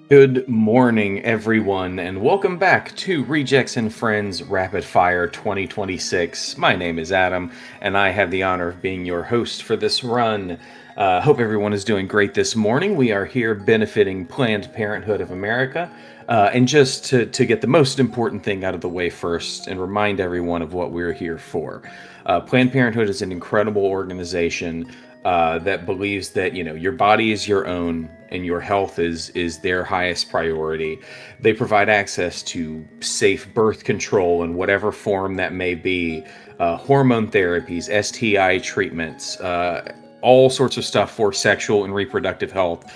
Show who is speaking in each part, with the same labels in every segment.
Speaker 1: Good morning, everyone, and welcome back to Rejects and Friends Rapid Fire 2026. My name is Adam, and I have the honor of being your host for this run. Hope everyone is doing great this morning. We are here benefiting Planned Parenthood of America. And just to get the most important thing out of the way first and remind everyone of what we're here for. Planned Parenthood is an incredible organization that believes that your body is your own and your health is their highest priority. They provide access to safe birth control in whatever form that may be, hormone therapies, STI treatments, all sorts of stuff for sexual and reproductive health.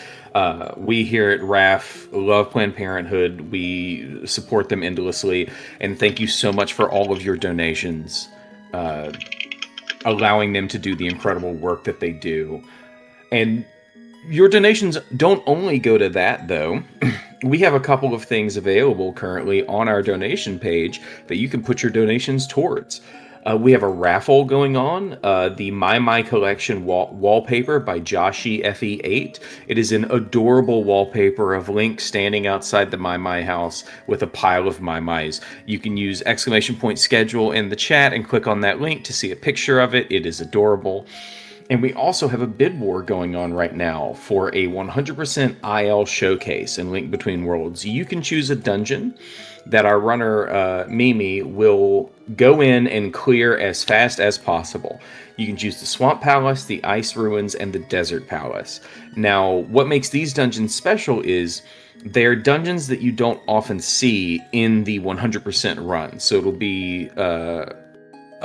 Speaker 1: We here at RAF love Planned Parenthood. We support them endlessly, and thank you so much for all of your donations, allowing them to do the incredible work that they do. And your donations don't only go to that, though. We have a couple of things available currently on our donation page that you can put your donations towards. We have a raffle going on, the My Collection wallpaper by Joshy FE8. It is an adorable wallpaper of Link standing outside the My house with a pile of My. You can use !schedule in the chat and click on that link to see a picture of it. It is adorable. And we also have a bid war going on right now for a 100% IL showcase in Link Between Worlds. You can choose a dungeon that our runner, Mimi, will go in and clear as fast as possible. You can choose the Swamp Palace, the Ice Ruins, and the Desert Palace. Now, what makes these dungeons special is they're dungeons that you don't often see in the 100% run. So it'll be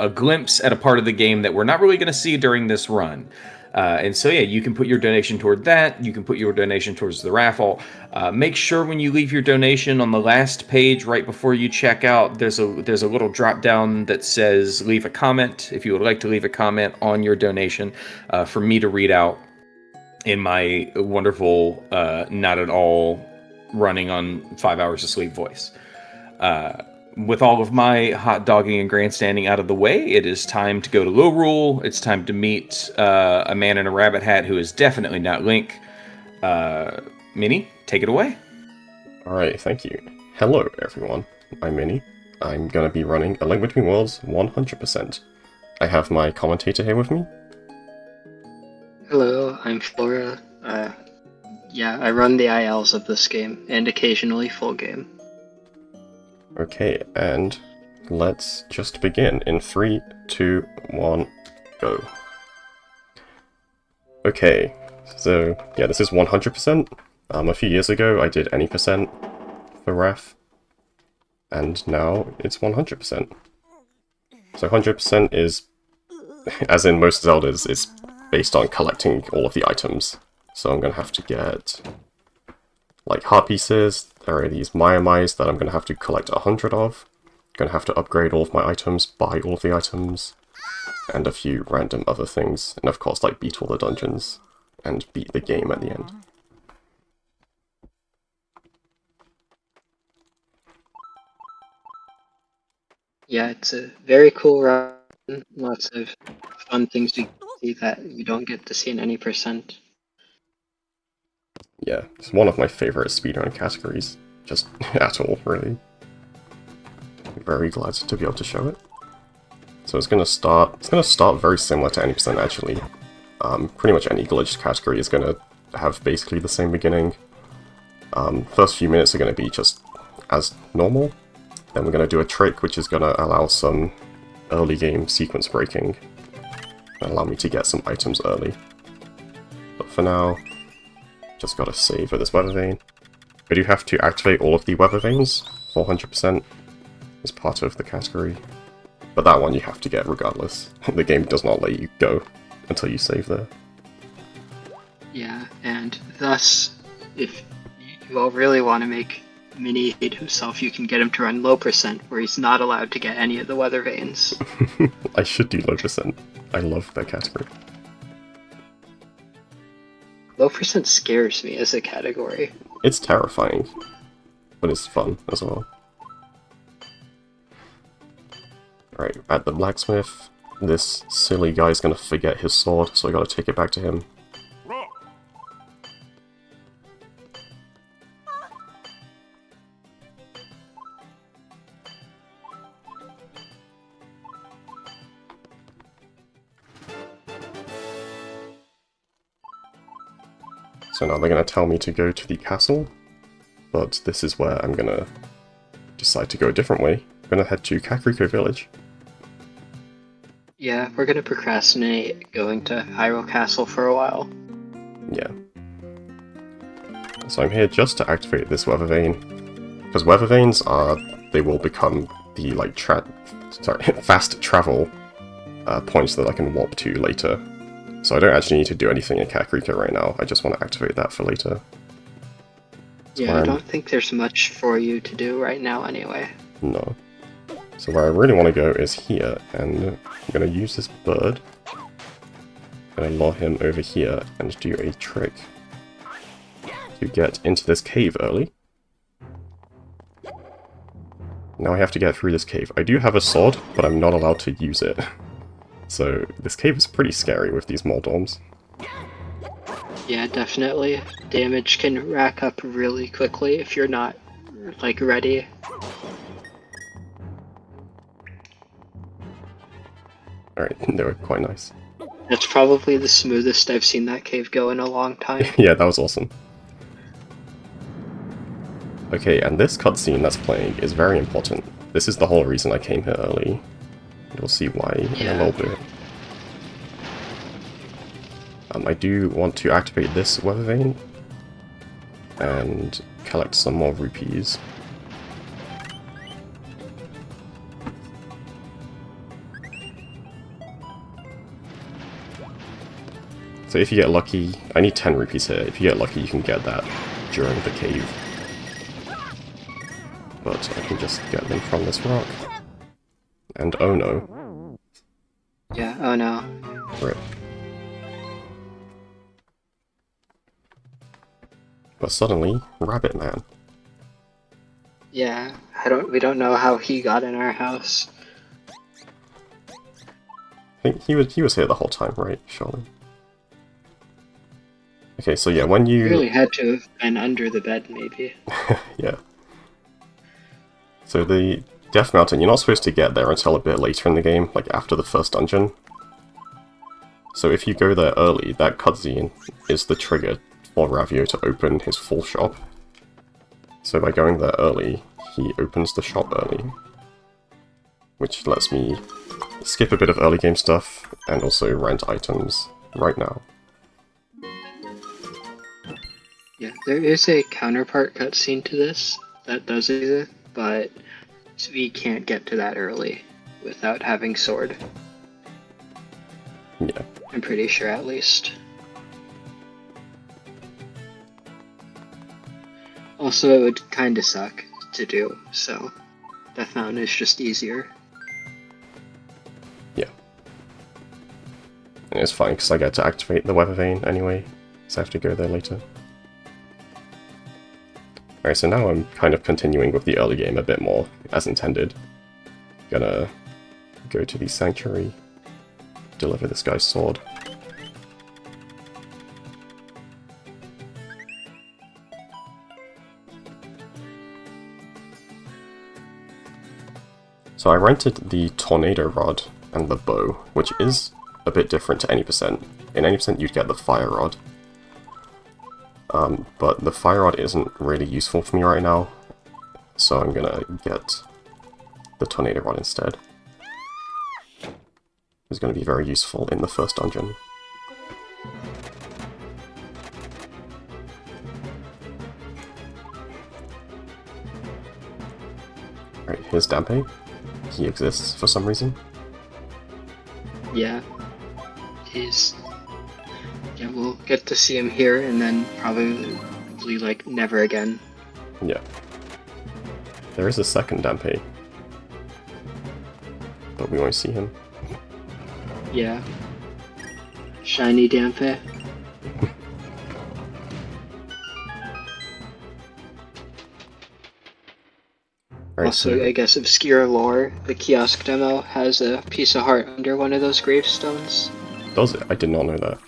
Speaker 1: a glimpse at a part of the game that we're not really going to see during this run. And so, yeah, you can put your donation toward that. You can put your donation towards the raffle. Make sure when you leave your donation on the last page, right before you check out, there's a little drop down that says leave a comment. If you would like to leave a comment on your donation for me to read out in my wonderful, not at all running on 5 hours of sleep voice. With all of my hot dogging and grandstanding out of the way, it is time to go to Low Rule. It's time to meet a man in a rabbit hat who is definitely not Link. Minnie, take it away.
Speaker 2: Alright, thank you. Hello, everyone. I'm Minnie. I'm gonna be running A Link Between Worlds 100%. I have my commentator here with me.
Speaker 3: Hello, I'm Flora. I run the ILs of this game, and occasionally full game.
Speaker 2: Okay, and let's just begin in 3, 2, 1, go. Okay, so yeah, this is 100%. A few years ago I did any percent for RAF, and now it's 100%. So 100% is, as in most Zeldas, is based on collecting all of the items. So I'm gonna have to get like heart pieces. There are these Mai's that I'm going to have to collect 100 of. Going to have to upgrade all of my items, buy all of the items, and a few random other things. And of course, like beat all the dungeons and beat the game at the end.
Speaker 3: Yeah, it's a very cool run. Lots of fun things to see that you don't get to see in any percent.
Speaker 2: Yeah, it's one of my favorite speedrun categories, just at all, really. I'm very glad to be able to show it. So it's gonna start very similar to any percent actually. Pretty much any glitched category is gonna have basically the same beginning. First few minutes are gonna be just as normal. Then we're gonna do a trick which is gonna allow some early game sequence breaking. And allow me to get some items early. But for now, just gotta save with this weather vane. I do have to activate all of the weather vanes for 100% as part of the category. But that one you have to get regardless. The game does not let you go until you save there.
Speaker 3: Yeah, and thus, if you all really want to make Minnie hate himself, you can get him to run low percent, where he's not allowed to get any of the weather vanes.
Speaker 2: I should do low percent. I love that category.
Speaker 3: Low percent scares me as a category.
Speaker 2: It's terrifying, but it's fun as well. Alright, at the blacksmith, this silly guy's gonna forget his sword, so I gotta take it back to him. So now they're going to tell me to go to the castle, but this is where I'm going to decide to go a different way. I'm going to head to Kakariko Village.
Speaker 3: Yeah, we're gonna procrastinate going to Hyrule Castle for a while.
Speaker 2: Yeah. So I'm here just to activate this weather vane, because weather vanes they will become the like fast travel points that I can warp to later. So I don't actually need to do anything in Kakariko right now. I just want to activate that for later.
Speaker 3: Yeah, I don't think there's much for you to do right now anyway.
Speaker 2: No. So where I really want to go is here, and I'm going to use this bird. I'm going to lure him over here and do a trick to get into this cave early. Now I have to get through this cave. I do have a sword, but I'm not allowed to use it. So this cave is pretty scary with these Moldorms.
Speaker 3: Yeah, definitely. Damage can rack up really quickly if you're not, like, ready.
Speaker 2: Alright, they were quite nice.
Speaker 3: That's probably the smoothest I've seen that cave go in a long time.
Speaker 2: Yeah, that was awesome. Okay, and this cutscene that's playing is very important. This is the whole reason I came here early. You'll see why in a little bit. I do want to activate this weather vane and collect some more rupees. So if you get lucky, I need 10 rupees here. If you get lucky, you can get that during the cave. But I can just get them from this rock. And oh no.
Speaker 3: Yeah, oh no.
Speaker 2: Rip. But suddenly, Rabbit Man.
Speaker 3: Yeah, we don't know how he got in our house.
Speaker 2: I think he was here the whole time, right? Surely. Okay, so yeah, when you...
Speaker 3: He really had to have been under the bed, maybe.
Speaker 2: Yeah. So the Death Mountain, you're not supposed to get there until a bit later in the game, like after the first dungeon. So if you go there early, that cutscene is the trigger for Ravio to open his full shop. So by going there early, he opens the shop early. Which lets me skip a bit of early game stuff, and also rent items right now.
Speaker 3: Yeah, there is a counterpart cutscene to this that does it, but we can't get to that early without having sword.
Speaker 2: Yeah.
Speaker 3: I'm pretty sure, at least. Also, it would kinda suck to do, so Death Mountain is just easier.
Speaker 2: Yeah. And it's fine, because I get to activate the weather vane anyway, so I have to go there later. Alright, so now I'm kind of continuing with the early game a bit more, as intended. Gonna go to the sanctuary, deliver this guy's sword. So I rented the Tornado Rod and the bow, which is a bit different to any percent. In any percent you'd get the Fire Rod. But the Fire Rod isn't really useful for me right now, so I'm gonna get the Tornado Rod instead. It's gonna be very useful in the first dungeon. Alright, here's Dampe. He exists for some reason.
Speaker 3: Yeah. Yeah, we'll get to see him here, and then probably like, never again.
Speaker 2: Yeah. There is a second Dampe, but we won't see him.
Speaker 3: Yeah. Shiny Dampe.
Speaker 2: Right,
Speaker 3: Also,
Speaker 2: so
Speaker 3: I guess obscure lore, the kiosk demo has a piece of heart under one of those gravestones.
Speaker 2: does it? I did not know that.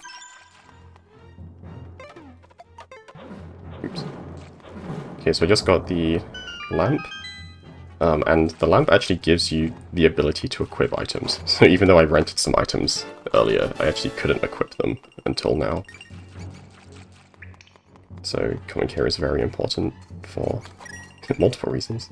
Speaker 2: Oops. Okay, so I just got the lamp. And the lamp actually gives you the ability to equip items. So even though I rented some items earlier, I actually couldn't equip them until now. So coming here is very important for multiple reasons.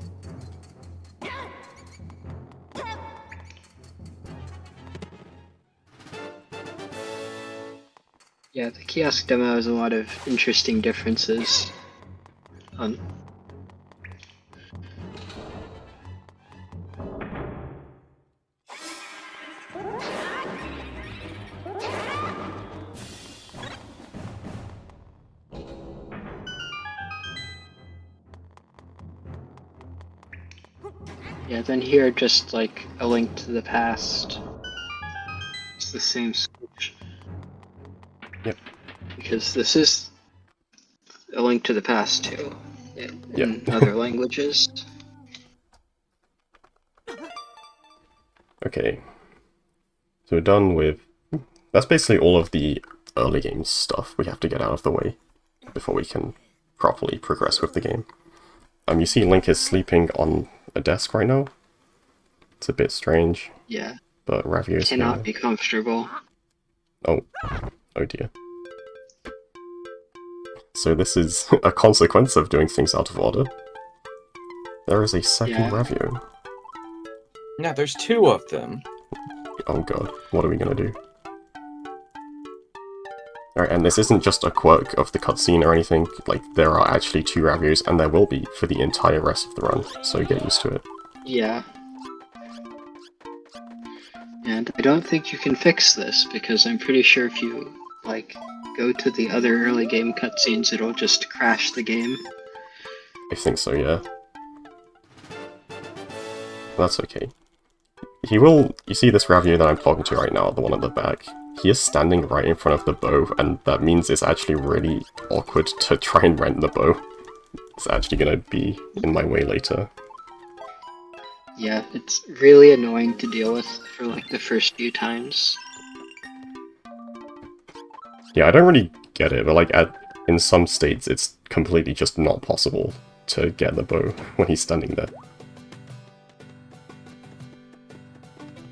Speaker 3: Yeah, the kiosk demo has a lot of interesting differences. Yeah, then here just like A Link to the Past. It's the same switch.
Speaker 2: Yep.
Speaker 3: Because this is A Link to the Past too, in
Speaker 2: Yep.
Speaker 3: other languages.
Speaker 2: Okay. So we're done with... That's basically all of the early game stuff we have to get out of the way before we can properly progress with the game. You see Link is sleeping on a desk right now. It's a bit strange.
Speaker 3: Yeah.
Speaker 2: But Ravio is
Speaker 3: Cannot
Speaker 2: here.
Speaker 3: be comfortable.
Speaker 2: Oh. Oh dear. So this is a consequence of doing things out of order. There is a second
Speaker 3: Yeah.
Speaker 2: Ravio.
Speaker 1: Yeah, there's two of them.
Speaker 2: Oh god, what are we gonna do? Alright, and this isn't just a quirk of the cutscene or anything, like, there are actually two Ravios, and there will be for the entire rest of the run, so get used to it.
Speaker 3: Yeah. And I don't think you can fix this, because I'm pretty sure if you, like, go to the other early game cutscenes, it'll just crash the game.
Speaker 2: I think so, yeah. That's okay. He will... You see this Ravio that I'm talking to right now, the one at the back? He is standing right in front of the bow, and that means it's actually really awkward to try and rent the bow. It's actually gonna be in my way later.
Speaker 3: Yeah, it's really annoying to deal with for, like, the first few times.
Speaker 2: Yeah, I don't really get it, but like in some states it's completely just not possible to get the bow when he's standing there.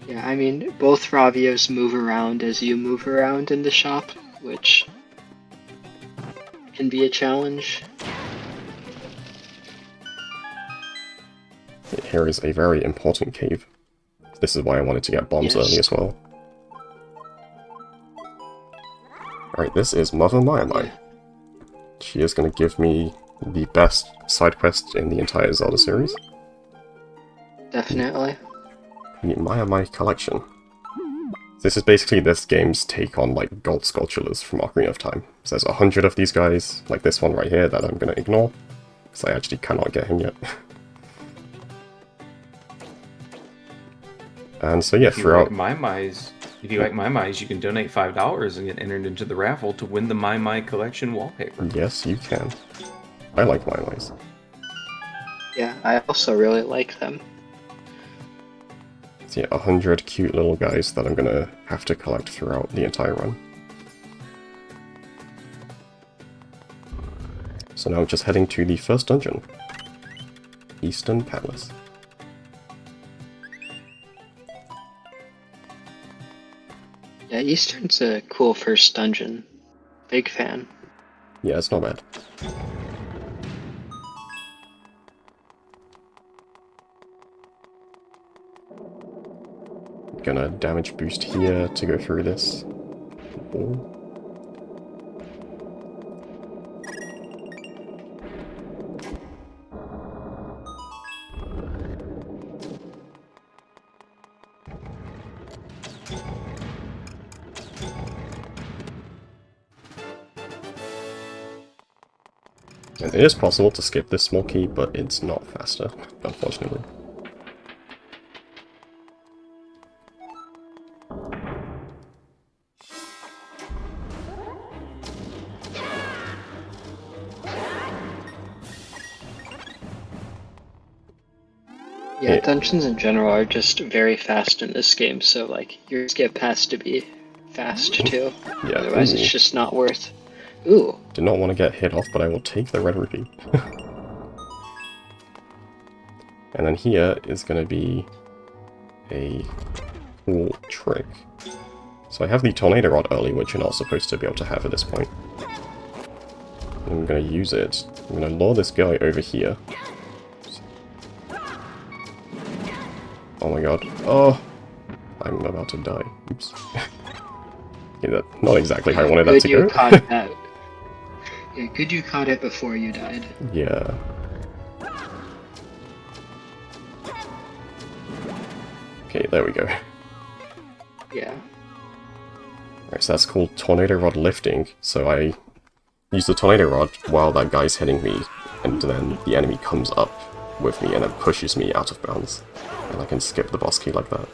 Speaker 3: Yeah, I mean, both Ravios move around as you move around in the shop, which can be a challenge.
Speaker 2: Here is a very important cave. This is why I wanted to get bombs
Speaker 3: Yes.
Speaker 2: early as well. Alright, this is Mother Maiamai.
Speaker 3: Yeah.
Speaker 2: She is going to give me the best side quest in the entire Zelda series.
Speaker 3: Definitely.
Speaker 2: The Maiamai Collection. This is basically this game's take on like gold sculptures from Ocarina of Time. So there's 100 of these guys, like this one right here that I'm going to ignore, because I actually cannot get him yet. And so yeah, throughout...
Speaker 1: If you like My Mai's, you can donate $5 and get entered into the raffle to win the My Mai collection wallpaper.
Speaker 2: Yes, you can. I like Maiamai's.
Speaker 3: Yeah, I also really like them.
Speaker 2: So yeah, 100 cute little guys that I'm gonna have to collect throughout the entire run. So now I'm just heading to the first dungeon. Eastern Palace.
Speaker 3: Yeah, Eastern's a cool first dungeon. Big fan.
Speaker 2: Yeah, it's not bad. Gonna damage boost here to go through this. Ooh. And it is possible to skip this small key, but it's not faster, unfortunately.
Speaker 3: Yeah,
Speaker 2: Yeah.
Speaker 3: dungeons in general are just very fast in this game, so like your skip has to be fast too.
Speaker 2: Yeah,
Speaker 3: Otherwise
Speaker 2: ooh.
Speaker 3: it's just not worth. Ooh.
Speaker 2: Did not want to get hit off, but I will take the red rupee. And then here is going to be a cool trick. So I have the tornado rod early, which you're not supposed to be able to have at this point. I'm gonna use it. I'm gonna lure this guy over here. Oh my god. Oh! I'm about to die. Oops. Okay, that's not exactly how I wanted that
Speaker 3: Good
Speaker 2: to
Speaker 3: you
Speaker 2: go.
Speaker 3: caught that. Yeah, good you caught it before you died.
Speaker 2: Yeah. Okay, there we go.
Speaker 3: Yeah.
Speaker 2: Right, so that's called Tornado Rod lifting. So I use the Tornado Rod while that guy's hitting me, and then the enemy comes up with me and then pushes me out of bounds. And I can skip the boss key like that.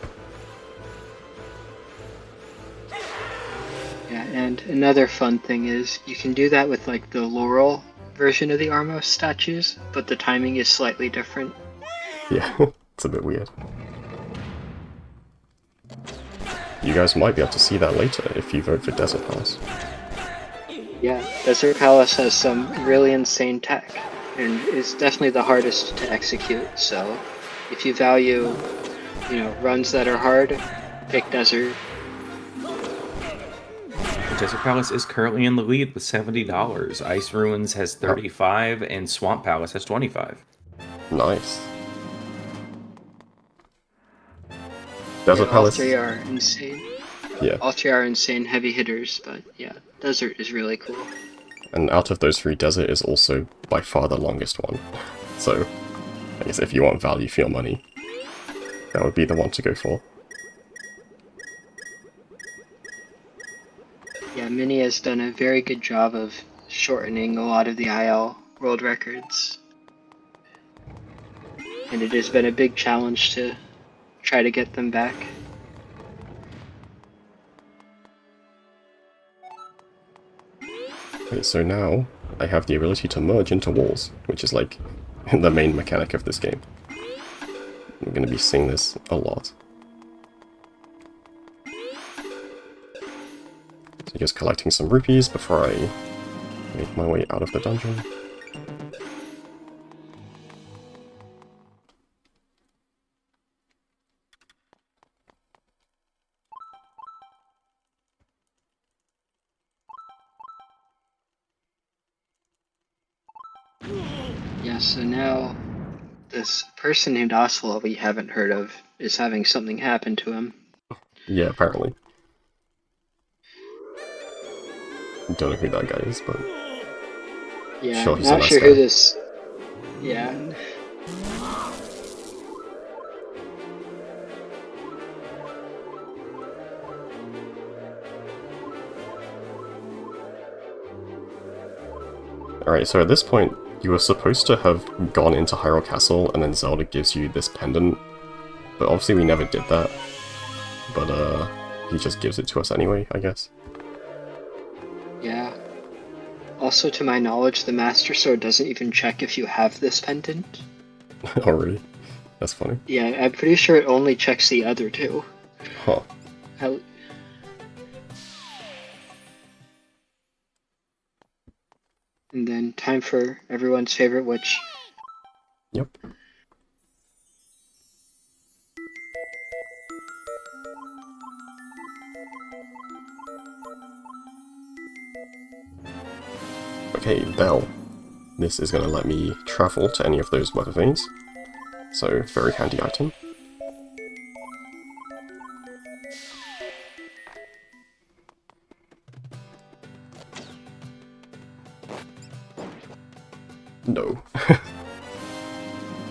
Speaker 3: Yeah, and another fun thing is you can do that with like the Laurel version of the Armos statues, but the timing is slightly different.
Speaker 2: Yeah, it's a bit weird. You guys might be able to see that later if you vote for Desert Palace.
Speaker 3: Yeah, Desert Palace has some really insane tech, and is definitely the hardest to execute, so if you value, runs that are hard, pick Desert.
Speaker 1: Desert Palace is currently in the lead with $70. Ice Ruins has 35, and Swamp Palace has 25.
Speaker 2: Nice. Desert
Speaker 3: All
Speaker 2: Palace.
Speaker 3: three are insane.
Speaker 2: Yeah.
Speaker 3: All three are insane heavy hitters, but yeah, Desert is really cool.
Speaker 2: And out of those three, Desert is also by far the longest one. So, I guess if you want value for your money, that would be the one to go for.
Speaker 3: Yeah, Mini has done a very good job of shortening a lot of the IL world records. And it has been a big challenge to try to get them back.
Speaker 2: Okay, so now I have the ability to merge into walls, which is like the main mechanic of this game. I'm going to be seeing this a lot. So just collecting some rupees before I make my way out of the dungeon.
Speaker 3: Yeah, so now this person named Oswald we haven't heard of is having something happen to him.
Speaker 2: Yeah, apparently. Don't know who that guy is, but
Speaker 3: Yeah,
Speaker 2: sure, he's a
Speaker 3: not
Speaker 2: nice
Speaker 3: sure
Speaker 2: guy.
Speaker 3: who this... Yeah.
Speaker 2: Alright, so at this point, you were supposed to have gone into Hyrule Castle, and then Zelda gives you this pendant, but obviously we never did that. But, he just gives it to us anyway, I guess.
Speaker 3: Yeah. Also, to my knowledge, the Master Sword doesn't even check if you have this pendant.
Speaker 2: Oh, really? That's funny.
Speaker 3: Yeah, I'm pretty sure it only checks the other two.
Speaker 2: Huh.
Speaker 3: How... And then time for everyone's favorite witch.
Speaker 2: Yep. Okay, Bell. This is going to let me travel to any of those weather vanes. So, very handy item. No.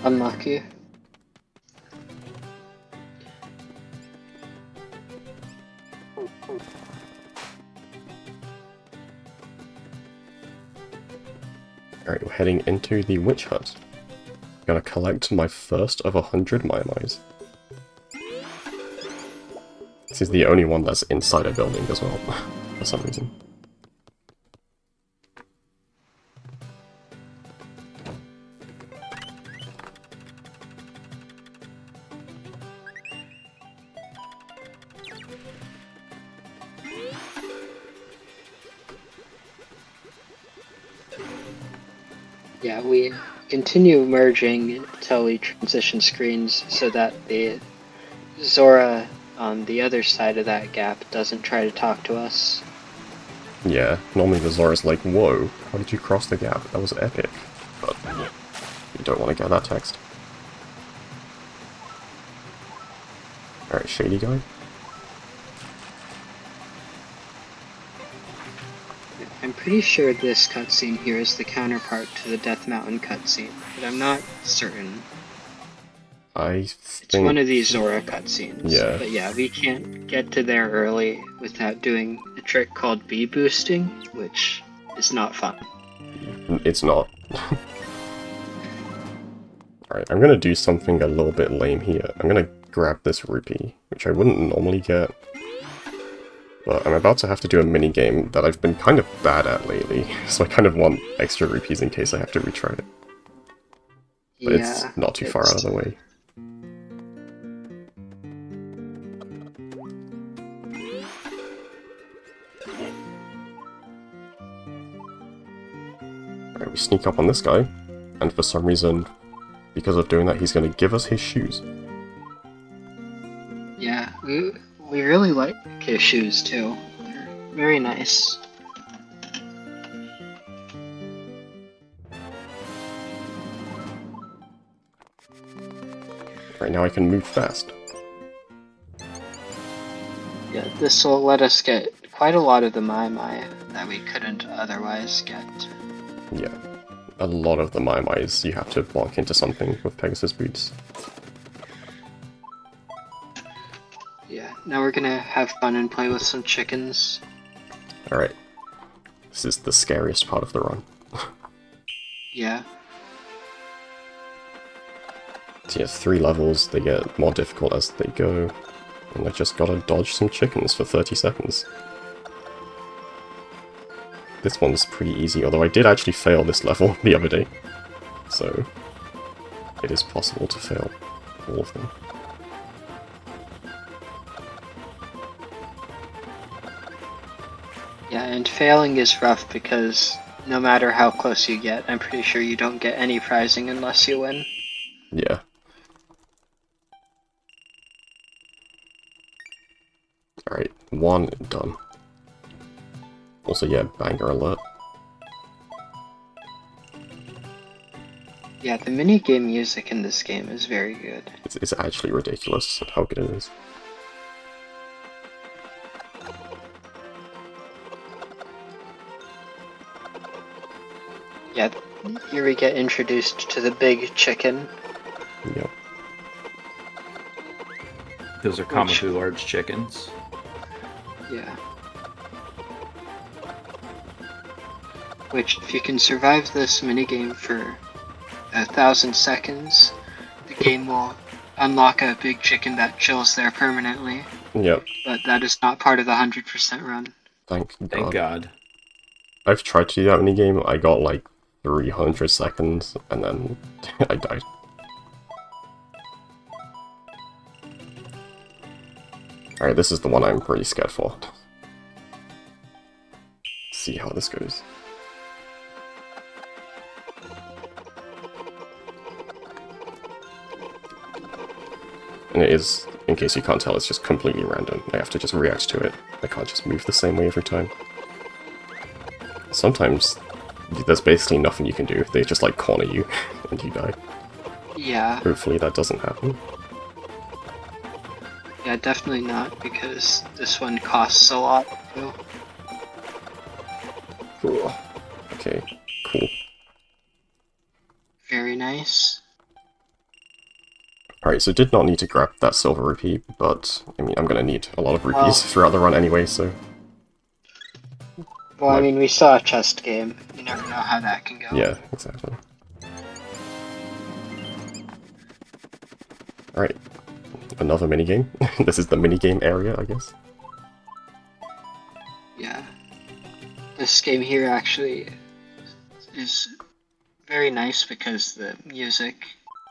Speaker 3: Unlucky.
Speaker 2: Alright, we're heading into the witch hut. I'm gonna collect my first of 100 Maiamais. This is the only one that's inside a building as well, for some reason.
Speaker 3: Yeah, we continue merging tele transition screens so that the Zora on the other side of that gap doesn't try to talk to us.
Speaker 2: Yeah, normally the Zora's like, whoa, how did you cross the gap? That was epic. But you don't want to get that text. Alright, Shady Guy.
Speaker 3: I'm pretty sure this cutscene here is the counterpart to the Death Mountain cutscene, but I'm not certain.
Speaker 2: I
Speaker 3: It's
Speaker 2: think...
Speaker 3: one of these Zora cutscenes.
Speaker 2: Yeah.
Speaker 3: But yeah, we can't get to there early without doing a trick called bee boosting, which is not fun.
Speaker 2: It's not. Alright, I'm gonna do something a little bit lame here. I'm gonna grab this rupee, which I wouldn't normally get. But I'm about to have to do a mini-game that I've been kind of bad at lately, so I kind of want extra rupees in case I have to retry it. But
Speaker 3: Yeah,
Speaker 2: it's not too far out of the way. Alright, we sneak up on this guy, and for some reason, because of doing that, he's going to give us his shoes.
Speaker 3: Yeah, we really like his shoes too. They're very nice.
Speaker 2: Right now I can move fast.
Speaker 3: Yeah, this will let us get quite a lot of the Mai that we couldn't otherwise get.
Speaker 2: Yeah. A lot of the Mai you have to walk into something with Pegasus boots.
Speaker 3: Yeah, now we're gonna have fun and play with some chickens.
Speaker 2: Alright. This is the scariest part of the run.
Speaker 3: Yeah.
Speaker 2: So yeah, 3 levels, they get more difficult as they go. And I just gotta dodge some chickens for 30 seconds. This one's pretty easy, although I did actually fail this level the other day. So, it is possible to fail all of them.
Speaker 3: Yeah, and failing is rough because no matter how close you get, I'm pretty sure you don't get any prizing unless you win.
Speaker 2: Yeah. Alright, 1 done. Also, yeah, banger alert.
Speaker 3: Yeah, the minigame music in this game is very good.
Speaker 2: It's actually ridiculous how good it is.
Speaker 3: Yeah, here we get introduced to the big chicken.
Speaker 2: Yep.
Speaker 1: Those are comically large chickens.
Speaker 3: Yeah. Which, if you can survive this minigame for 1,000 seconds, the game will unlock a big chicken that chills there permanently.
Speaker 2: Yep.
Speaker 3: But that is not part of the 100% run.
Speaker 2: Thank God.
Speaker 1: Thank God.
Speaker 2: I've tried to do that minigame, I got like 300 seconds, and then I died. Alright, this is the one I'm pretty scared for. See how this goes. And it is, in case you can't tell, it's just completely random. I have to just react to it. I can't just move the same way every time. Sometimes there's basically nothing you can do. They just like corner you and you die.
Speaker 3: Yeah.
Speaker 2: Hopefully that doesn't happen.
Speaker 3: Yeah, definitely not, because this one costs a lot too.
Speaker 2: Cool. Okay, cool.
Speaker 3: Very nice.
Speaker 2: Alright, so did not need to grab that silver rupee, but, I mean, I'm gonna need a lot of rupees throughout the run anyway, so...
Speaker 3: Well, I mean, we saw a chest game. You never know how that can go.
Speaker 2: Yeah, exactly. Alright, another minigame. This is the minigame area, I guess.
Speaker 3: Yeah. This game here actually is very nice because the music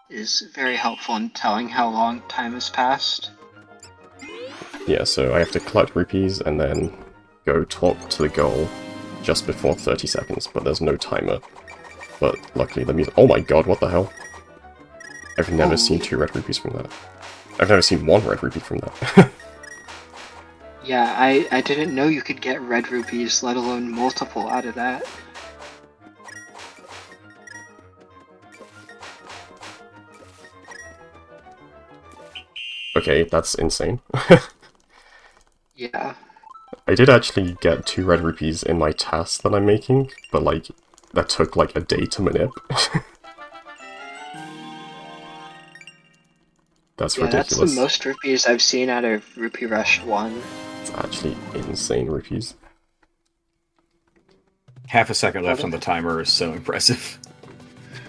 Speaker 3: is very helpful in telling how long time has passed.
Speaker 2: Yeah, so I have to collect rupees and then go talk to the goal just before 30 seconds, but there's no timer. But luckily the music— oh my god, what the hell? I've never seen 2 red rupees from that. I've never seen 1 red rupee from that.
Speaker 3: Yeah, I didn't know you could get red rupees, let alone multiple out of that.
Speaker 2: Okay, that's insane.
Speaker 3: Yeah.
Speaker 2: I did actually get 2 red rupees in my task that I'm making, but like, that took like a day to manip. That's
Speaker 3: Yeah, that's the
Speaker 2: ridiculous.
Speaker 3: most rupees I've seen out of Rupee Rush 1.
Speaker 2: It's actually insane rupees.
Speaker 1: Half a second left
Speaker 3: Well,
Speaker 1: on the timer is so impressive.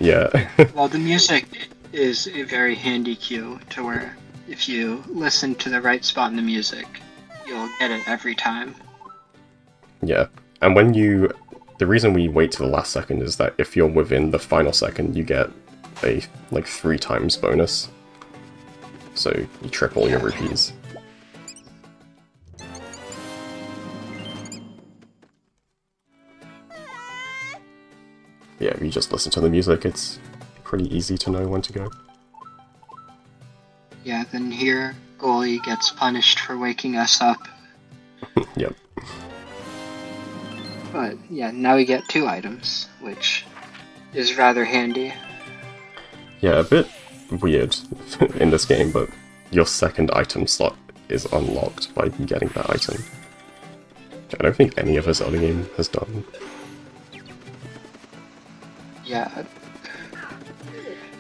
Speaker 2: Yeah.
Speaker 3: well, the music is a very handy cue to where if you listen to the right spot in the music, you'll get it every time.
Speaker 2: Yeah. And when you... The reason we wait to the last second is that if you're within the final second, you get a, like, 3 times bonus. So you triple your rupees. Yeah, if you just listen to the music, it's pretty easy to know when to go.
Speaker 3: Yeah, then here, Goalie gets punished for waking us up.
Speaker 2: Yep.
Speaker 3: But yeah, now we get 2 items, which is rather handy.
Speaker 2: Yeah, a bit weird in this game, but your second item slot is unlocked by getting that item. Which I don't think any of this other game has done.
Speaker 3: Yeah.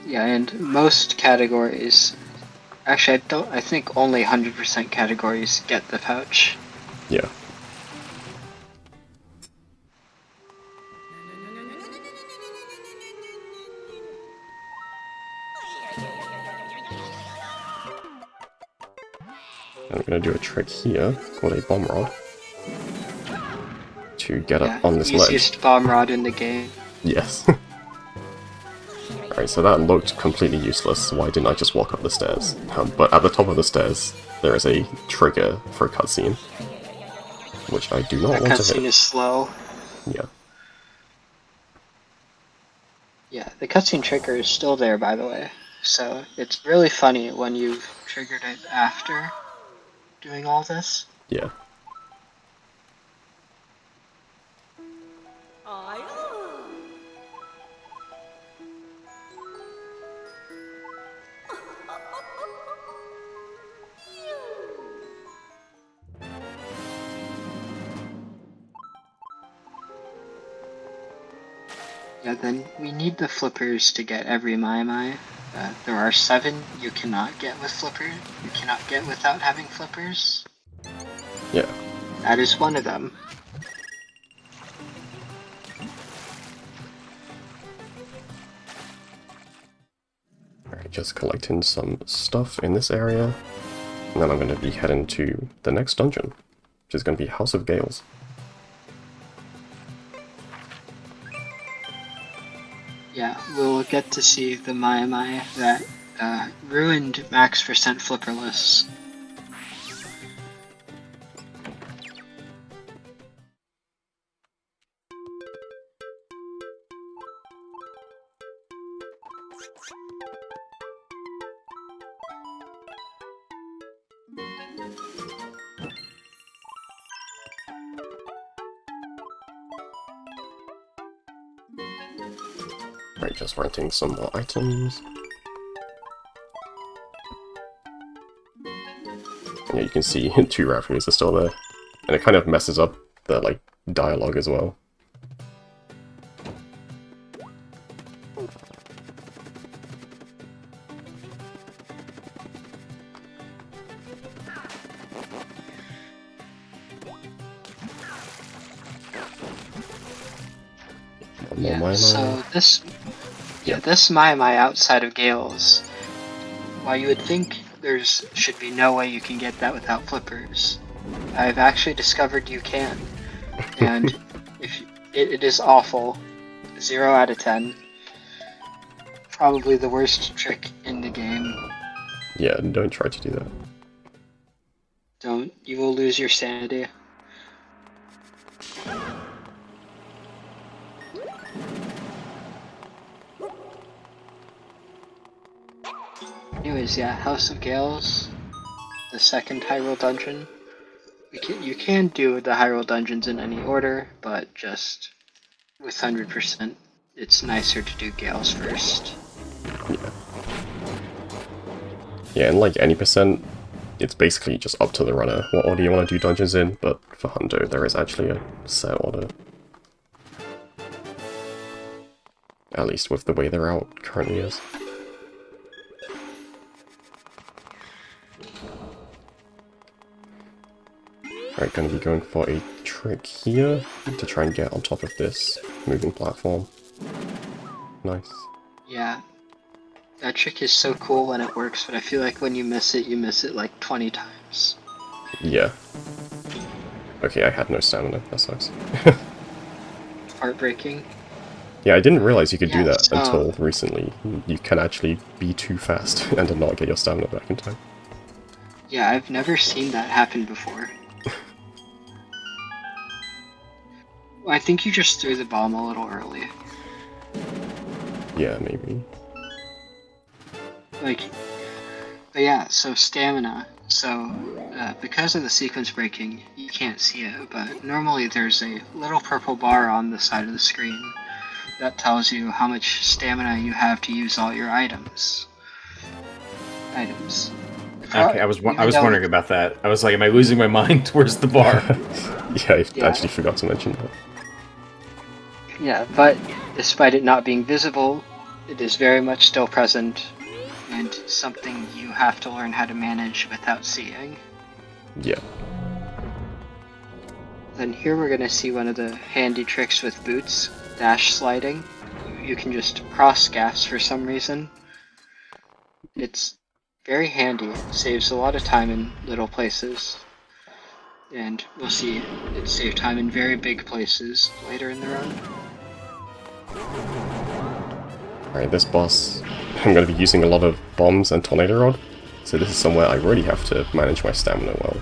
Speaker 3: Yeah, and most categories... Actually, I think only 100% categories get the pouch.
Speaker 2: Yeah. I'm gonna do a trick here, called a bomb rod, to get up on this ledge.
Speaker 3: Easiest bomb rod in the game.
Speaker 2: Yes. Alright, so that looked completely useless, so why didn't I just walk up the stairs? But at the top of the stairs, there is a trigger for a cutscene, which I do not
Speaker 3: That
Speaker 2: want to
Speaker 3: cutscene
Speaker 2: hit.
Speaker 3: is slow.
Speaker 2: Yeah.
Speaker 3: Yeah, the cutscene trigger is still there, by the way. So it's really funny when you've triggered it after doing all this.
Speaker 2: Yeah.
Speaker 3: Yeah, then we need the flippers to get every Mai. There are 7 you cannot get with flippers. You cannot get without having flippers.
Speaker 2: Yeah.
Speaker 3: That is one of them.
Speaker 2: Alright, just collecting some stuff in this area, and then I'm going to be heading to the next dungeon, which is going to be House of Gales.
Speaker 3: Yeah, we'll get to see the Mai that ruined max percent flipperless.
Speaker 2: Right, just renting some more items. And yeah, you can see 2 refugees are still there. And it kind of messes up the, like, dialogue as well.
Speaker 3: Yeah, so this Mai outside of Gales, while you would think should be no way you can get that without flippers, I've actually discovered you can. And if it is awful. 0 out of 10. Probably the worst trick in the game.
Speaker 2: Yeah, don't try to do that.
Speaker 3: Don't. You will lose your sanity. Anyways, yeah, House of Gales, the second Hyrule dungeon. You can do the Hyrule dungeons in any order, but just with 100%, it's nicer to do Gales first.
Speaker 2: Yeah. Yeah, and like any percent, it's basically just up to the runner what order you want to do dungeons in, but for Hundo there is actually a set order. At least with the way they're out currently is. Alright, gonna be going for a trick here to try and get on top of this moving platform. Nice.
Speaker 3: Yeah, that trick is so cool when it works, but I feel like when you miss it like 20 times.
Speaker 2: Yeah. Okay, I had no stamina, that sucks.
Speaker 3: Heartbreaking.
Speaker 2: Yeah, I didn't realize you could do
Speaker 3: Yeah,
Speaker 2: that
Speaker 3: so-
Speaker 2: until recently. You can actually be too fast and then not get your stamina back in time.
Speaker 3: Yeah, I've never seen that happen before. I think you just threw the bomb a little early.
Speaker 2: Yeah, maybe.
Speaker 3: Like, but yeah, so stamina. So, because of the sequence breaking, you can't see it, but normally there's a little purple bar on the side of the screen that tells you how much stamina you have to use all your items.
Speaker 1: Okay, I was wondering about that. I was like, am I losing my mind? Where's the bar?
Speaker 2: Yeah, I
Speaker 3: Yeah.
Speaker 2: actually forgot to mention that.
Speaker 3: Yeah, but despite it not being visible, it is very much still present, and something you have to learn how to manage without seeing.
Speaker 2: Yeah.
Speaker 3: Then here we're gonna see one of the handy tricks with boots, dash sliding. You can just cross gaps for some reason. It's very handy, it saves a lot of time in little places. And we'll see it save time in very big places later in the run.
Speaker 2: Alright, this boss, I'm going to be using a lot of bombs and tornado rod, so this is somewhere I really have to manage my stamina well.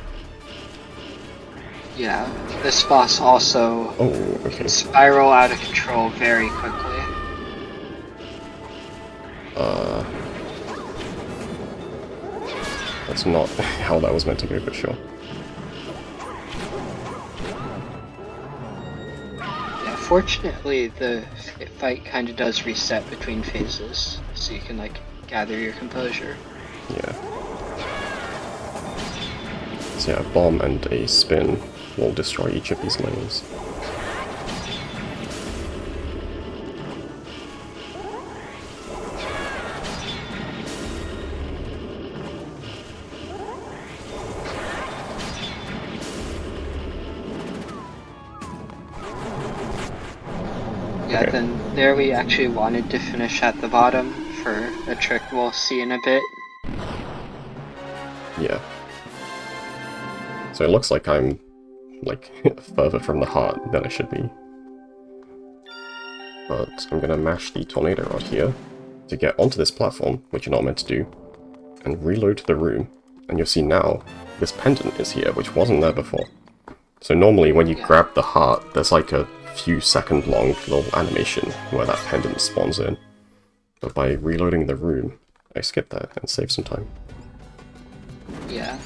Speaker 3: Yeah, this boss also
Speaker 2: Oh, okay.
Speaker 3: can spiral out of control very quickly.
Speaker 2: That's not how that was meant to go, but sure.
Speaker 3: Yeah, fortunately the fight kind of does reset between phases, so you can like gather your composure.
Speaker 2: Yeah. So yeah, a bomb and a spin will destroy each of these layers.
Speaker 3: Yeah,
Speaker 2: Okay.
Speaker 3: then there we actually wanted to finish at the bottom for a trick we'll see in a bit.
Speaker 2: Yeah. So it looks like I'm, like, further from the heart than I should be. But I'm gonna mash the tornado rod here to get onto this platform, which you're not meant to do, and reload the room. And you'll see now, this pendant is here, which wasn't there before. So normally when you grab the heart, there's like a few second long little animation where that pendant spawns in. But by reloading the room, I skip that and save some time.
Speaker 3: Yeah,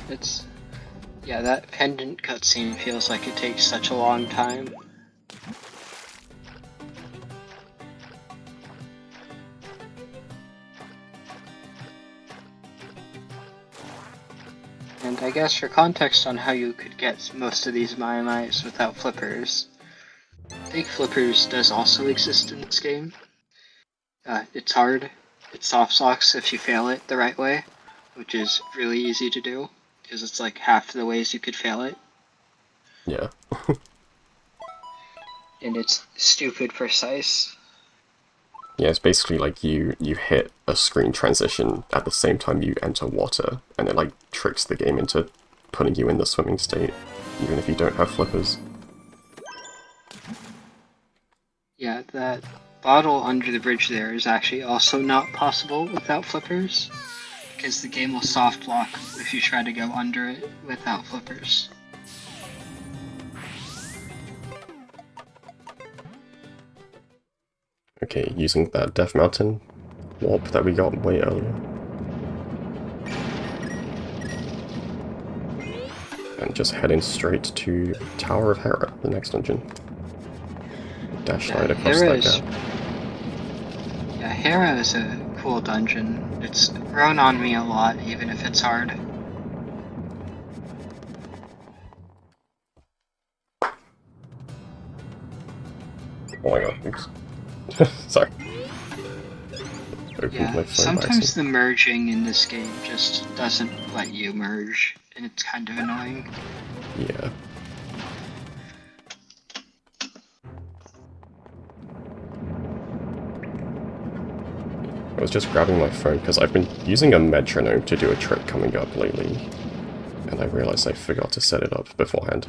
Speaker 3: that pendant cutscene feels like it takes such a long time. And I guess for context on how you could get most of these Mai-Mais without flippers, Fake Flippers does also exist in this game. It's hard. It soft locks if you fail it the right way, which is really easy to do, because it's like half the ways you could fail it.
Speaker 2: Yeah.
Speaker 3: And it's stupid precise.
Speaker 2: Yeah, it's basically like you hit a screen transition at the same time you enter water, and it like tricks the game into putting you in the swimming state, even if you don't have flippers.
Speaker 3: Yeah, that bottle under the bridge there is actually also not possible without flippers, because the game will soft lock if you try to go under it without flippers.
Speaker 2: Okay, using that Death Mountain warp that we got way earlier. And just heading straight to Tower of Hera, the next dungeon. Dash
Speaker 3: Yeah,
Speaker 2: right across that gap.
Speaker 3: Yeah, Hera is a cool dungeon. It's grown on me a lot, even if it's hard.
Speaker 2: Oh my god, oops. Sorry. Opened my
Speaker 3: Yeah,
Speaker 2: phone by
Speaker 3: sometimes
Speaker 2: accident.
Speaker 3: the merging in this game just doesn't let you merge, and it's kind of annoying.
Speaker 2: Yeah. I was just grabbing my phone because I've been using a metronome to do a trick coming up lately. And I realized I forgot to set it up beforehand.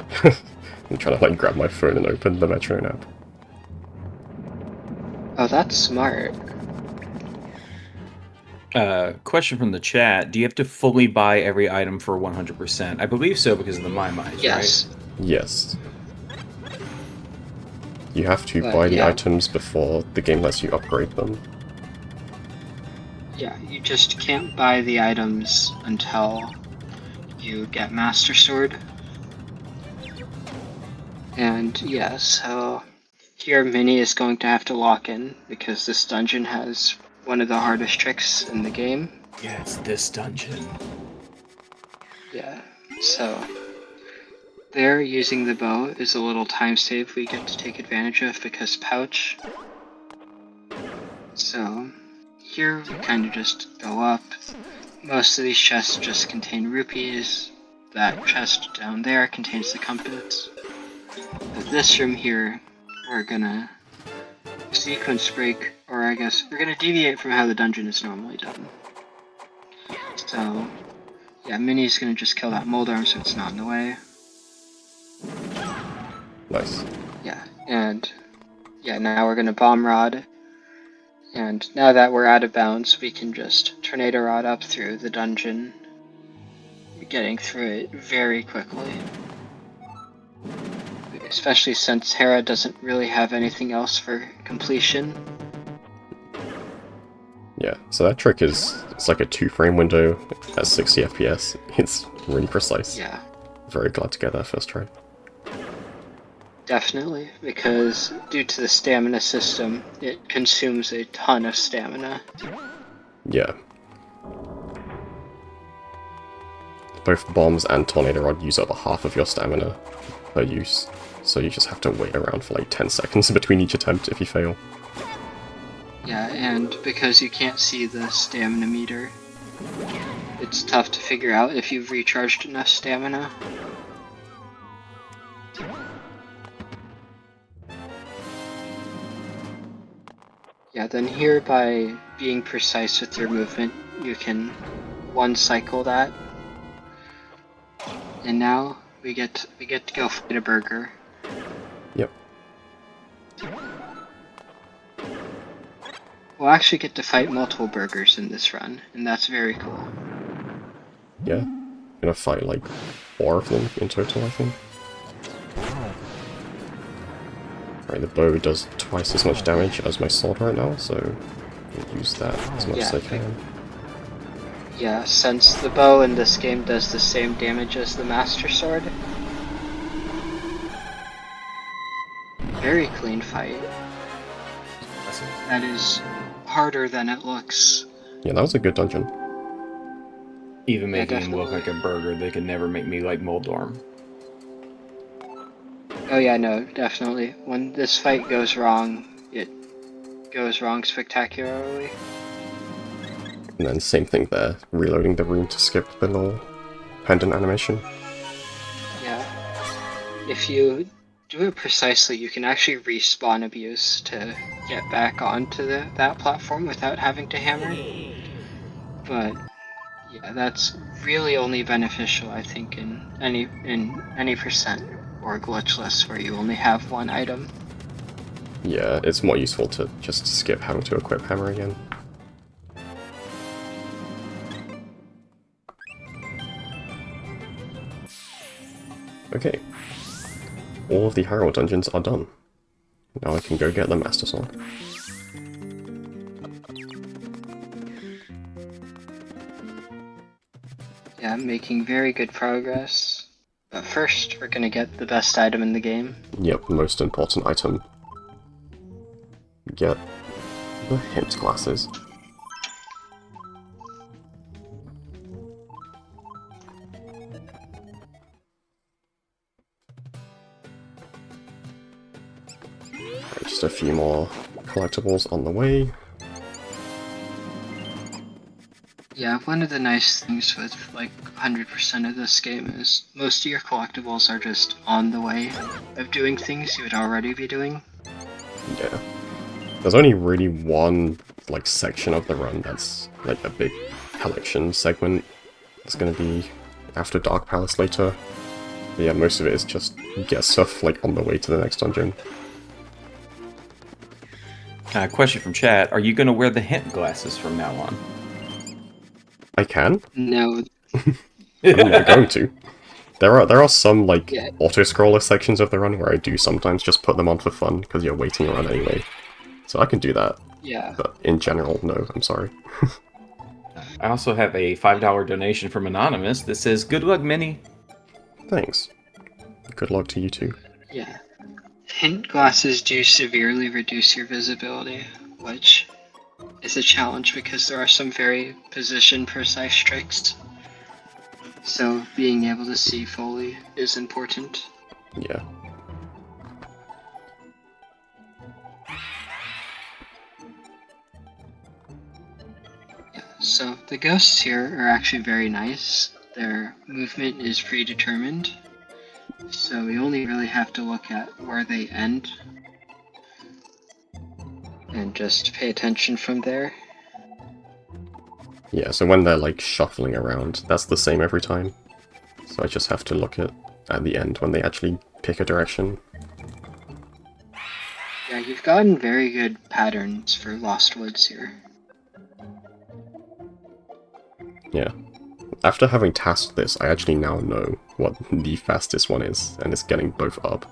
Speaker 2: I'm trying to like grab my phone and open the metronome app.
Speaker 3: Oh, that's smart.
Speaker 1: Question from the chat: do you have to fully buy every item for 100%? I believe so because of the My Mice,
Speaker 3: Yes,
Speaker 1: right?
Speaker 2: Yes. You have to
Speaker 3: but
Speaker 2: buy the
Speaker 3: yeah,
Speaker 2: items before the game lets you upgrade them.
Speaker 3: yeah, you just can't buy the items until you get Master Sword. And yeah, so here Minnie is going to have to lock in because this dungeon has one of the hardest tricks in the game.
Speaker 1: Yeah, it's this dungeon.
Speaker 3: Yeah, so there using the bow is a little time save we get to take advantage of because pouch. So here we kind of just go up. Most of these chests just contain rupees. That chest down there contains the compass. But this room here, we're gonna sequence break, or I guess we're gonna deviate from how the dungeon is normally done. So, yeah, Minnie's gonna just kill that Moldarm so it's not in the way.
Speaker 2: Nice.
Speaker 3: Yeah, and yeah, now we're gonna Bomb Rod. And now that we're out of bounds, we can just Tornado Rod up through the dungeon, getting through it very quickly. Especially since Hera doesn't really have anything else for completion.
Speaker 2: Yeah, so that trick is, it's like a 2-frame window at 60 FPS. It's really precise.
Speaker 3: Yeah,
Speaker 2: Very glad to get that first try.
Speaker 3: definitely, because due to the stamina system, it consumes a ton of stamina.
Speaker 2: Yeah. Both bombs and Tornado Rod use up half of your stamina per use, so you just have to wait around for like 10 seconds between each attempt if you fail.
Speaker 3: Yeah, and because you can't see the stamina meter, it's tough to figure out if you've recharged enough stamina. Yeah, then here by being precise with your movement, you can one cycle that. And now we get to go fight a burger.
Speaker 2: Yep.
Speaker 3: We'll actually get to fight multiple burgers in this run, and that's very cool.
Speaker 2: Yeah. I'm gonna fight like 4 of them in total, I think. Right, the bow does twice as much damage as my sword right now, so I'll use that as much as I can.
Speaker 3: Yeah, since the bow in this game does the same damage as the Master Sword. Very clean fight. That is harder than it looks.
Speaker 2: Yeah, that was a good dungeon.
Speaker 1: Even
Speaker 3: Yeah,
Speaker 1: making him look like
Speaker 3: definitely.
Speaker 1: a burger, they could never make me like Moldorm.
Speaker 3: Oh yeah, no, definitely. When this fight goes wrong, it goes wrong spectacularly.
Speaker 2: And then same thing there, reloading the room to skip the little pendant animation.
Speaker 3: Yeah. If you do it precisely, you can actually respawn abuse to get back onto that platform without having to hammer. But yeah, that's really only beneficial, I think, in any percent or glitchless where you only have one item.
Speaker 2: Yeah, it's more useful to just skip having to equip hammer again. Okay. All of the Harrow dungeons are done. Now I can go get the Master Sword.
Speaker 3: Yeah, making very good progress. But first, we're gonna get the best item in the game.
Speaker 2: Yep, most important item. Get the hint glasses. Just a few more collectibles on the way.
Speaker 3: Yeah, one of the nice things with like 100% of this game is most of your collectibles are just on the way of doing things you would already be doing.
Speaker 2: Yeah. There's only really one like section of the run that's like a big collection segment. It's gonna be after Dark Palace later. But yeah, most of it is just get stuff like on the way to the next dungeon.
Speaker 1: Question from chat: are you going to wear the hint glasses from now on?
Speaker 2: I can?
Speaker 3: No,
Speaker 2: I'm not going to. There are some like
Speaker 3: yeah,
Speaker 2: auto-scroller sections of the run where I do sometimes just put them on for fun because you're waiting around anyway. So I can do that.
Speaker 3: yeah.
Speaker 2: But in general, no, I'm sorry.
Speaker 1: I also have a $5 donation from Anonymous that says, "Good luck, Minnie."
Speaker 2: Thanks. Good luck to you too.
Speaker 3: Yeah. Hint glasses do severely reduce your visibility, which is a challenge because there are some very position-precise tricks. So being able to see fully is important.
Speaker 2: Yeah.
Speaker 3: Yeah, so the ghosts here are actually very nice. Their movement is predetermined, so we only really have to look at where they end and just pay attention from there.
Speaker 2: Yeah, so when they're like shuffling around, that's the same every time. So I just have to look at the end when they actually pick a direction.
Speaker 3: Yeah, you've gotten very good patterns for Lost Woods here.
Speaker 2: Yeah. After having tasked this, I actually now know what the fastest one is, and it's getting both up.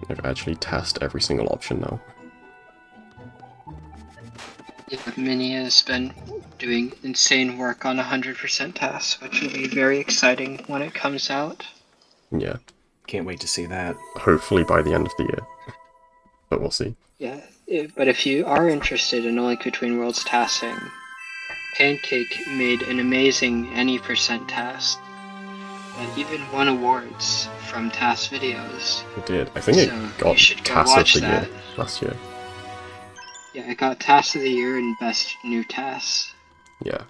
Speaker 2: I've actually tasked every single option now.
Speaker 3: Yeah, Minnie has been doing insane work on 100% tasks, which will be very exciting when it comes out.
Speaker 2: Yeah.
Speaker 1: Can't wait to see that.
Speaker 2: Hopefully by the end of the year. But we'll see.
Speaker 3: Yeah, but if you are interested in Link Between Worlds tasking, Pancake made an amazing any percent task that even won awards from task videos.
Speaker 2: It did. I think
Speaker 3: So
Speaker 2: it got
Speaker 3: you should go
Speaker 2: Task of
Speaker 3: watch
Speaker 2: the
Speaker 3: that.
Speaker 2: Year last year.
Speaker 3: Yeah, it got Task of the Year and Best New Task.
Speaker 2: Yeah.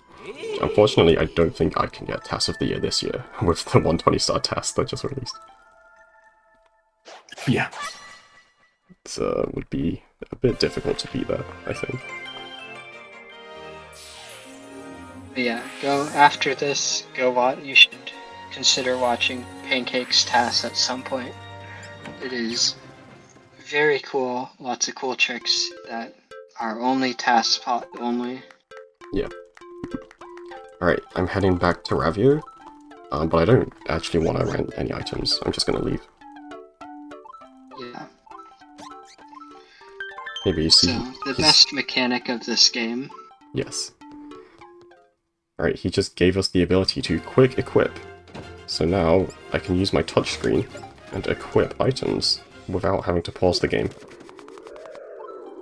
Speaker 2: Unfortunately, I don't think I can get Task of the Year this year with the 120-star task that just released.
Speaker 1: Yeah.
Speaker 2: It would be a bit difficult to beat that, I think.
Speaker 3: But yeah, go after this. Go watch. You should consider watching Pancake's task at some point. It is very cool. Lots of cool tricks that are only task spot only.
Speaker 2: Yeah. Alright, I'm heading back to Ravio, but I don't actually want to rent any items. I'm just gonna leave.
Speaker 3: Yeah.
Speaker 2: Maybe you see...
Speaker 3: So the best mechanic of this game.
Speaker 2: Yes. Alright, he just gave us the ability to quick equip. So now I can use my touchscreen and equip items without having to pause the game.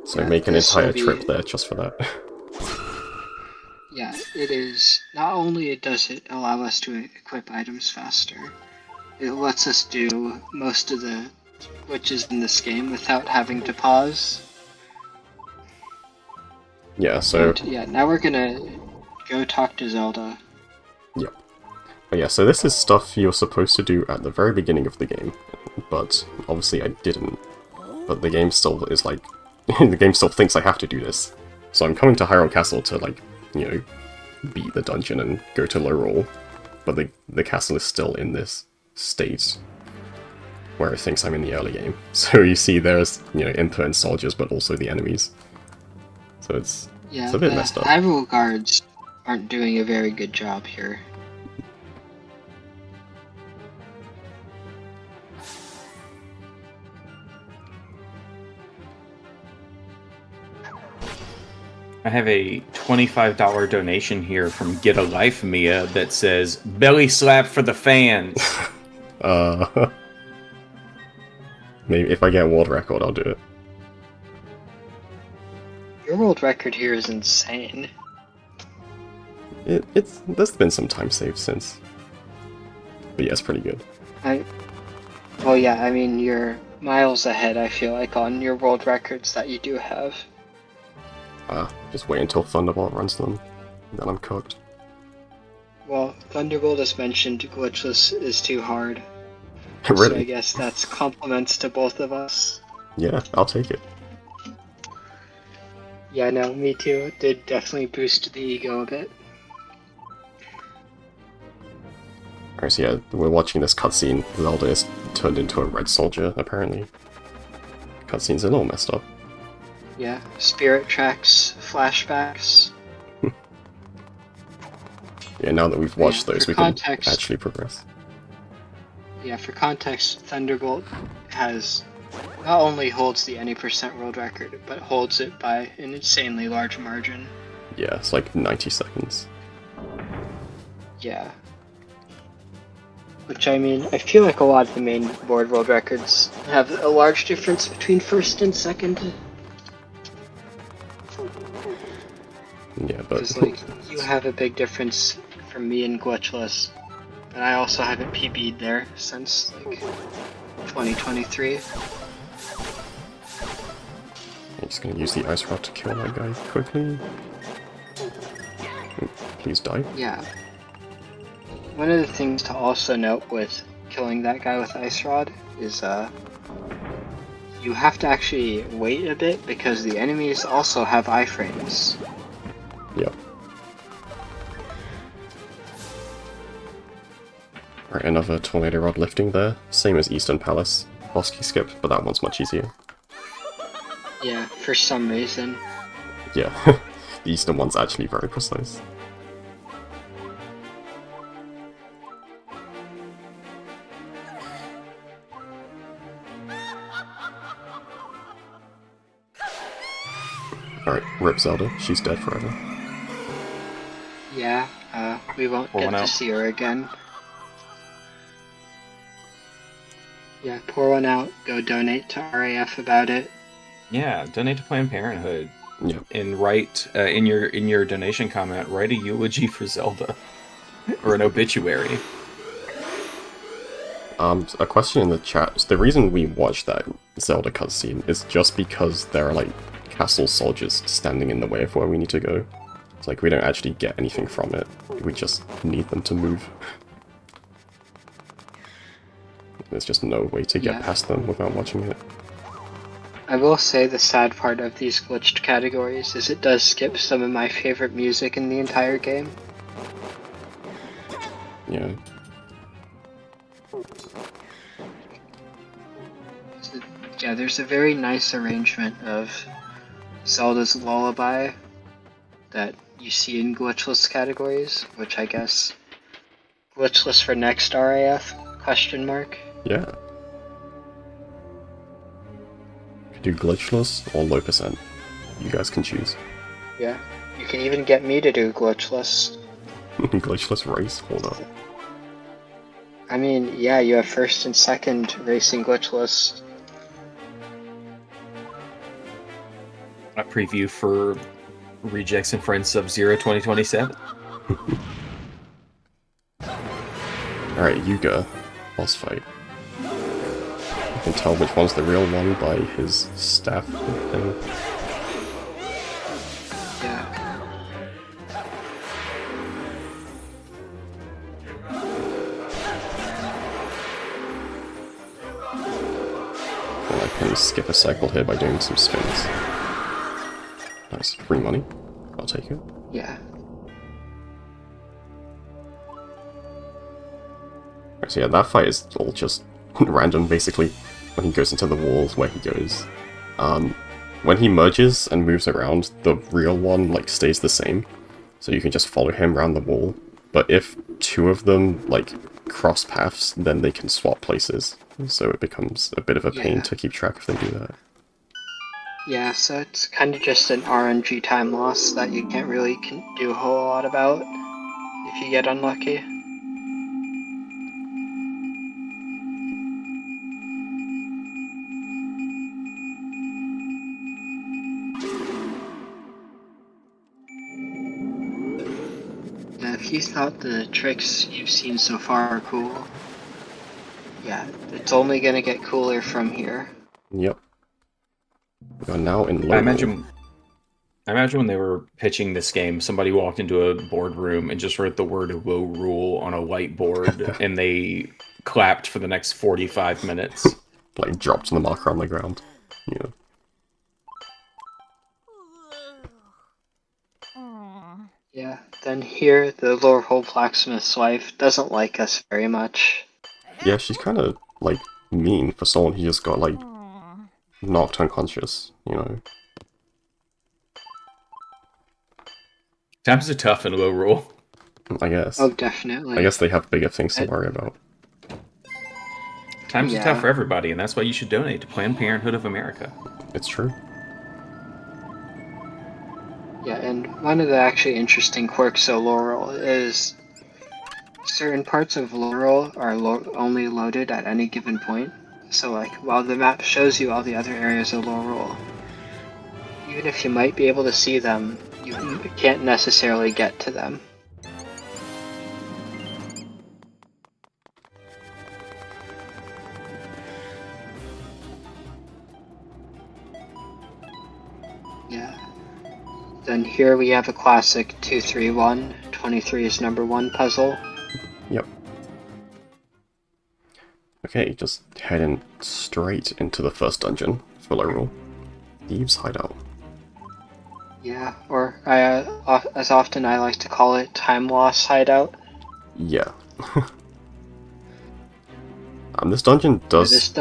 Speaker 2: So
Speaker 3: Yeah,
Speaker 2: make an
Speaker 3: this
Speaker 2: entire
Speaker 3: will be-
Speaker 2: trip there just for that.
Speaker 3: Yeah, it is. Not only does it allow us to equip items faster, it lets us do most of the glitches in this game without having to pause.
Speaker 2: Yeah, so...
Speaker 3: And yeah, now we're gonna go talk to Zelda.
Speaker 2: Yep. But yeah, so this is stuff you're supposed to do at the very beginning of the game, but obviously I didn't. But the game still is like... the game still thinks I have to do this. So I'm coming to Hyrule Castle to, like, you know, beat the dungeon and go to low roll. But the castle is still in this state where it thinks I'm in the early game. So you see there's, you know, input and soldiers, but also the enemies. So it's a bit messed up.
Speaker 3: Hyrule guards aren't doing a very good job here.
Speaker 1: I have a $25 donation here from Get a Life Mia that says, belly slap for the fans.
Speaker 2: Maybe if I get a world record, I'll do it.
Speaker 3: Your world record here is insane.
Speaker 2: There's been some time saved since. But yeah, it's pretty good.
Speaker 3: Well, yeah, I mean, you're miles ahead, I feel like, on your world records that you do have.
Speaker 2: Just wait until Thunderbolt runs them, and then I'm cooked.
Speaker 3: Well, Thunderbolt, as mentioned, glitchless is too hard.
Speaker 2: Really?
Speaker 3: So I guess that's compliments to both of us.
Speaker 2: Yeah, I'll take it.
Speaker 3: Yeah, no, me too. It did definitely boost the ego a bit.
Speaker 2: Alright, so yeah, we're watching this cutscene. Zelda is turned into a red soldier, apparently. Cutscene's a little messed up.
Speaker 3: Yeah, spirit tracks, flashbacks.
Speaker 2: Yeah, now that we've watched those, we can
Speaker 3: context-
Speaker 2: actually progress.
Speaker 3: Yeah, for context, Thunderbolt has not only holds the any percent world record, but holds it by an insanely large margin.
Speaker 2: Yeah, it's like 90 seconds.
Speaker 3: Yeah. Which, I mean, I feel like a lot of the main board world records have a large difference between first and second.
Speaker 2: Yeah, but...
Speaker 3: Because, like, you have a big difference from me and Glitchless, but I also haven't PB'd there since, like, 2023.
Speaker 2: I'm just gonna use the ice rod to kill that guy quickly. Please die.
Speaker 3: Yeah. One of the things to also note with killing that guy with ice rod is, you have to actually wait a bit because the enemies also have iframes.
Speaker 2: Yep. Alright, another tornado rod lifting there. Same as Eastern Palace. Boss key skip, but that one's much easier.
Speaker 3: Yeah, for some reason.
Speaker 2: Yeah, the Eastern one's actually very precise. Alright, rip Zelda. She's dead forever.
Speaker 3: Yeah, we won't
Speaker 1: Pour
Speaker 3: get
Speaker 1: one
Speaker 3: to
Speaker 1: out.
Speaker 3: see her again. Yeah, pour one out, go donate to RAF about it.
Speaker 1: Yeah, donate to Planned Parenthood.
Speaker 2: Yep.
Speaker 1: And write, in your donation comment, write a eulogy for Zelda. Or an obituary.
Speaker 2: A question in the chat. So the reason we watched that Zelda cutscene is just because there are, like, castle soldiers standing in the way of where we need to go. It's like we don't actually get anything from it. We just need them to move. There's just no way to get past them without watching it.
Speaker 3: I will say the sad part of these glitched categories is it does skip some of my favorite music in the entire game.
Speaker 2: Yeah.
Speaker 3: So, yeah, there's a very nice arrangement of Zelda's Lullaby that you see in glitchless categories, which I guess glitchless for next RAF? Question mark.
Speaker 2: Yeah. Could do glitchless or low percent. You guys can choose.
Speaker 3: Yeah, you can even get me to do glitchless.
Speaker 2: Glitchless race? Hold up.
Speaker 3: I mean, yeah, you have first and second racing glitchless.
Speaker 1: A preview for Rejects and Friends Sub-Zero 2027.
Speaker 2: Alright, Yuga. Boss fight. You can tell which one's the real one by his staff thing.
Speaker 3: Yeah.
Speaker 2: And I can skip a cycle here by doing some spins. Nice. Free money. I'll take it.
Speaker 3: Yeah.
Speaker 2: So yeah, that fight is all just random, basically, when he goes into the walls where he goes. When he merges and moves around, the real one, like, stays the same. So you can just follow him around the wall. But if two of them, like, cross paths, then they can swap places. So it becomes a bit of a pain to keep track if they do that.
Speaker 3: Yeah, so it's kind of just an RNG time loss that you can't really do a whole lot about if you get unlucky. Yeah, if you thought the tricks you've seen so far are cool, yeah, it's only gonna get cooler from here.
Speaker 2: Yep. We are now in low
Speaker 1: I
Speaker 2: roll.
Speaker 1: imagine when they were pitching this game, somebody walked into a boardroom and just wrote the word "low rule" on a whiteboard, and they clapped for the next 45 minutes.
Speaker 2: Like, dropped the marker on the ground. Yeah.
Speaker 3: Yeah, then here, the lower hole blacksmith's wife doesn't like us very much.
Speaker 2: Yeah, she's kind of, like, mean for someone who just got, like, knocked unconscious, you know?
Speaker 1: Times are tough in low rule.
Speaker 2: I guess.
Speaker 3: Oh, definitely.
Speaker 2: I guess they have bigger things to worry about.
Speaker 1: Times are tough for
Speaker 3: Yeah.
Speaker 1: everybody, and that's why you should donate to Planned Parenthood of America.
Speaker 2: It's true.
Speaker 3: Yeah, and one of the actually interesting quirks of Laurel is certain parts of Laurel are only loaded at any given point. So, like, while the map shows you all the other areas of Laurel, even if you might be able to see them, you can't necessarily get to them. Yeah. Then here we have a classic 2-3-1. 23 is number 1 puzzle.
Speaker 2: Yep. Okay, just heading straight into the first dungeon for low roll. Thieves' Hideout.
Speaker 3: Yeah, or as often I like to call it, time loss hideout.
Speaker 2: Yeah. This dungeon does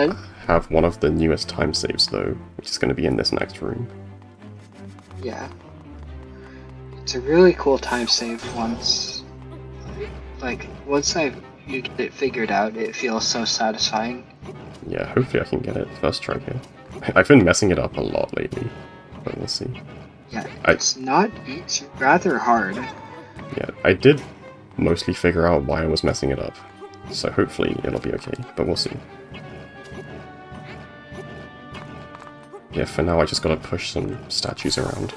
Speaker 2: have one of the newest time saves though, which is going to be in this next room.
Speaker 3: Yeah. It's a really cool time save once. Like, once you get it figured out, it feels so satisfying.
Speaker 2: Yeah, hopefully I can get it first try here. I've been messing it up a lot lately, but we'll see.
Speaker 3: Yeah, it's rather hard.
Speaker 2: Yeah, I did mostly figure out why I was messing it up, so hopefully it'll be okay, but we'll see. Yeah, for now I just gotta push some statues around.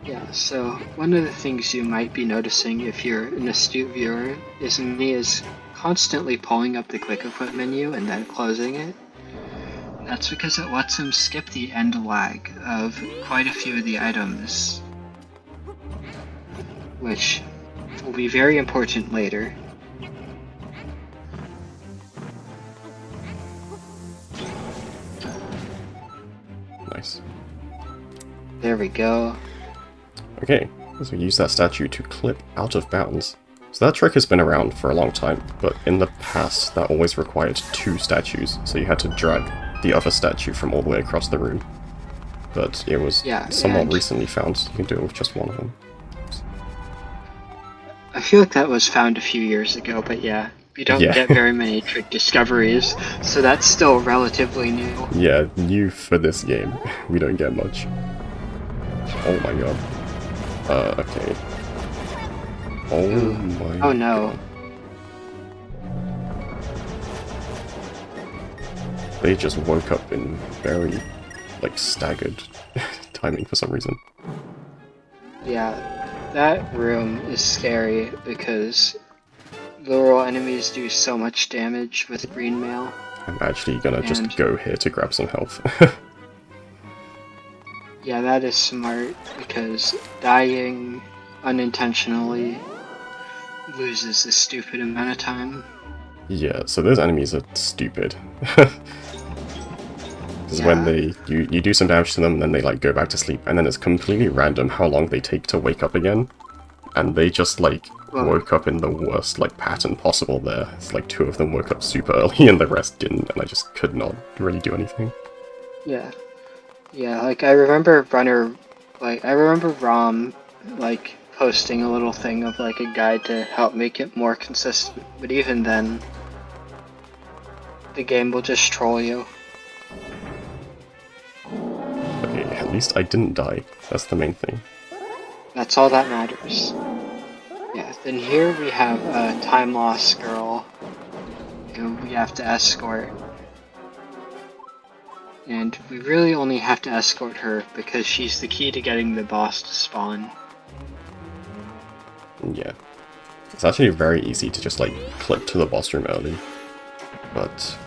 Speaker 3: Yeah, so one of the things you might be noticing if you're an astute viewer is me is constantly pulling up the quick equip menu and then closing it. That's because it lets him skip the end lag of quite a few of the items, which will be very important later.
Speaker 2: Nice.
Speaker 3: There we go.
Speaker 2: Okay, so we use that statue to clip out of bounds. So that trick has been around for a long time, but in the past that always required 2 statues, so you had to drag the other statue from all the way across the room. But it was somewhat recently found, you can do it with just one of them.
Speaker 3: I feel like that was found a few years ago, but yeah, you don't get very many trick discoveries, so that's still relatively new.
Speaker 2: Yeah, new for this game. We don't get much. Oh my god. Okay. Oh my
Speaker 3: Oh no.
Speaker 2: god. They just woke up in very, like, staggered timing for some reason.
Speaker 3: Yeah, that room is scary because literal enemies do so much damage with green mail.
Speaker 2: I'm actually gonna just go here to grab some health.
Speaker 3: Yeah, that is smart because dying unintentionally loses a stupid amount of time.
Speaker 2: Yeah, so those enemies are stupid. Because when you do some damage to them, and then they like go back to sleep, and then it's completely random how long they take to wake up again. And they just like woke up in the worst like pattern possible there. It's like 2 of them woke up super early and the rest didn't, and I just could not really do anything.
Speaker 3: Yeah. Yeah, like I remember Rom like posting a little thing of like a guide to help make it more consistent, but even then the game will just troll you.
Speaker 2: at least I didn't die. That's the main thing.
Speaker 3: That's all that matters. Yeah, then here we have a time loss girl who we have to escort. And we really only have to escort her because she's the key to getting the boss to spawn.
Speaker 2: Yeah. It's actually very easy to just like clip to the boss room early. But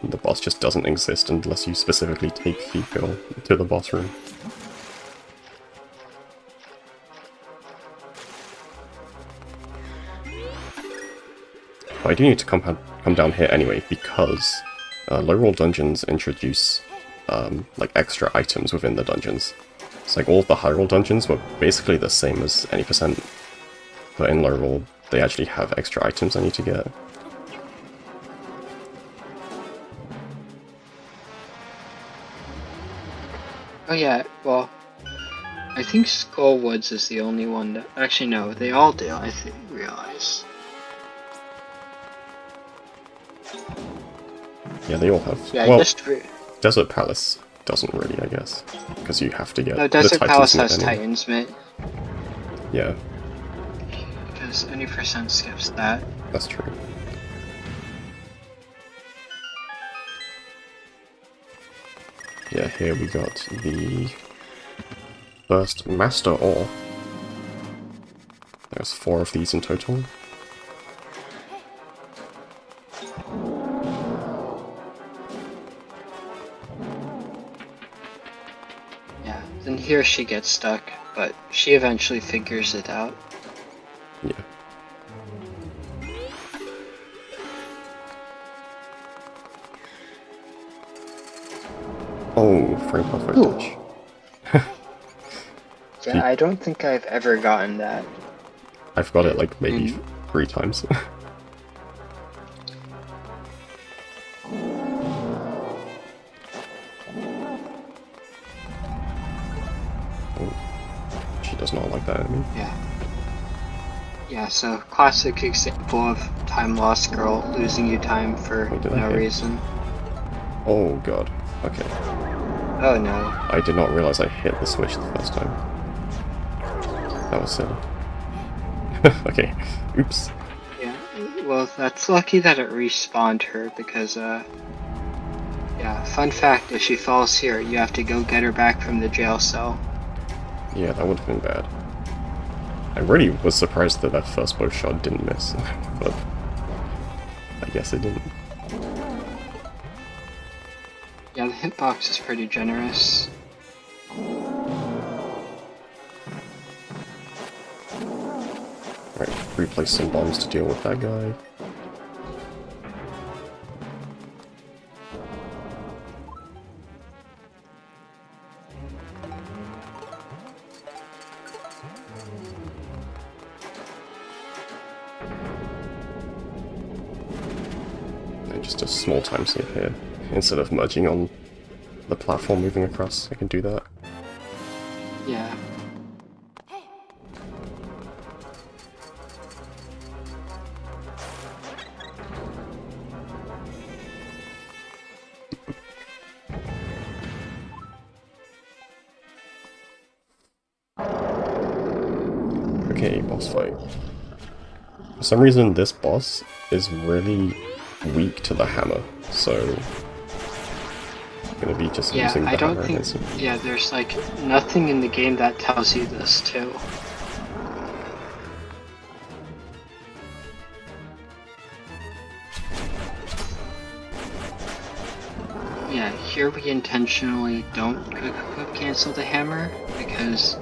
Speaker 2: the boss just doesn't exist unless you specifically take Fifiel to the boss room. But I do need to come down here anyway because low roll dungeons introduce like extra items within the dungeons. It's like all of the high roll dungeons were basically the same as any percent, but in low roll they actually have extra items I need to get.
Speaker 3: Oh yeah, well, I think Skullwoods is the only one that... Actually no, they all do, I realize.
Speaker 2: Yeah, they all have.
Speaker 3: Yeah,
Speaker 2: well,
Speaker 3: just...
Speaker 2: Desert Palace doesn't really, I guess, because you have to get
Speaker 3: No,
Speaker 2: the
Speaker 3: Desert Palace has
Speaker 2: anyway.
Speaker 3: Titan's Mitt.
Speaker 2: Yeah.
Speaker 3: Because any percent skips that.
Speaker 2: That's true. Yeah, here we got the first Master Ore. There's 4 of these in total.
Speaker 3: Yeah, then here she gets stuck, but she eventually figures it out.
Speaker 2: Yeah. Oh, frame perfect
Speaker 3: Ooh.
Speaker 2: touch.
Speaker 3: Yeah, I don't think I've ever gotten that.
Speaker 2: I've got it like maybe 3 times. Oh, she does not like that enemy.
Speaker 3: Yeah. Yeah, so classic example of time lost girl losing you time for no reason.
Speaker 2: Oh god. Okay.
Speaker 3: Oh no.
Speaker 2: I did not realize I hit the switch the first time. That was silly. Okay. Oops.
Speaker 3: Yeah, well, that's lucky that it respawned her because, yeah, fun fact, if she falls here, you have to go get her back from the jail cell.
Speaker 2: Yeah, that would have been bad. I really was surprised that that first bow shot didn't miss, but I guess it didn't.
Speaker 3: Yeah, the hitbox is pretty generous.
Speaker 2: Right, replace some bombs to deal with that guy. And just a small time save here. Instead of merging on the platform moving across, I can do that.
Speaker 3: Yeah.
Speaker 2: Okay, boss fight. For some reason, this boss is really weak to the hammer, so I'm gonna be just using the
Speaker 3: I don't
Speaker 2: hammer
Speaker 3: think.
Speaker 2: against him.
Speaker 3: Yeah, there's like nothing in the game that tells you this too. Yeah, here we intentionally don't quick cancel the hammer because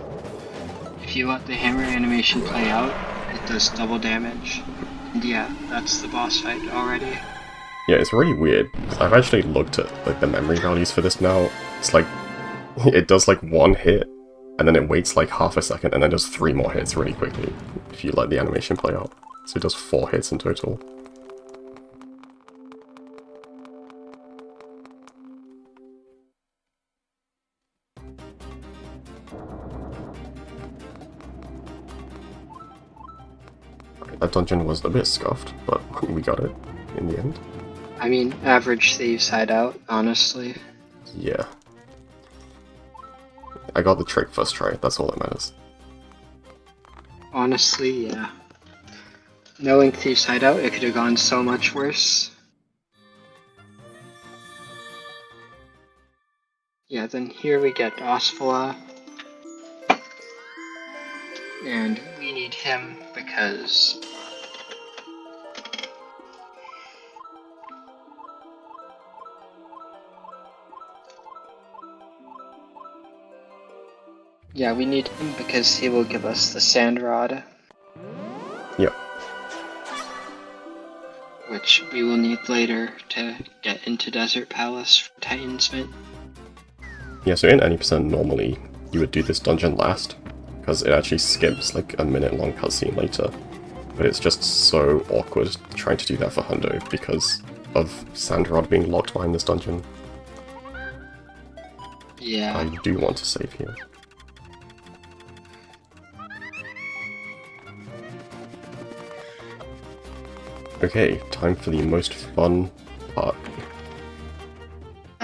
Speaker 3: if you let the hammer animation play out, it does double damage. And yeah, that's the boss fight already.
Speaker 2: Yeah, it's really weird. I've actually looked at like the memory values for this now. It's like it does like 1 hit, and then it waits like half a second, and then does 3 more hits really quickly if you let the animation play out. So it does 4 hits in total. That dungeon was a bit scuffed, but we got it in the end.
Speaker 3: I mean, average thieves hideout, honestly.
Speaker 2: Yeah. I got the trick first try, that's all that matters.
Speaker 3: Honestly, yeah. Knowing Thieves Hideout, it could have gone so much worse. Yeah, then here we get Osvala. And we need him because... Yeah, we need him because he will give us the Sand Rod.
Speaker 2: Yep.
Speaker 3: Which we will need later to get into Desert Palace for Titan's Mint.
Speaker 2: Yeah, so in any percent normally you would do this dungeon last, because it actually skips like a minute long cutscene later. But it's just so awkward trying to do that for Hundo because of Sandrod being locked behind this dungeon.
Speaker 3: Yeah.
Speaker 2: I do want to save here. Okay, time for the most fun part.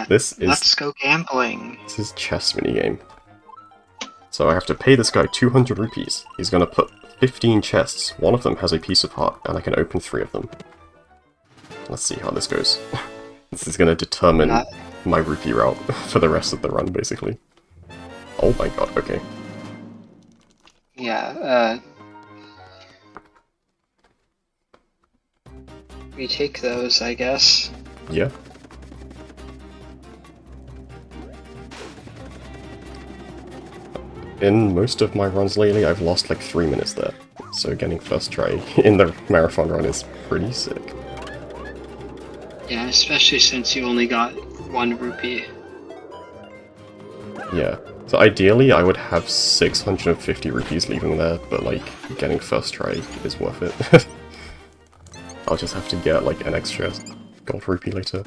Speaker 3: Let's go gambling.
Speaker 2: This is chess minigame. So I have to pay this guy 200 rupees. He's gonna put 15 chests. One of them has a piece of heart, and I can open 3 of them. Let's see how this goes. This is gonna determine my rupee route for the rest of the run, basically. Oh my god, okay.
Speaker 3: Yeah, we take those, I guess.
Speaker 2: Yeah. In most of my runs lately, I've lost like 3 minutes there. So getting first try in the marathon run is pretty sick.
Speaker 3: Yeah, especially since you only got 1 rupee.
Speaker 2: Yeah. So ideally, I would have 650 rupees leaving there, but like, getting first try is worth it. I'll just have to get like an extra gold rupee later.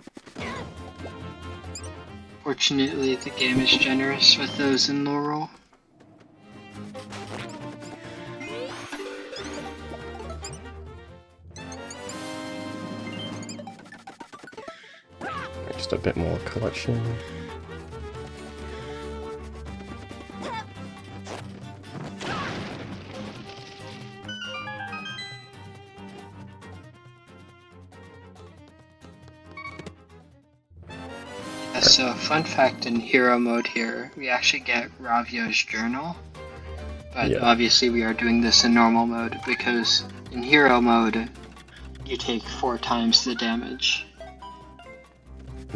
Speaker 3: Fortunately, the game is generous with those in Laurel.
Speaker 2: Just a bit more collection.
Speaker 3: So, fun fact in hero mode here, we actually get Ravio's journal. But
Speaker 2: Yeah.
Speaker 3: obviously we are doing this in normal mode because in hero mode, you take 4 times the damage.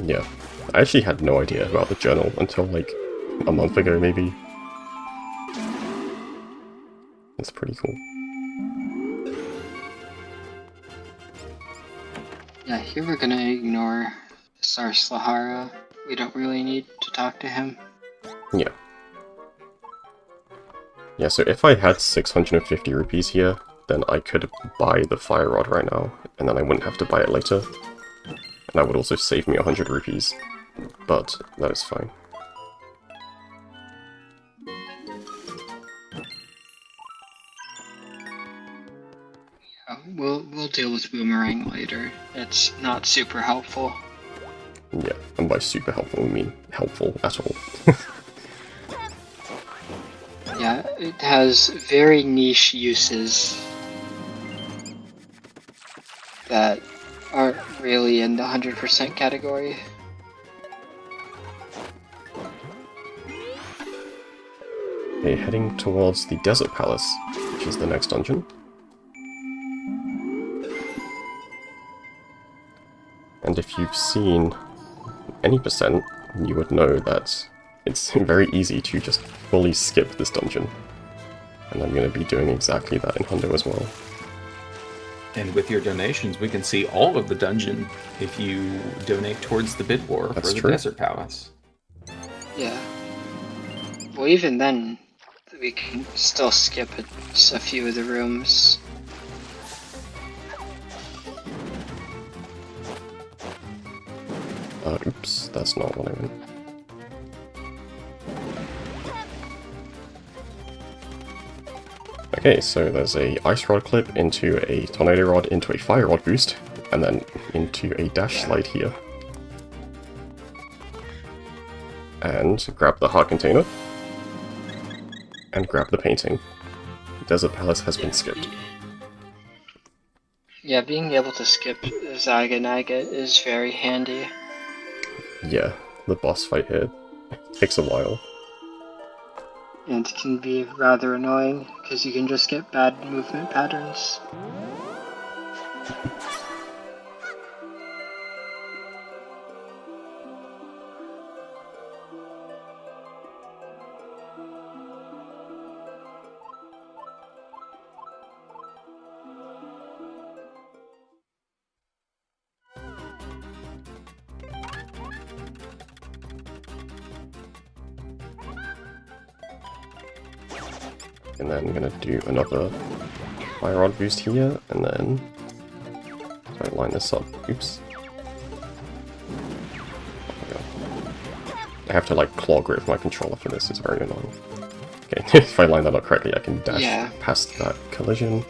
Speaker 2: Yeah. I actually had no idea about the journal until like a month ago, maybe. It's pretty cool.
Speaker 3: Yeah, here we're gonna ignore Sarslahara. We don't really need to talk to him.
Speaker 2: Yeah. Yeah, so if I had 650 rupees here, then I could buy the fire rod right now, and then I wouldn't have to buy it later. And that would also save me 100 rupees. But that is fine.
Speaker 3: Yeah, we'll deal with Boomerang later. It's not super helpful.
Speaker 2: Yeah, and by super helpful, we mean helpful at all.
Speaker 3: Yeah, it has very niche uses that aren't really in the 100% category.
Speaker 2: Okay, heading towards the Desert Palace, which is the next dungeon. And if you've seen any percent, you would know that it's very easy to just fully skip this dungeon. And I'm going to be doing exactly that in Hundo as well.
Speaker 1: And with your donations, we can see all of the dungeon if you donate towards the bid war
Speaker 2: That's
Speaker 1: for the
Speaker 2: true.
Speaker 1: Desert Palace.
Speaker 3: Yeah. Well, even then, we can still skip a few of the rooms.
Speaker 2: Oops, that's not what I meant. Okay, so there's a ice rod clip into a tornado rod into a fire rod boost, and then into a dash slide here. And grab the heart container. and grab the painting. Desert Palace has been skipped.
Speaker 3: Yeah, being able to skip Zaganaga is very handy.
Speaker 2: Yeah, the boss fight here takes a while.
Speaker 3: And can be rather annoying, because you can just get bad movement patterns.
Speaker 2: And then I'm gonna do another fire rod boost here, and then try to line this up. Oops. I have to like claw grip my controller for this, it's very annoying. Okay, if I line that up correctly, I can dash past that collision.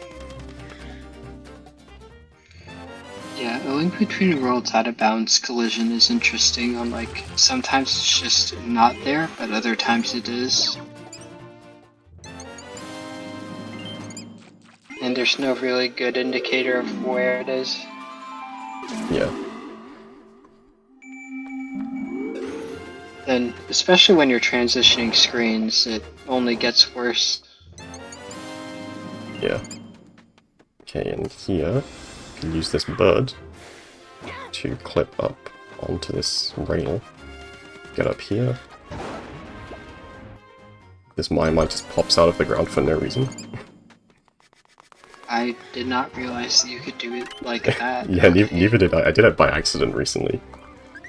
Speaker 3: Yeah, a Link Between Worlds out of bounds collision is interesting on like, sometimes it's just not there, but other times it is. And there's no really good indicator of where it is.
Speaker 2: Yeah.
Speaker 3: And especially when you're transitioning screens, it only gets worse.
Speaker 2: Yeah. Okay, and here, you can use this bird to clip up onto this rail. Get up here. This mine just pops out of the ground for no reason.
Speaker 3: I did not realize that you could do it like that.
Speaker 2: Yeah, neither did I. I did it by accident recently.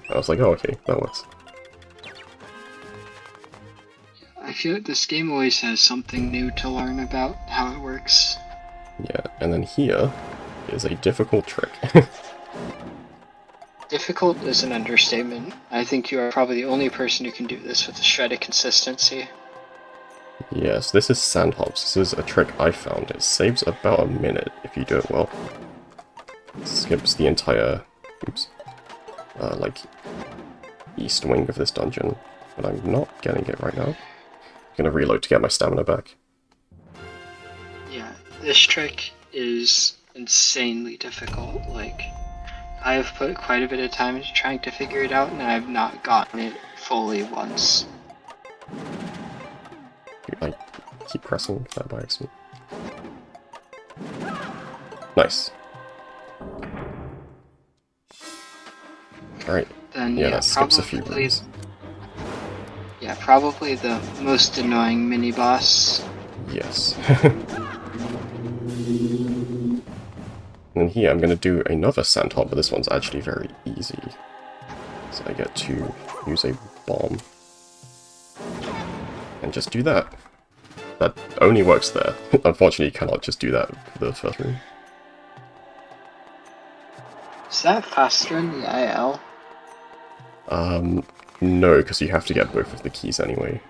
Speaker 2: I was like, oh, okay, that works.
Speaker 3: I feel like this game always has something new to learn about how it works.
Speaker 2: Yeah, and then here is a difficult trick.
Speaker 3: Difficult is an understatement. I think you are probably the only person who can do this with a shred of consistency.
Speaker 2: Yes, this is sand hops. This is a trick I found. It saves about a minute if you do it well. It skips the entire, like, east wing of this dungeon. But I'm not getting it right now. I'm gonna reload to get my stamina back.
Speaker 3: Yeah, this trick is insanely difficult. Like, I have put quite a bit of time into trying to figure it out, and I have not gotten it fully once.
Speaker 2: I keep pressing that by accident. Nice. Alright.
Speaker 3: Then
Speaker 2: Yeah, that skips a few rooms.
Speaker 3: Yeah, probably the most annoying mini-boss.
Speaker 2: Yes. And then here I'm going to do another sand hop, but this one's actually very easy. So I get to use a bomb. And just do that. That only works there. Unfortunately, you cannot just do that for the first room.
Speaker 3: Is that faster in the IL?
Speaker 2: No, because you have to get both of the keys anyway.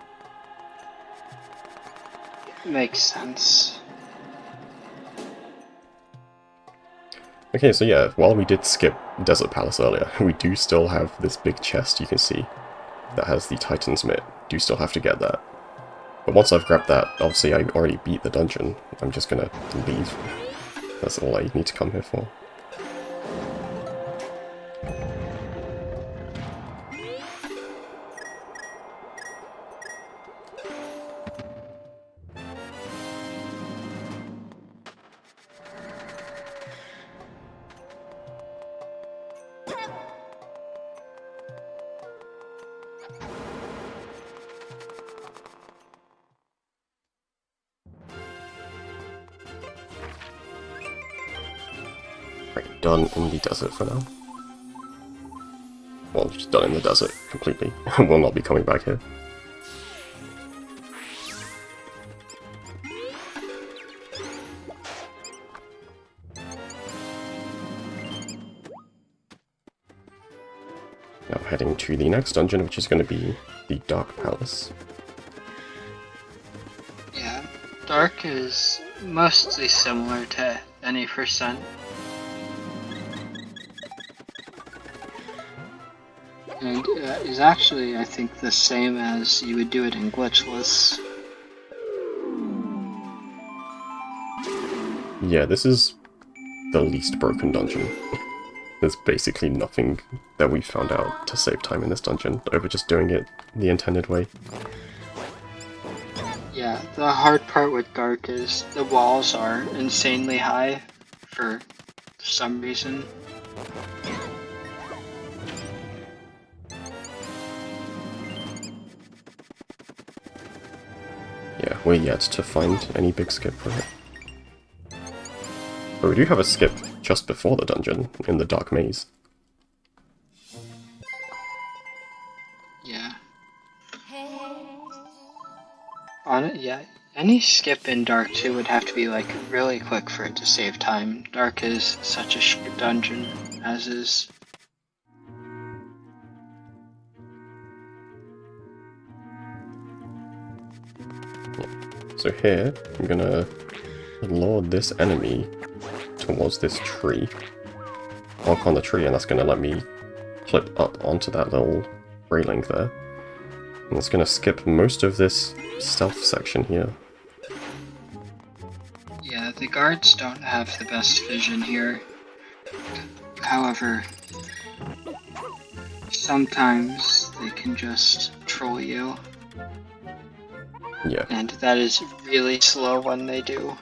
Speaker 3: Makes sense.
Speaker 2: Okay, so yeah, while we did skip Desert Palace earlier, we do still have this big chest you can see that has the Titan's Mitt. Do still have to get that. But once I've grabbed that, obviously I already beat the dungeon. I'm just gonna leave. That's all I need to come here for. Right, done in the desert for now. Well, just done in the desert completely. Will not be coming back here. Now heading to the next dungeon, which is going to be the Dark Palace.
Speaker 3: Yeah, Dark is mostly similar to any percent. And is actually, I think, the same as you would do it in Glitchless.
Speaker 2: Yeah, this is the least broken dungeon. There's basically nothing that we found out to save time in this dungeon over just doing it the intended way.
Speaker 3: Yeah, the hard part with Dark is the walls are insanely high for some reason.
Speaker 2: Yeah, we're yet to find any big skip for it. But we do have a skip just before the dungeon, in the Dark Maze.
Speaker 3: Yeah. On it, yeah. Any skip in Dark 2 would have to be like really quick for it to save time. Dark is such a short dungeon, as is.
Speaker 2: So here, I'm gonna lure this enemy towards this tree. Walk on the tree, and that's gonna let me flip up onto that little railing there. And it's gonna skip most of this stealth section here.
Speaker 3: Yeah, the guards don't have the best vision here. However, sometimes they can just troll you.
Speaker 2: Yeah.
Speaker 3: And that is really slow when they do.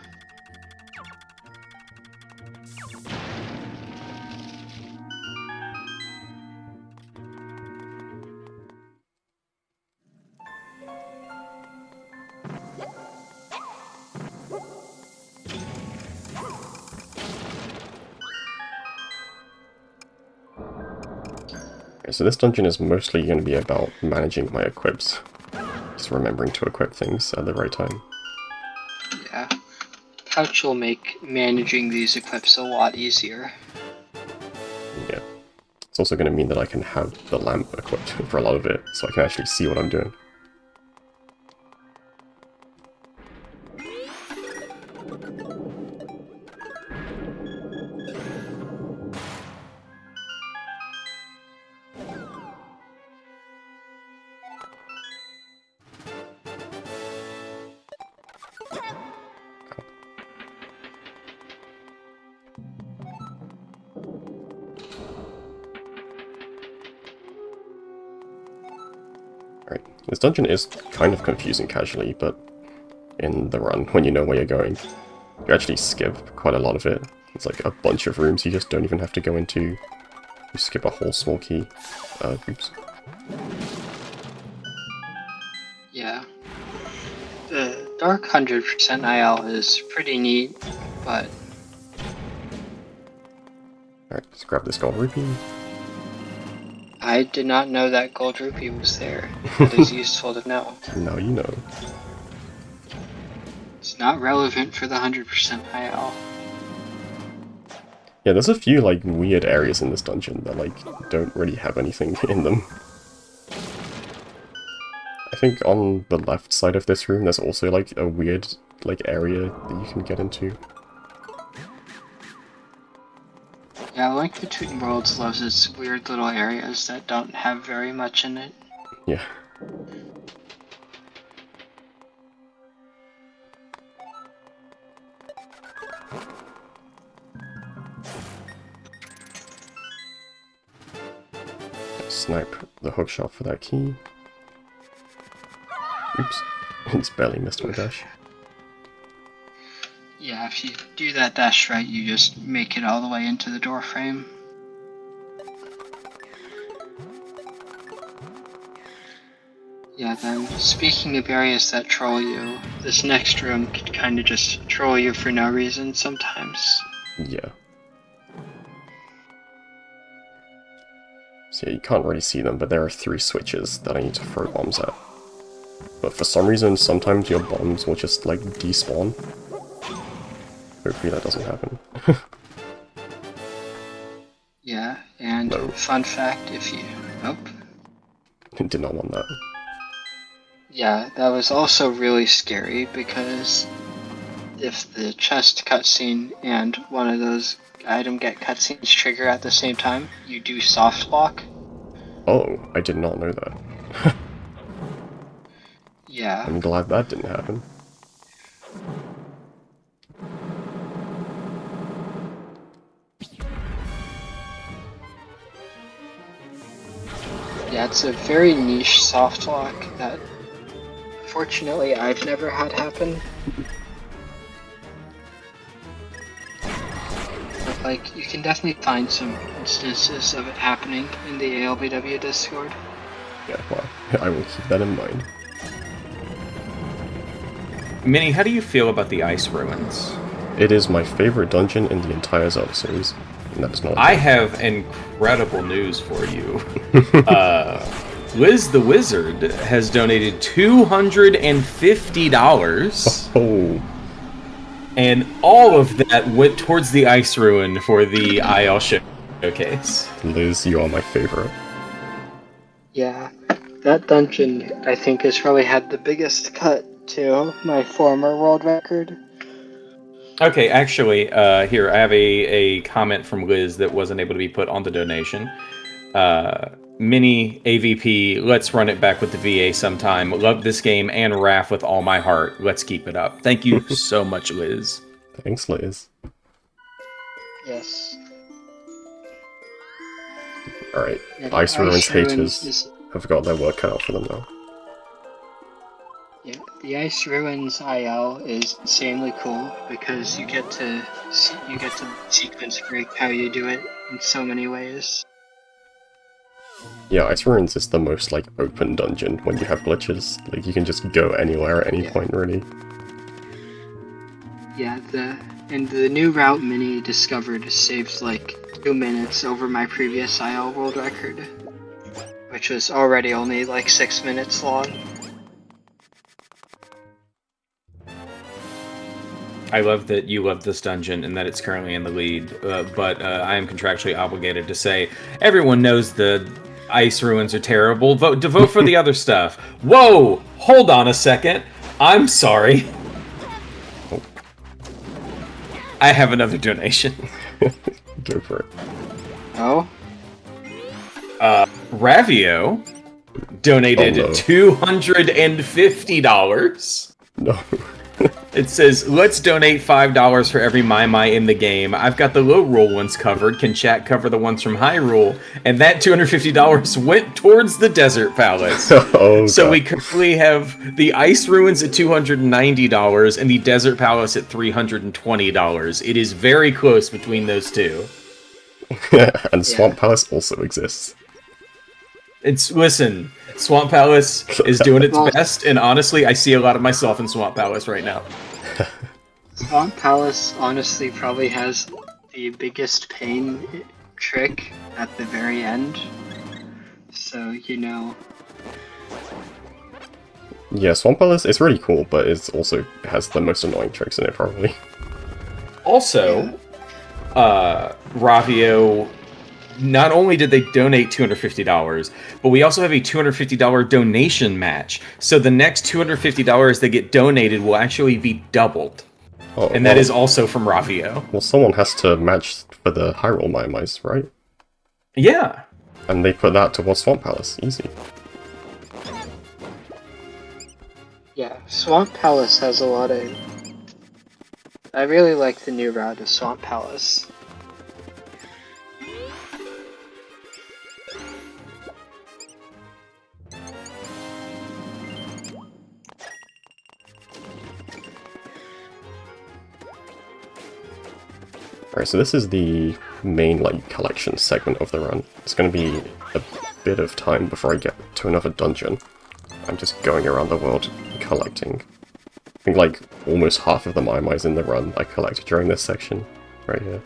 Speaker 2: Okay, so this dungeon is mostly going to be about managing my equips. Just remembering to equip things at the right time.
Speaker 3: Yeah. Pouch will make managing these equips a lot easier.
Speaker 2: Yeah. It's also going to mean that I can have the lamp equipped for a lot of it, so I can actually see what I'm doing. Alright, this dungeon is kind of confusing casually, but in the run, when you know where you're going, you actually skip quite a lot of it. It's like a bunch of rooms you just don't even have to go into. You skip a whole small key. Oops.
Speaker 3: Yeah. The Dark 100% IL is pretty neat, but
Speaker 2: Alright, let's grab this gold rupee.
Speaker 3: I did not know that gold rupee was there. That is useful to know.
Speaker 2: Now you know.
Speaker 3: It's not relevant for the 100% IL.
Speaker 2: Yeah, there's a few, like, weird areas in this dungeon that, like, don't really have anything in them. I think on the left side of this room, there's also, like, a weird, like, area that you can get into.
Speaker 3: Yeah, Link Between Worlds loves its weird little areas that don't have very much in it.
Speaker 2: Yeah. Snipe the hookshot for that key. Oops. It's barely missed my dash.
Speaker 3: Yeah, if you do that dash right, you just make it all the way into the door frame. Yeah, then, speaking of areas that troll you, this next room could kinda just troll you for no reason sometimes.
Speaker 2: Yeah. So yeah, you can't really see them, but there are 3 switches that I need to throw bombs at. But for some reason, sometimes your bombs will just, like, despawn. Hopefully that doesn't happen.
Speaker 3: Yeah, and
Speaker 2: No.
Speaker 3: fun fact, if you... Nope.
Speaker 2: Did not want that.
Speaker 3: Yeah, that was also really scary because if the chest cutscene and one of those item get cutscenes trigger at the same time, you do soft lock.
Speaker 2: Oh, I did not know that.
Speaker 3: Yeah.
Speaker 2: I'm glad that didn't happen.
Speaker 3: Yeah, it's a very niche soft lock that fortunately I've never had happen. But like, you can definitely find some instances of it happening in the ALBW Discord.
Speaker 2: Yeah, well, I will keep that in mind.
Speaker 1: Minnie, how do you feel about the Ice Ruins?
Speaker 2: It is my favorite dungeon in the entire Zelda series. And that's not.
Speaker 1: I have incredible news for you. Liz the Wizard has donated $250.
Speaker 2: Oh,
Speaker 1: And all of that went towards the Ice Ruin for the IL showcase.
Speaker 2: Liz, you are my favorite.
Speaker 3: Yeah, that dungeon I think has probably had the biggest cut to my former world record.
Speaker 1: Okay, actually, here, I have a comment from Liz that wasn't able to be put on the donation. Mini AVP, let's run it back with the VA sometime. Love this game and Raph with all my heart. Let's keep it up. Thank you so much, Liz.
Speaker 2: Thanks, Liz.
Speaker 3: Yes.
Speaker 2: Alright,
Speaker 3: Yeah, the
Speaker 2: Ice Ruins haters
Speaker 3: is-
Speaker 2: have got their work cut out for them now.
Speaker 3: Yeah, the Ice Ruins IL is insanely cool because you get to sequence break how you do it in so many ways.
Speaker 2: Yeah, Ice Ruins is the most, like, open dungeon when you have glitches. Like, you can just go anywhere at any point, really.
Speaker 3: Yeah, the new route Mini discovered saved like 2 minutes over my previous IL world record, which was already only like 6 minutes long.
Speaker 1: I love that you love this dungeon and that it's currently in the lead, but I am contractually obligated to say everyone knows the Ice Ruins are terrible. Vote for the other stuff. Whoa! Hold on a second. I'm sorry. I have another donation.
Speaker 2: Go for it.
Speaker 3: Oh?
Speaker 1: Ravio donated $250.
Speaker 2: No.
Speaker 1: It says, let's donate $5 for every Mai in the game. I've got the low rule ones covered. Can chat cover the ones from high rule? And that $250 went towards the Desert Palace.
Speaker 2: Oh,
Speaker 1: So
Speaker 2: God.
Speaker 1: we currently have the Ice Ruins at $290 and the Desert Palace at $320. It is very close between those two.
Speaker 2: And Swamp Palace also exists.
Speaker 1: Listen, Swamp Palace is doing its best, and honestly, I see a lot of myself in Swamp Palace right now.
Speaker 3: Swamp Palace honestly probably has the biggest pain trick at the very end. So, you know.
Speaker 2: Yeah, Swamp Palace is really cool, but it also has the most annoying tricks in it, probably.
Speaker 1: Also, Ravio, not only did they donate $250, but we also have a $250 donation match. So the next $250 that get donated will actually be doubled.
Speaker 2: Oh,
Speaker 1: And that is also from Ravio.
Speaker 2: Well, someone has to match for the Hyrule Mai-Mais, right?
Speaker 1: Yeah.
Speaker 2: And they put that towards Swamp Palace. Easy.
Speaker 3: Yeah, Swamp Palace has a lot of... I really like the new route of Swamp Palace.
Speaker 2: Alright, so this is the main, like, collection segment of the run. It's gonna be a bit of time before I get to another dungeon. I'm just going around the world collecting. I think, like, almost half of the Mai-Mais in the run I collected during this section, right here.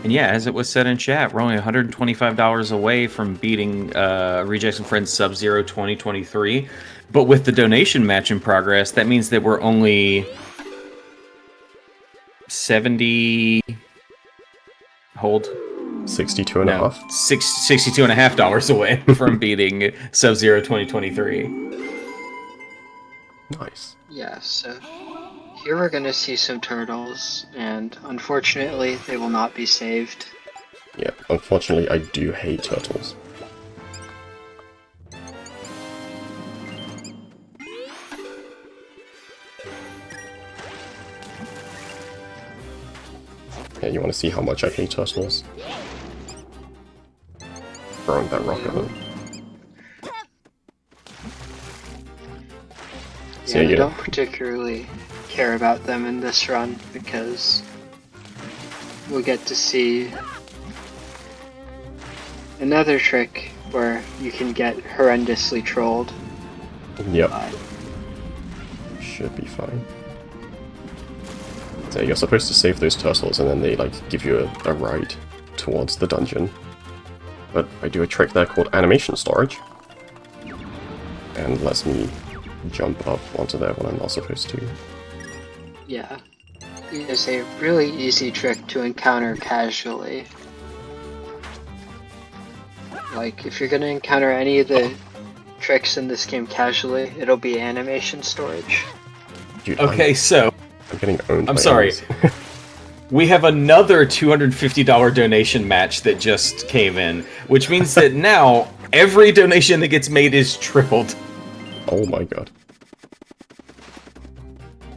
Speaker 1: And yeah, as it was said in chat, we're only $125 away from beating Rejects and Friends Sub-Zero 2023. But with the donation match in progress, that means that we're only 70... Hold.
Speaker 2: 62 and a half.
Speaker 1: $62.50 away from beating Sub-Zero 2023.
Speaker 2: Nice.
Speaker 3: Yeah, so here we're gonna see some turtles, and unfortunately they will not be saved.
Speaker 2: Yeah, unfortunately I do hate turtles. Yeah, you want to see how much I hate turtles? throwing that rock at them. So
Speaker 3: Yeah, I don't particularly care about them in this run because we'll get to see another trick where you can get horrendously trolled.
Speaker 2: Yep. Should be fine. So you're supposed to save those turtles and then they like give you a ride towards the dungeon. But I do a trick there called animation storage. And lets me jump up onto there when I'm not supposed to.
Speaker 3: Yeah. It is a really easy trick to encounter casually. Like, if you're gonna encounter any of the tricks in this game casually, it'll be animation storage.
Speaker 2: Dude,
Speaker 1: Okay, so
Speaker 2: I'm getting owned.
Speaker 1: I'm
Speaker 2: by
Speaker 1: sorry.
Speaker 2: enemies.
Speaker 1: We have another $250 donation match that just came in, which means that now every donation that gets made is tripled.
Speaker 2: Oh my god.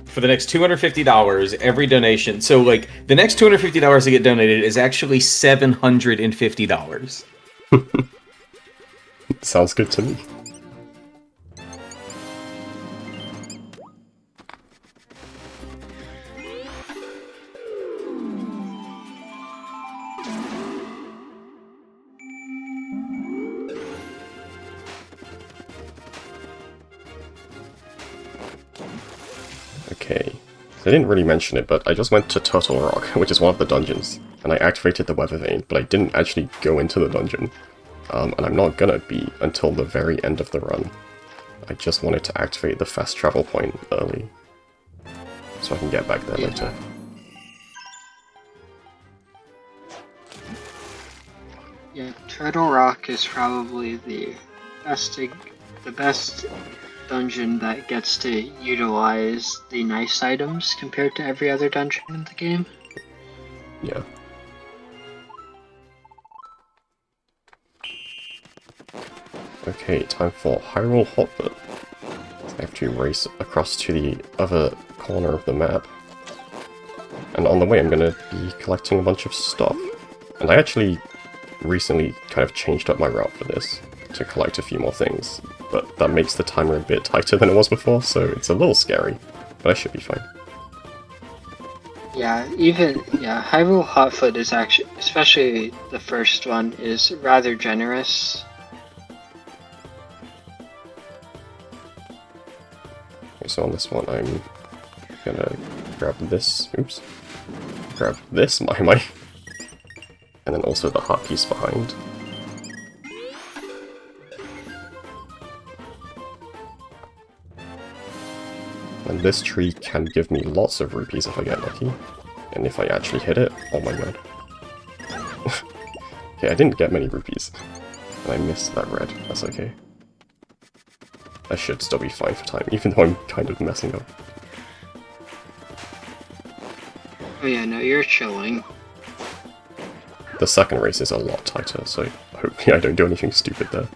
Speaker 1: For the next $250, every donation. So, like, the next $250 that get donated is actually $750.
Speaker 2: Sounds good to me. Okay, so I didn't really mention it, but I just went to Turtle Rock, which is one of the dungeons, and I activated the weather vane, but I didn't actually go into the dungeon. And I'm not gonna be until the very end of the run. I just wanted to activate the fast travel point early, so I can get back there later.
Speaker 3: Yeah, Turtle Rock is probably the best dungeon that gets to utilize the nice items compared to every other dungeon in the game.
Speaker 2: Yeah. Okay, time for Hyrule Hotfoot. I have to race across to the other corner of the map. And on the way I'm gonna be collecting a bunch of stuff. And I actually recently kind of changed up my route for this, to collect a few more things. But that makes the timer a bit tighter than it was before, so it's a little scary. But I should be fine.
Speaker 3: Yeah, Hyrule Hotfoot is actually, especially the first one, is rather generous.
Speaker 2: Okay, so on this one I'm gonna grab this, oops, grab this, my, and then also the heart piece behind. And this tree can give me lots of rupees if I get lucky. And if I actually hit it, oh my god. Okay, I didn't get many rupees. And I missed that red, that's okay. I should still be fine for time, even though I'm kind of messing up.
Speaker 3: Oh yeah, no, you're chilling.
Speaker 2: The second race is a lot tighter, so hopefully I don't do anything stupid there.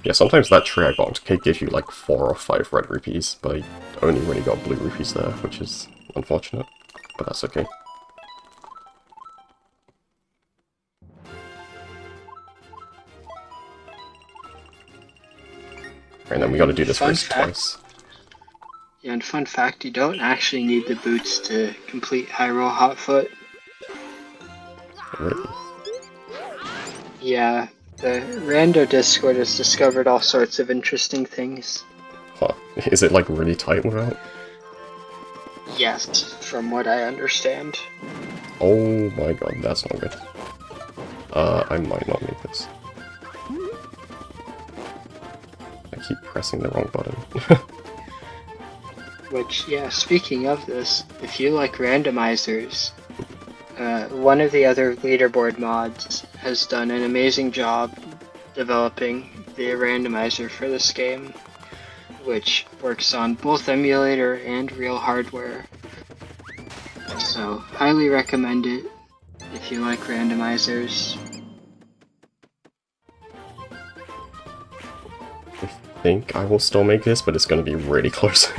Speaker 2: Yeah, sometimes that tree I bonked can give you like 4 or 5 red rupees, but I only really got blue rupees there, which is unfortunate, but that's okay. And then we gotta do this race twice.
Speaker 3: Yeah, and fun fact, you don't actually need the boots to complete Hyrule Hotfoot.
Speaker 2: Really?
Speaker 3: Yeah, the Rando Discord has discovered all sorts of interesting things.
Speaker 2: Huh. Is it like really tight without?
Speaker 3: Yes, from what I understand.
Speaker 2: Oh my god, that's not good. I might not make this. I keep pressing the wrong button.
Speaker 3: Which, yeah, speaking of this, if you like randomizers, one of the other leaderboard mods has done an amazing job developing the randomizer for this game, which works on both emulator and real hardware. So, highly recommend it if you like randomizers.
Speaker 2: I think I will still make this, but it's gonna be really close.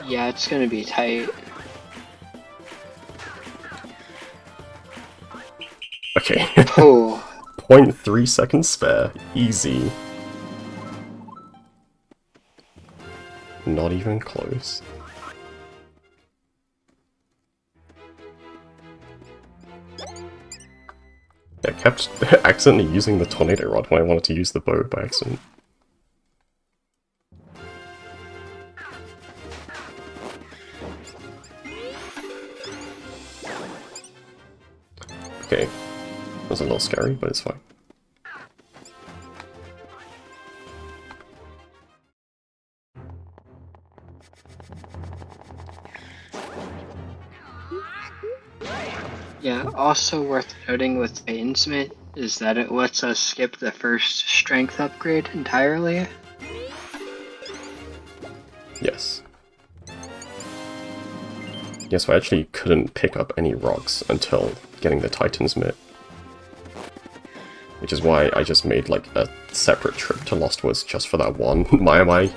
Speaker 3: Yeah, it's gonna be tight.
Speaker 2: Okay.
Speaker 3: Oh,
Speaker 2: 0.3 seconds spare. Easy. Not even close. I kept accidentally using the tornado rod when I wanted to use the bow by accident. Okay, that was a little scary, but it's fine.
Speaker 3: yeah, also worth noting with Titansmith is that it lets us skip the first strength upgrade entirely.
Speaker 2: Yes. Yes, I actually couldn't pick up any rocks until getting the Titan's Mitt. Which is why I just made like a separate trip to Lost Woods just for that one Mai,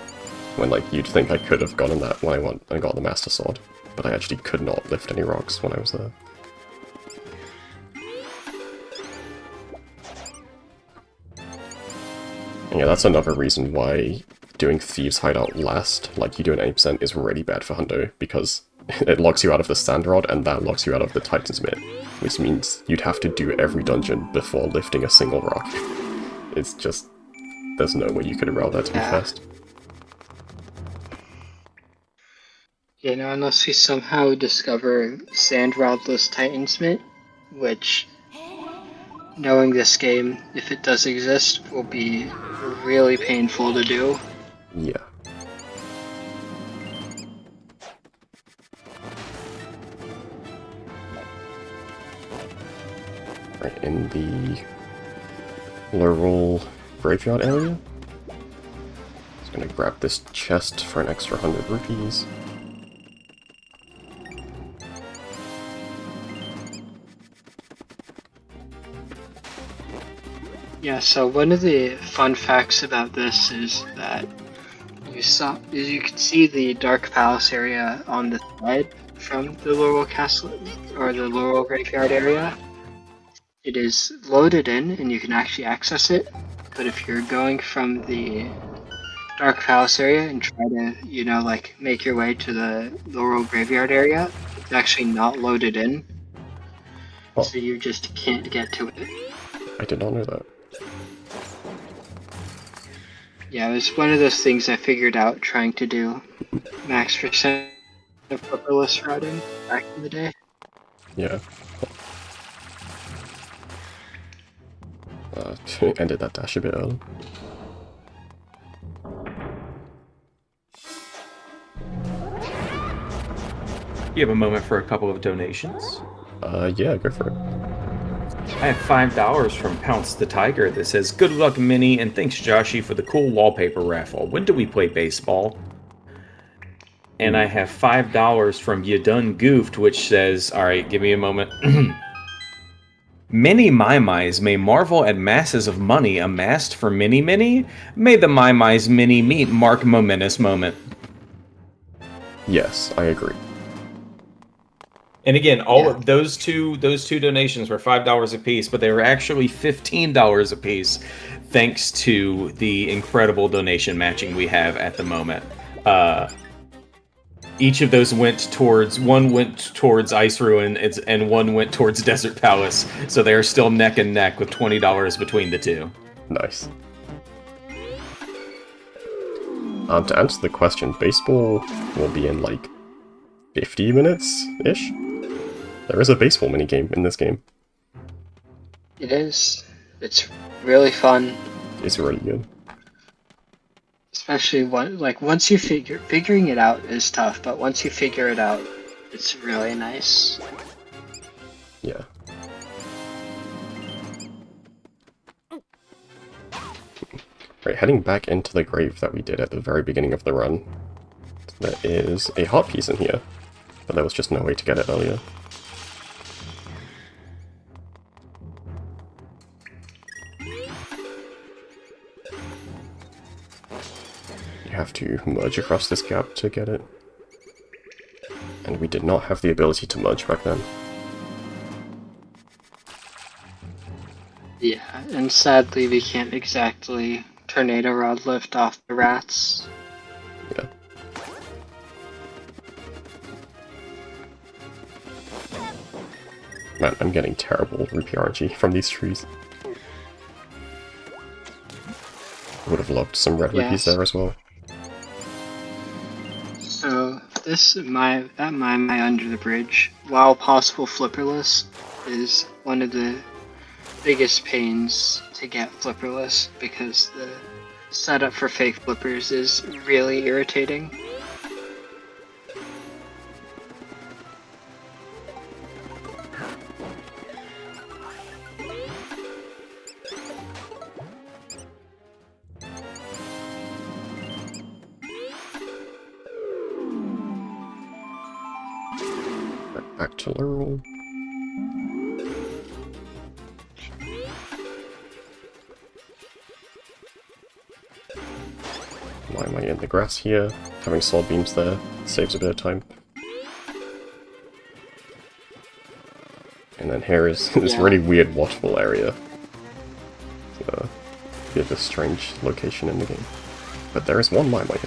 Speaker 2: when like you'd think I could have gotten that when I went and got the Master Sword. But I actually could not lift any rocks when I was there. And yeah, that's another reason why doing Thieves Hideout last, like you do an 80%, is really bad for Hundo, because it locks you out of the Sand Rod, and that locks you out of the Titan's Mitt, which means you'd have to do every dungeon before lifting a single rock. It's just... there's no way you could route that to be fast.
Speaker 3: You know, unless we somehow discover Sand Rodless Titansmith, which, knowing this game, if it does exist, will be really painful to do.
Speaker 2: Yeah. Right, in the Laurel Graveyard area. Just gonna grab this chest for an extra 100 rupees.
Speaker 3: Yeah, so one of the fun facts about this is that you can see the Dark Palace area on the side from the Laurel Castle, or the Laurel Graveyard area. It is loaded in, and you can actually access it, but if you're going from the Dark Palace area and try to, you know, like, make your way to the Laurel Graveyard area, it's actually not loaded in, so you just can't get to it.
Speaker 2: I did not know that.
Speaker 3: Yeah, it was one of those things I figured out trying to do max percent of paperless routing back in the day.
Speaker 2: Yeah. Ended that dash a bit early.
Speaker 1: You have a moment for a couple of donations.
Speaker 2: Yeah, go for it.
Speaker 1: I have $5 from Pounce the Tiger that says, "Good luck, Minnie, and thanks, Joshy, for the cool wallpaper raffle. When do we play baseball?" And I have $5 from You Done Goofed, which says, alright, give me a moment. Many Mai-Mais may marvel at masses of money amassed for Mini. May the Mai-Mais Mini meet mark momentous moment.
Speaker 2: Yes, I agree.
Speaker 1: And again, all of those two donations were $5 a piece, but they were actually $15 a piece, thanks to the incredible donation matching we have at the moment. Each of those one went towards Ice Ruin, and one went towards Desert Palace, so they are still neck and neck with $20 between the two.
Speaker 2: Nice. To answer the question, baseball will be in like 50 minutes-ish? There is a baseball minigame in this game.
Speaker 3: It is. It's really fun.
Speaker 2: It's really good.
Speaker 3: Especially once you figuring it out is tough, but once you figure it out, it's really nice.
Speaker 2: Yeah. Right, heading back into the grave that we did at the very beginning of the run. There is a heart piece in here, but there was just no way to get it earlier. You have to merge across this gap to get it. And we did not have the ability to merge back then.
Speaker 3: Yeah, and sadly we can't exactly tornado rod lift off the rats.
Speaker 2: Yeah. Man, I'm getting terrible rupee RNG from these trees. Would have loved some red rupees
Speaker 3: Yes.
Speaker 2: there as well.
Speaker 3: So that my under the bridge, while possible flipperless, is one of the biggest pains to get flipperless because the setup for fake flippers is really irritating.
Speaker 2: Back to Laurel. Why am I in the grass here? Having sword beams there saves a bit of time. And then here is this
Speaker 3: Yeah.
Speaker 2: really weird waterfall area. It's a bit of a strange location in the game. But there is one mine here.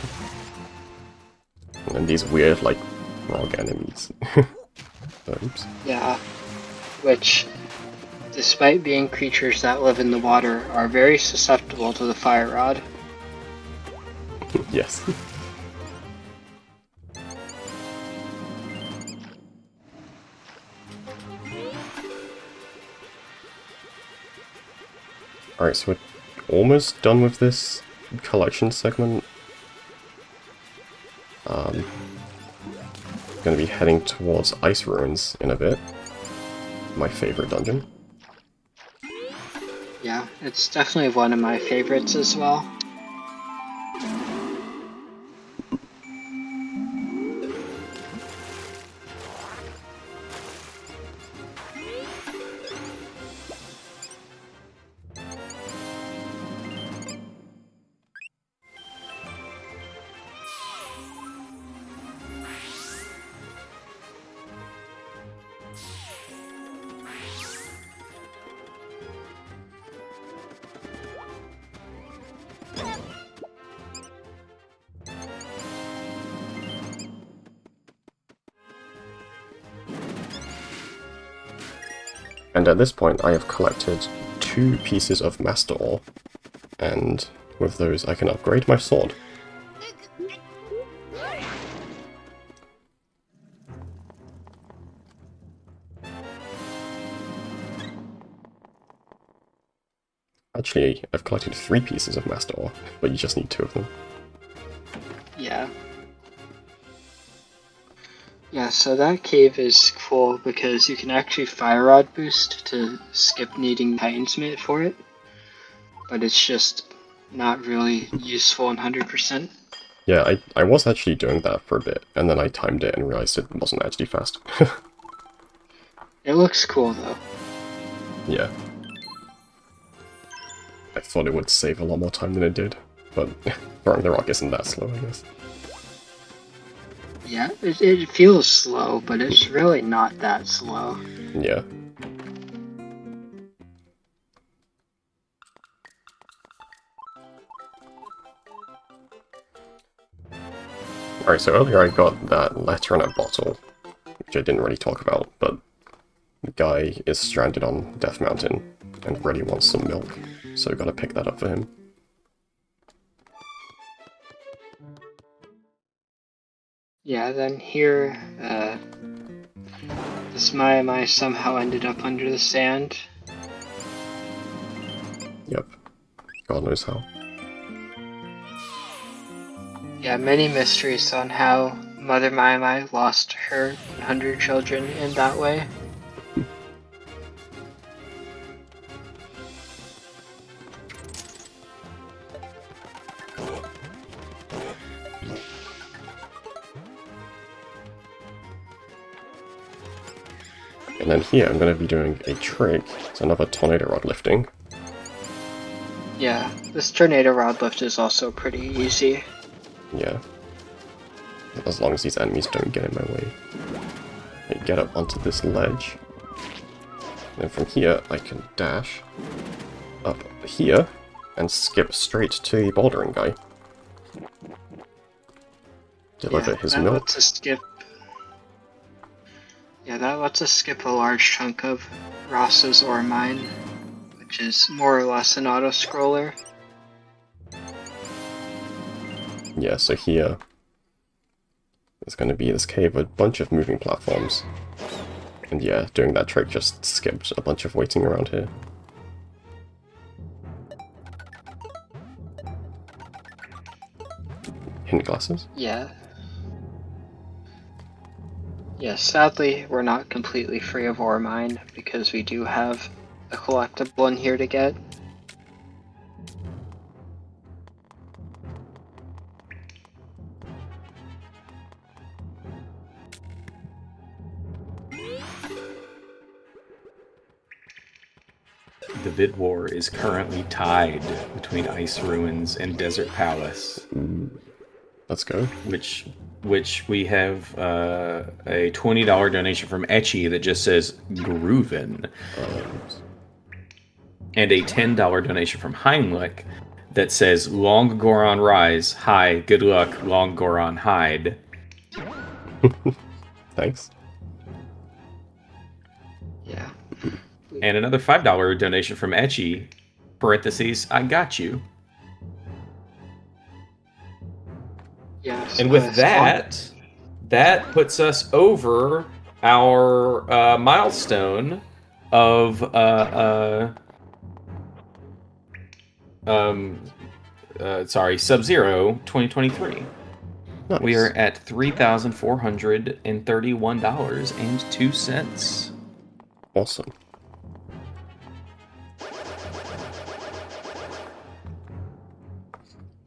Speaker 2: And then these weird, like, frog enemies. Oops.
Speaker 3: Yeah, which, despite being creatures that live in the water, are very susceptible to the fire rod.
Speaker 2: Yes. Alright, so we're almost done with this collection segment. Gonna be heading towards Ice Ruins in a bit. My favorite dungeon.
Speaker 3: Yeah, it's definitely one of my favorites as well.
Speaker 2: And at this point I have collected 2 pieces of Master Ore, and with those I can upgrade my sword. Actually, I've collected 3 pieces of Master Ore, but you just need 2 of them.
Speaker 3: Yeah. Yeah, so that cave is cool because you can actually fire rod boost to skip needing Titan's Mate for it, but it's just not really useful in 100%.
Speaker 2: Yeah, I was actually doing that for a bit, and then I timed it and realized it wasn't actually fast.
Speaker 3: It looks cool though.
Speaker 2: Yeah. I thought it would save a lot more time than it did, but throwing the rock isn't that slow, I guess.
Speaker 3: Yeah, it feels slow, but it's really not that slow.
Speaker 2: Yeah. Alright, so earlier I got that letter in a bottle, which I didn't really talk about, but the guy is stranded on Death Mountain and really wants some milk, so gotta pick that up for him.
Speaker 3: Yeah, then here, this Mai somehow ended up under the sand.
Speaker 2: Yep. God knows how.
Speaker 3: Yeah, many mysteries on how Mother Mai lost her 100 children in that way.
Speaker 2: And then here I'm going to be doing a trick. It's another tornado rod lifting.
Speaker 3: Yeah, this tornado rod lift is also pretty easy.
Speaker 2: Yeah. As long as these enemies don't get in my way. I get up onto this ledge. And from here, I can dash up here and skip straight to the bouldering guy. Deliver his
Speaker 3: that
Speaker 2: milk.
Speaker 3: lets us skip. Yeah, that lets us skip a large chunk of Ross's or mine, which is more or less an auto-scroller.
Speaker 2: Yeah, so here there's going to be this cave with a bunch of moving platforms. And yeah, doing that trick just skipped a bunch of waiting around here. Hint glasses?
Speaker 3: Yeah. Yeah, sadly, we're not completely free of ore mine, because we do have a collectible in here to get.
Speaker 1: The bid war is currently tied between Ice Ruins and Desert Palace.
Speaker 2: Ooh. Let's go.
Speaker 1: Which we have a $20 donation from Etchy that just says Groovin, and a $10 donation from Heimlich that says Long Goron Rise. Hi, good luck, Long Goron Hide.
Speaker 2: Thanks.
Speaker 3: Yeah.
Speaker 1: And another $5 donation from Etchy, parentheses, I got you.
Speaker 3: Yeah.
Speaker 1: And with that, that puts us over our milestone of Sub-Zero 2023.
Speaker 2: Nice.
Speaker 1: We are at $3,431.02.
Speaker 2: Awesome.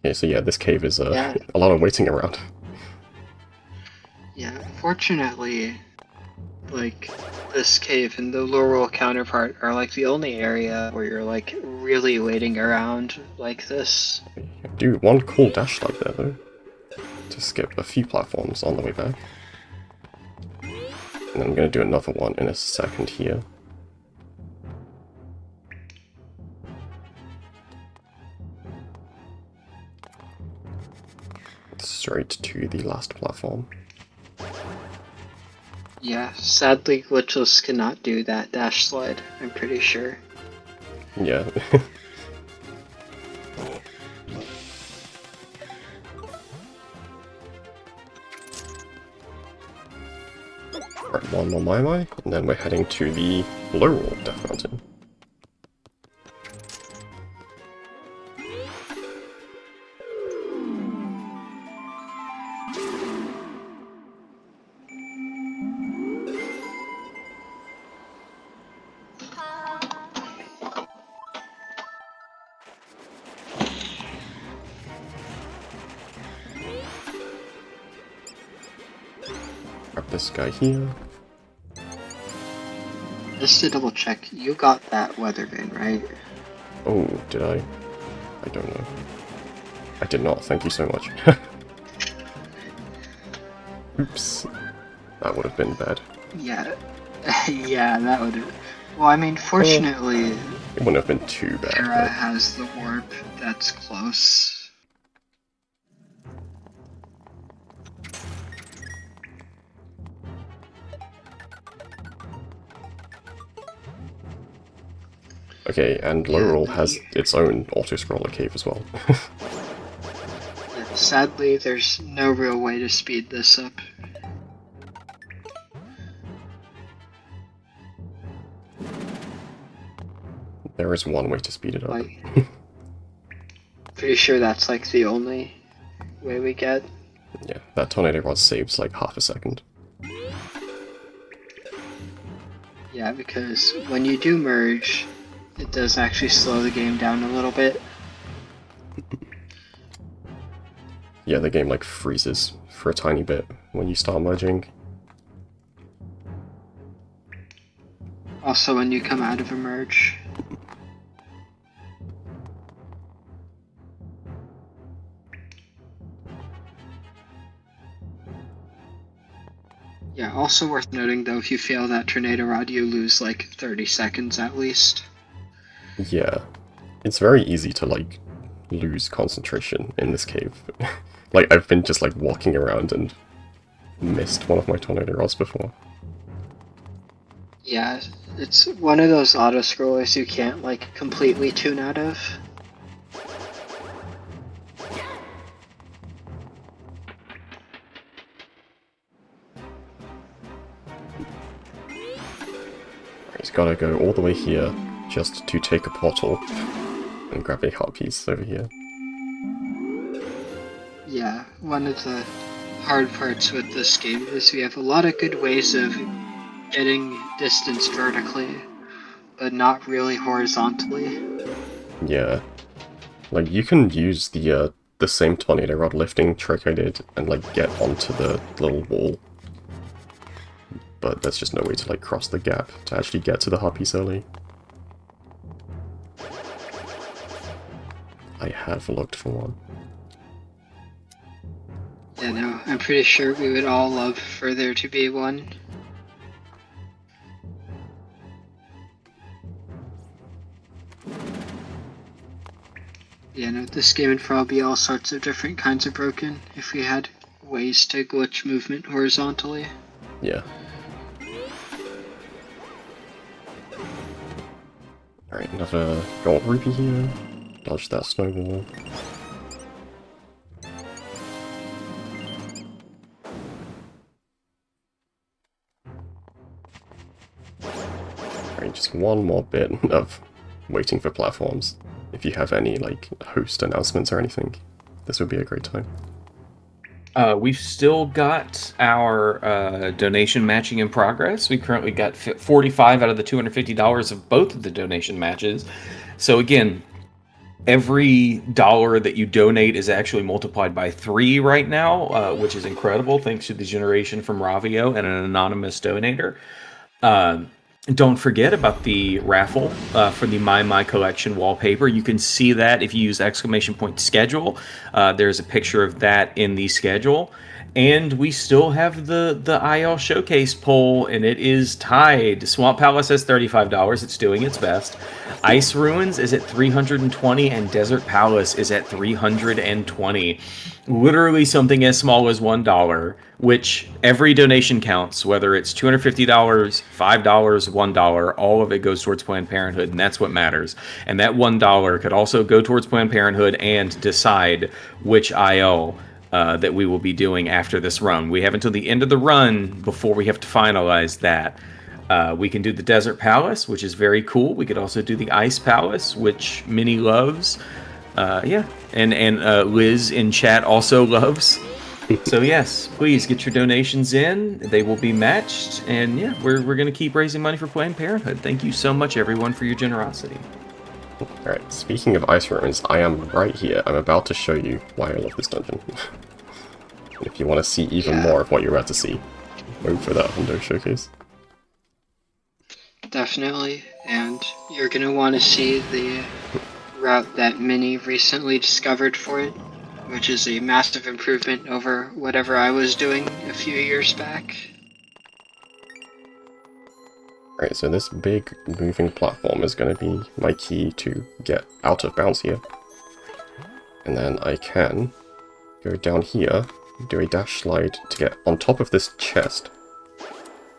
Speaker 2: Okay, so yeah, this cave is a lot of waiting around.
Speaker 3: Yeah, fortunately, like, this cave and the Laurel counterpart are like the only area where you're like really waiting around like this.
Speaker 2: Do one cool dash slide there though, to skip a few platforms on the way back. And then I'm going to do another one in a second here. Straight to the last platform.
Speaker 3: Yeah, sadly Glitchless cannot do that dash slide, I'm pretty sure.
Speaker 2: Yeah. Right, one more my, and then we're heading to the Laurel Death Mountain. Grab this guy here.
Speaker 3: Just to double check, you got that weather vane, right?
Speaker 2: Oh, did I? I don't know. I did not, thank you so much. Oops. That would have been bad.
Speaker 3: Yeah. Yeah, that would have... Well, I mean, fortunately,
Speaker 2: It wouldn't have been too bad,
Speaker 3: Terra
Speaker 2: but...
Speaker 3: has the warp that's close.
Speaker 2: Okay, and Laurel has its own auto-scroller cave as well.
Speaker 3: Yeah, sadly, there's no real way to speed this up.
Speaker 2: There is one way to speed it up.
Speaker 3: Like, pretty sure that's like the only way we get.
Speaker 2: Yeah, that tornado rod saves like half a second.
Speaker 3: Yeah, because when you do merge, it does actually slow the game down a little bit.
Speaker 2: Yeah, the game like freezes for a tiny bit when you start merging.
Speaker 3: Also when you come out of a merge. Yeah, also worth noting though, if you fail that tornado rod, you lose like 30 seconds at least.
Speaker 2: Yeah. It's very easy to, like, lose concentration in this cave. Like, I've been just, like, walking around and missed one of my tornado rods before.
Speaker 3: Yeah, it's one of those auto-scrollers you can't like completely tune out of.
Speaker 2: He's gotta go all the way here just to take a portal and grab a heart piece over here.
Speaker 3: Yeah, one of the hard parts with this game is we have a lot of good ways of getting distance vertically, but not really horizontally.
Speaker 2: Yeah. Like, you can use the same tornado rod lifting trick I did and, like, get onto the little wall. But there's just no way to, like, cross the gap to actually get to the heart piece early. I have looked for one.
Speaker 3: Yeah, no, I'm pretty sure we would all love for there to be one. Yeah, no, this game would probably be all sorts of different kinds of broken if we had ways to glitch movement horizontally.
Speaker 2: Yeah. Alright, another gold rupee here. Dodge that snowball. Alright, just one more bit of waiting for platforms. If you have any, like, host announcements or anything, this would be a great time.
Speaker 1: We've still got our donation matching in progress. We currently got 45 out of the $250 of both of the donation matches. So again, every dollar that you donate is actually multiplied by 3 right now, which is incredible, thanks to the generation from Ravio and an anonymous donator. Don't forget about the raffle for the My Collection wallpaper. You can see that if you use !schedule. There's a picture of that in the schedule. And we still have the IL Showcase poll, and it is tied. Swamp Palace has $35. It's doing its best. Ice Ruins is at $320, and Desert Palace is at $320. Literally something as small as $1, which every donation counts, whether it's $250, $5, $1, all of it goes towards Planned Parenthood, and that's what matters. And that $1 could also go towards Planned Parenthood and decide which IL that we will be doing after this run. We have until the end of the run before we have to finalize that. We can do the Desert Palace, which is very cool. We could also do the Ice Palace, which Minnie loves. Yeah, and Liz in chat also loves. So yes, please get your donations in. They will be matched, and yeah, we're going to keep raising money for Planned Parenthood. Thank you so much, everyone, for your generosity.
Speaker 2: Alright, speaking of Ice Ruins, I am right here. I'm about to show you why I love this dungeon. If you want to see even more of what you're about to see, wait for that window showcase.
Speaker 3: Definitely, and you're going to want to see the route that Minnie recently discovered for it, which is a massive improvement over whatever I was doing a few years back.
Speaker 2: Alright, so this big moving platform is going to be my key to get out of bounds here. And then I can go down here, do a dash slide to get on top of this chest,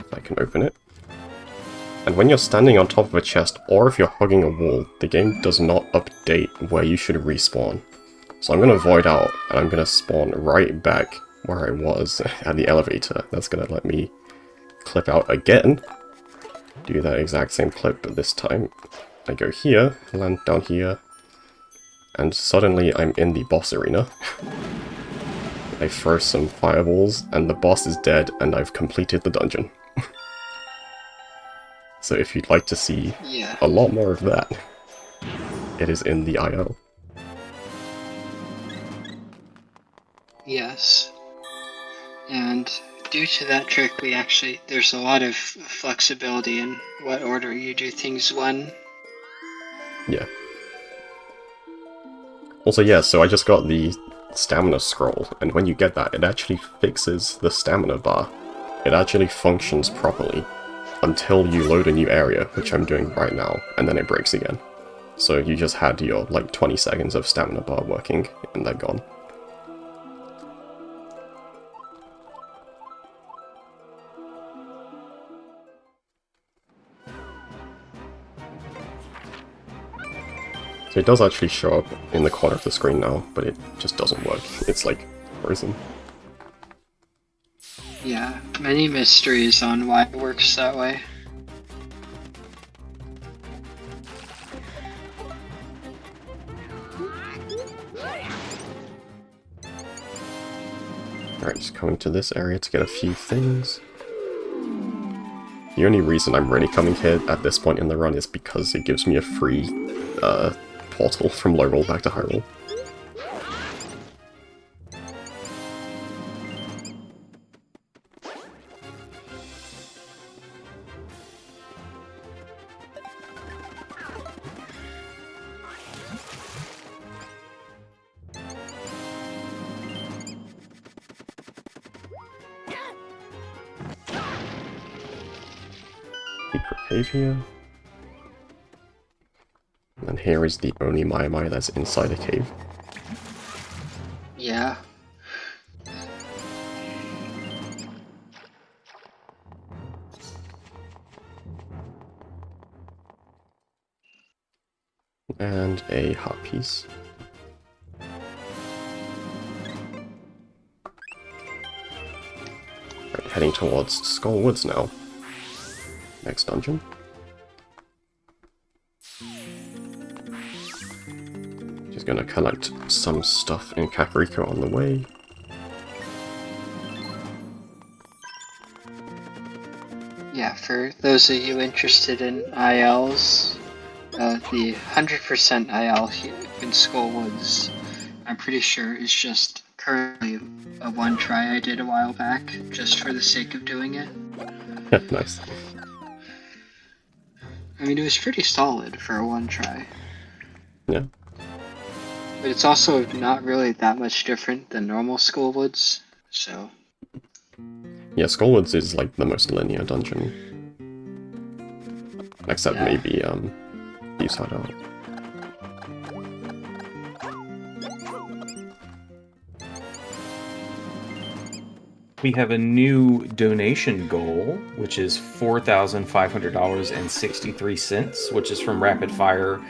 Speaker 2: if I can open it. And when you're standing on top of a chest, or if you're hugging a wall, the game does not update where you should respawn. So I'm going to void out, and I'm going to spawn right back where I was at the elevator. That's going to let me clip out again. Do that exact same clip, but this time I go here, land down here, and suddenly I'm in the boss arena. I throw some fireballs, and the boss is dead, and I've completed the dungeon. So if you'd like to see a lot more of that, it is in the IO.
Speaker 3: Yes. And due to that trick, there's a lot of flexibility in what order you do things when.
Speaker 2: Yeah. Also, yeah, so I just got the stamina scroll, and when you get that, it actually fixes the stamina bar. it actually functions properly until you load a new area, which I'm doing right now, and then it breaks again. So you just had your, like, 20 seconds of stamina bar working, and they're gone. So it does actually show up in the corner of the screen now, but it just doesn't work. It's, like, frozen.
Speaker 3: Yeah, many mysteries on why it works that way.
Speaker 2: Alright, just coming to this area to get a few things. The only reason I'm really coming here at this point in the run is because it gives me a free portal from low roll back to high roll. Secret cave here. And then here is the only Mai that's inside a cave.
Speaker 3: Yeah.
Speaker 2: And a heart piece. Right, heading towards Skull Woods now. Next dungeon. Just gonna collect some stuff in Kakariko on the way.
Speaker 3: Yeah, for those of you interested in ILs, the 100% IL here in Skull Woods, I'm pretty sure is just currently a one try I did a while back, just for the sake of doing it.
Speaker 2: Nice.
Speaker 3: I mean, it was pretty solid for a one try.
Speaker 2: Yeah.
Speaker 3: But it's also not really that much different than normal Skull Woods, so...
Speaker 2: Yeah, Skull Woods is like the most linear dungeon. Except
Speaker 3: Yeah.
Speaker 2: maybe, Thieves' Hideout.
Speaker 1: We have a new donation goal, which is $4,500.63, which is from Rapid Fire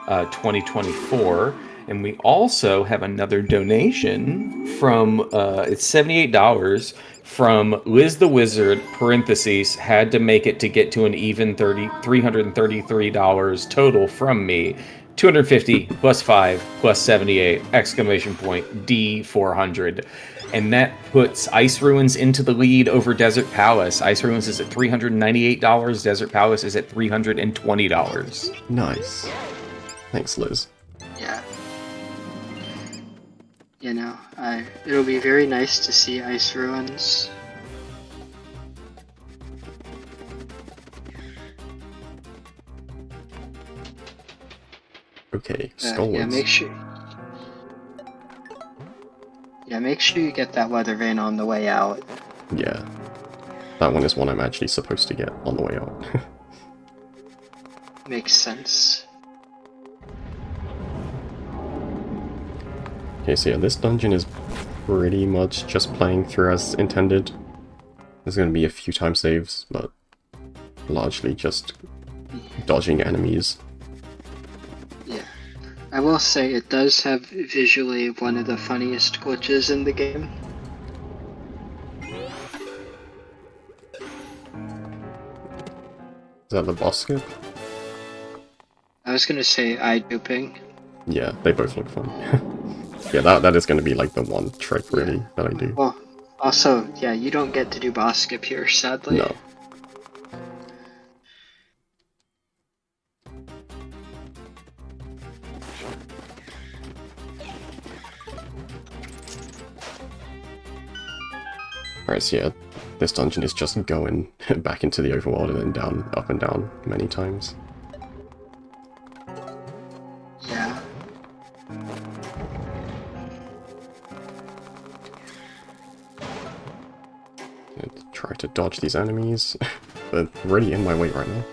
Speaker 1: 2024. And we also have another donation from, it's $78 from Liz the Wizard, parentheses, had to make it to get to an even $333 total from me. 250 plus 5 plus 78, exclamation point, D400. And that puts Ice Ruins into the lead over Desert Palace. Ice Ruins is at $398, Desert Palace is at $320.
Speaker 2: Nice. Thanks, Liz.
Speaker 3: Yeah. You know, it'll be very nice to see Ice Ruins.
Speaker 2: Okay, Skull
Speaker 3: Yeah,
Speaker 2: Woods.
Speaker 3: make sure you get that weather vein on the way out.
Speaker 2: Yeah. That one is one I'm actually supposed to get on the way out.
Speaker 3: Makes sense.
Speaker 2: Okay, so yeah, this dungeon is pretty much just playing through as intended. There's going to be a few time saves, but largely just dodging enemies.
Speaker 3: Yeah. I will say it does have visually one of the funniest glitches in the game.
Speaker 2: Is that the boss skip?
Speaker 3: I was gonna say eye duping.
Speaker 2: Yeah, they both look fun. Yeah, that is going to be like the one trick, really, that I do.
Speaker 3: Well, also, yeah, you don't get to do boss skip here, sadly.
Speaker 2: No. Alright, so yeah, this dungeon is just going back into the overworld and then down, up and down many times.
Speaker 3: Yeah.
Speaker 2: try to dodge these enemies. They're really in my way right now.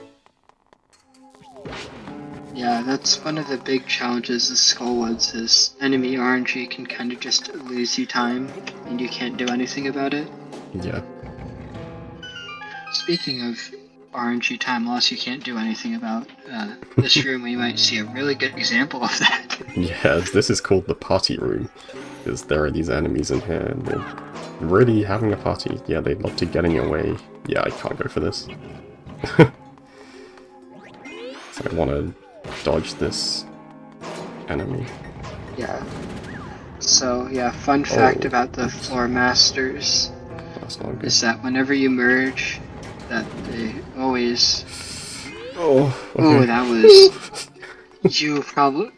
Speaker 3: Yeah, that's one of the big challenges of Skullwoods is enemy RNG can kind of just lose you time, and you can't do anything about it.
Speaker 2: Yeah.
Speaker 3: Speaking of RNG time loss you can't do anything about, this room we might see a really good example of that.
Speaker 2: Yeah, this is called the party room. Because there are these enemies in here, and they're really having a party. Yeah, they'd love to get in your way. Yeah, I can't go for this. So I want to dodge this enemy.
Speaker 3: Yeah. So, yeah, fun fact about the Floor Masters
Speaker 2: That's not good.
Speaker 3: is that whenever you merge, that they always...
Speaker 2: Oh, okay.
Speaker 3: Oh, that was... You probably...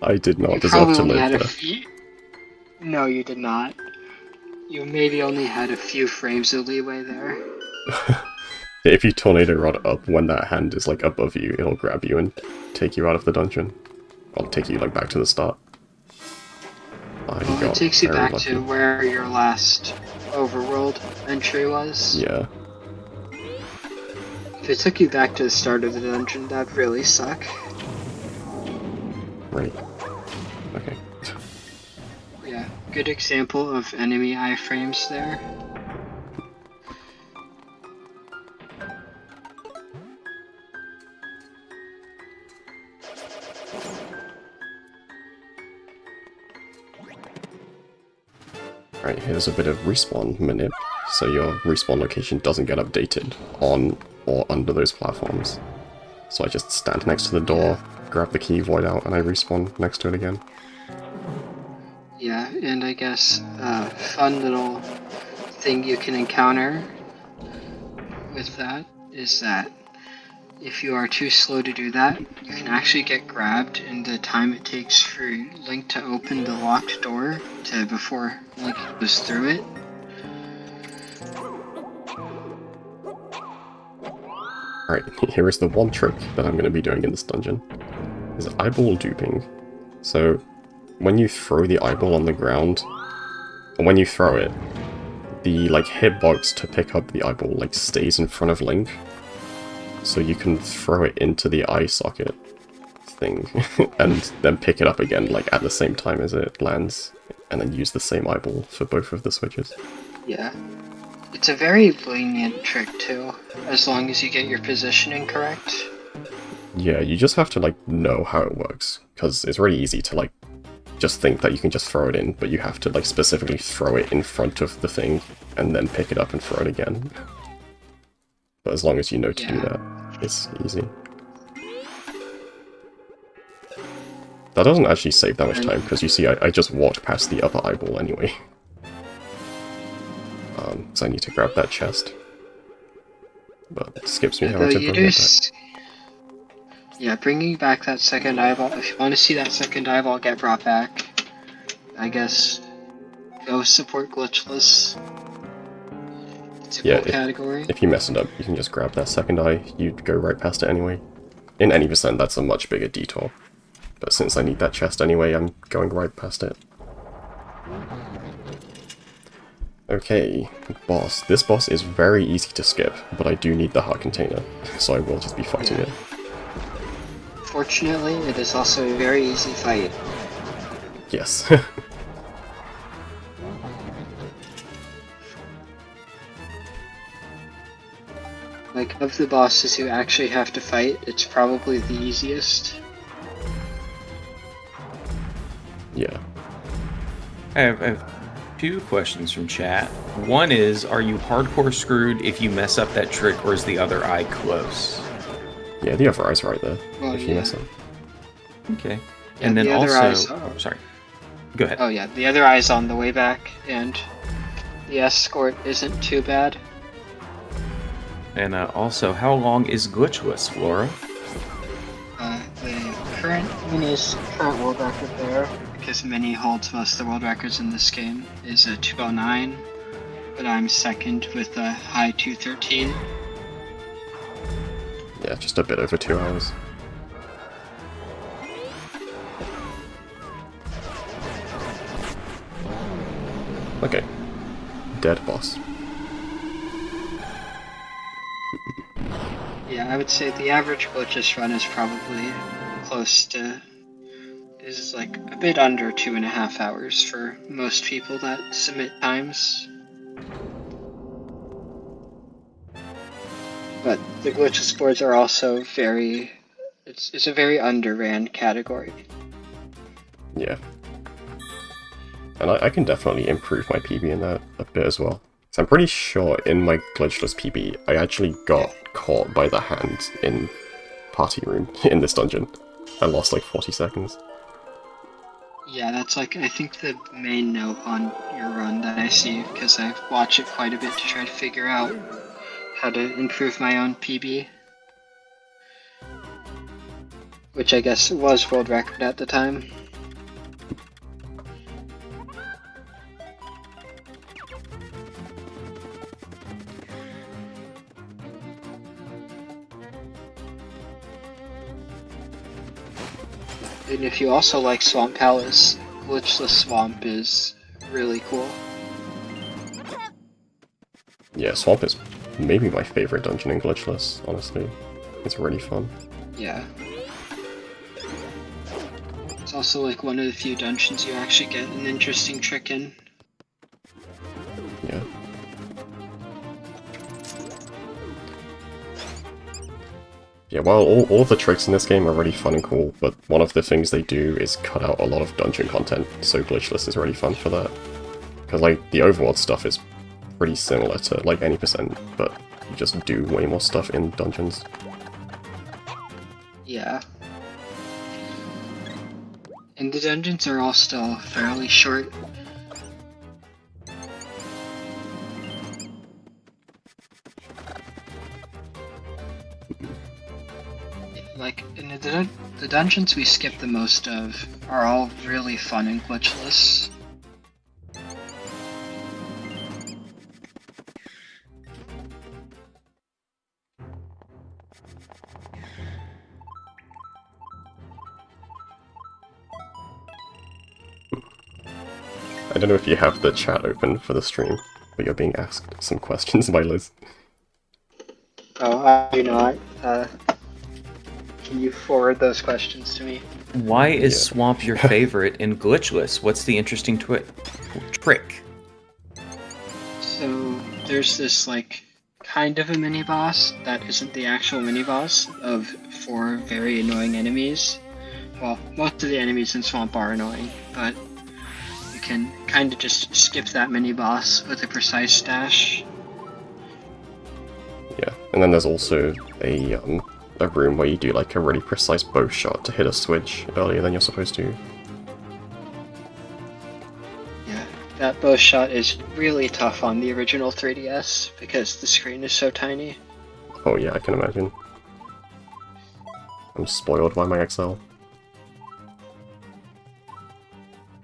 Speaker 2: I did not
Speaker 3: You
Speaker 2: deserve
Speaker 3: probably
Speaker 2: to
Speaker 3: only
Speaker 2: live
Speaker 3: had a
Speaker 2: there.
Speaker 3: few... No, you did not. You maybe only had a few frames of leeway there.
Speaker 2: If you tornado rod up when that hand is like above you, it'll grab you and take you out of the dungeon. Or take you like back to the start.
Speaker 3: Well, it takes you
Speaker 2: very
Speaker 3: back
Speaker 2: lucky.
Speaker 3: to where your last overworld entry was.
Speaker 2: Yeah.
Speaker 3: If it took you back to the start of the dungeon, that'd really suck.
Speaker 2: Right. Okay.
Speaker 3: Yeah, good example of enemy iframes there.
Speaker 2: Right, here's a bit of respawn manip, so your respawn location doesn't get updated on or under those platforms. So I just stand next to the door, grab the key, void out, and I respawn next to it again.
Speaker 3: Yeah, and I guess a fun little thing you can encounter with that is that if you are too slow to do that, you can actually get grabbed in the time it takes for Link to open the locked door to before Link goes through it.
Speaker 2: Alright, here is the one trick that I'm going to be doing in this dungeon, is eyeball duping. So, when you throw the eyeball on the ground, or when you throw it, the like hitbox to pick up the eyeball like stays in front of Link, so you can throw it into the eye socket thing, and then pick it up again like at the same time as it lands, and then use the same eyeball for both of the switches.
Speaker 3: Yeah. It's a very lenient trick too, as long as you get your positioning correct.
Speaker 2: Yeah, you just have to like know how it works, because it's really easy to like just think that you can just throw it in, but you have to like specifically throw it in front of the thing and then pick it up and throw it again. But as long as you know to do that, it's easy. That doesn't actually save that much time, because you see I just walked past the other eyeball anyway. So I need to grab that chest. But it skips me having to bring it back.
Speaker 3: Yeah, bringing back that second eyeball, if you want to see that second eyeball get brought back, I guess go support Glitchless. It's a cool category.
Speaker 2: If you mess it up, you can just grab that second eye, you'd go right past it anyway. In any percent, that's a much bigger detour. But since I need that chest anyway, I'm going right past it. Okay, boss. This boss is very easy to skip, but I do need the heart container, so I will just be fighting it.
Speaker 3: Fortunately, it is also a very easy fight.
Speaker 2: Yes.
Speaker 3: Like, of the bosses you actually have to fight, it's probably the easiest.
Speaker 2: Yeah.
Speaker 1: I have two questions from chat. One is, are you hardcore screwed if you mess up that trick, or is the other eye close?
Speaker 2: Yeah, the other eye's right there, if you mess up.
Speaker 1: Okay.
Speaker 3: Yeah,
Speaker 1: and then
Speaker 3: the other
Speaker 1: also...
Speaker 3: eye's...
Speaker 1: Oh, sorry. Go ahead.
Speaker 3: Oh yeah, the other eye's on the way back, and the escort isn't too bad.
Speaker 1: And also, how long is Glitchless, Flora?
Speaker 3: The current world record there, because Mini holds most of the world records in this game, is a 209, but I'm second with a high 213.
Speaker 2: Yeah, just a bit over 2 hours. Okay. Dead boss.
Speaker 3: Yeah, I would say the average glitchless run is probably close to, is like a bit under 2.5 hours for most people that submit times. But the glitchless boards are also very, it's a very underran category.
Speaker 2: Yeah. And I can definitely improve my PB in that a bit as well. So I'm pretty sure in my glitchless PB, I actually got caught by the hand in party room in this dungeon. I lost like 40 seconds.
Speaker 3: Yeah, that's like, I think the main note on your run that I see, because I watch it quite a bit to try to figure out how to improve my own PB. Which I guess was world record at the time. And if you also like Swamp Palace, Glitchless Swamp is really cool.
Speaker 2: Yeah, Swamp is maybe my favorite dungeon in Glitchless, honestly. It's really fun.
Speaker 3: Yeah. It's also like one of the few dungeons you actually get an interesting trick in.
Speaker 2: Yeah. Yeah, well, all the tricks in this game are really fun and cool, but one of the things they do is cut out a lot of dungeon content, so Glitchless is really fun for that. Because, like, the overworld stuff is pretty similar to, like, any percent, but you just do way more stuff in dungeons.
Speaker 3: Yeah. And the dungeons are all still fairly short. Like, in the dungeons we skip the most of are all really fun and glitchless.
Speaker 2: I don't know if you have the chat open for the stream, but you're being asked some questions by Liz.
Speaker 3: Oh, I do not. Can you forward those questions to me?
Speaker 1: Why is
Speaker 2: Yeah.
Speaker 1: Swamp your favorite in Glitchless? What's the interesting trick?
Speaker 3: So, there's this, like, kind of a mini-boss that isn't the actual mini-boss of 4 very annoying enemies. Well, most of the enemies in Swamp are annoying, but you can kind of just skip that mini-boss with a precise dash.
Speaker 2: Yeah, and then there's also a room where you do like a really precise bow shot to hit a switch earlier than you're supposed to.
Speaker 3: Yeah, that bow shot is really tough on the original 3DS because the screen is so tiny.
Speaker 2: Oh yeah, I can imagine. I'm spoiled by my XL.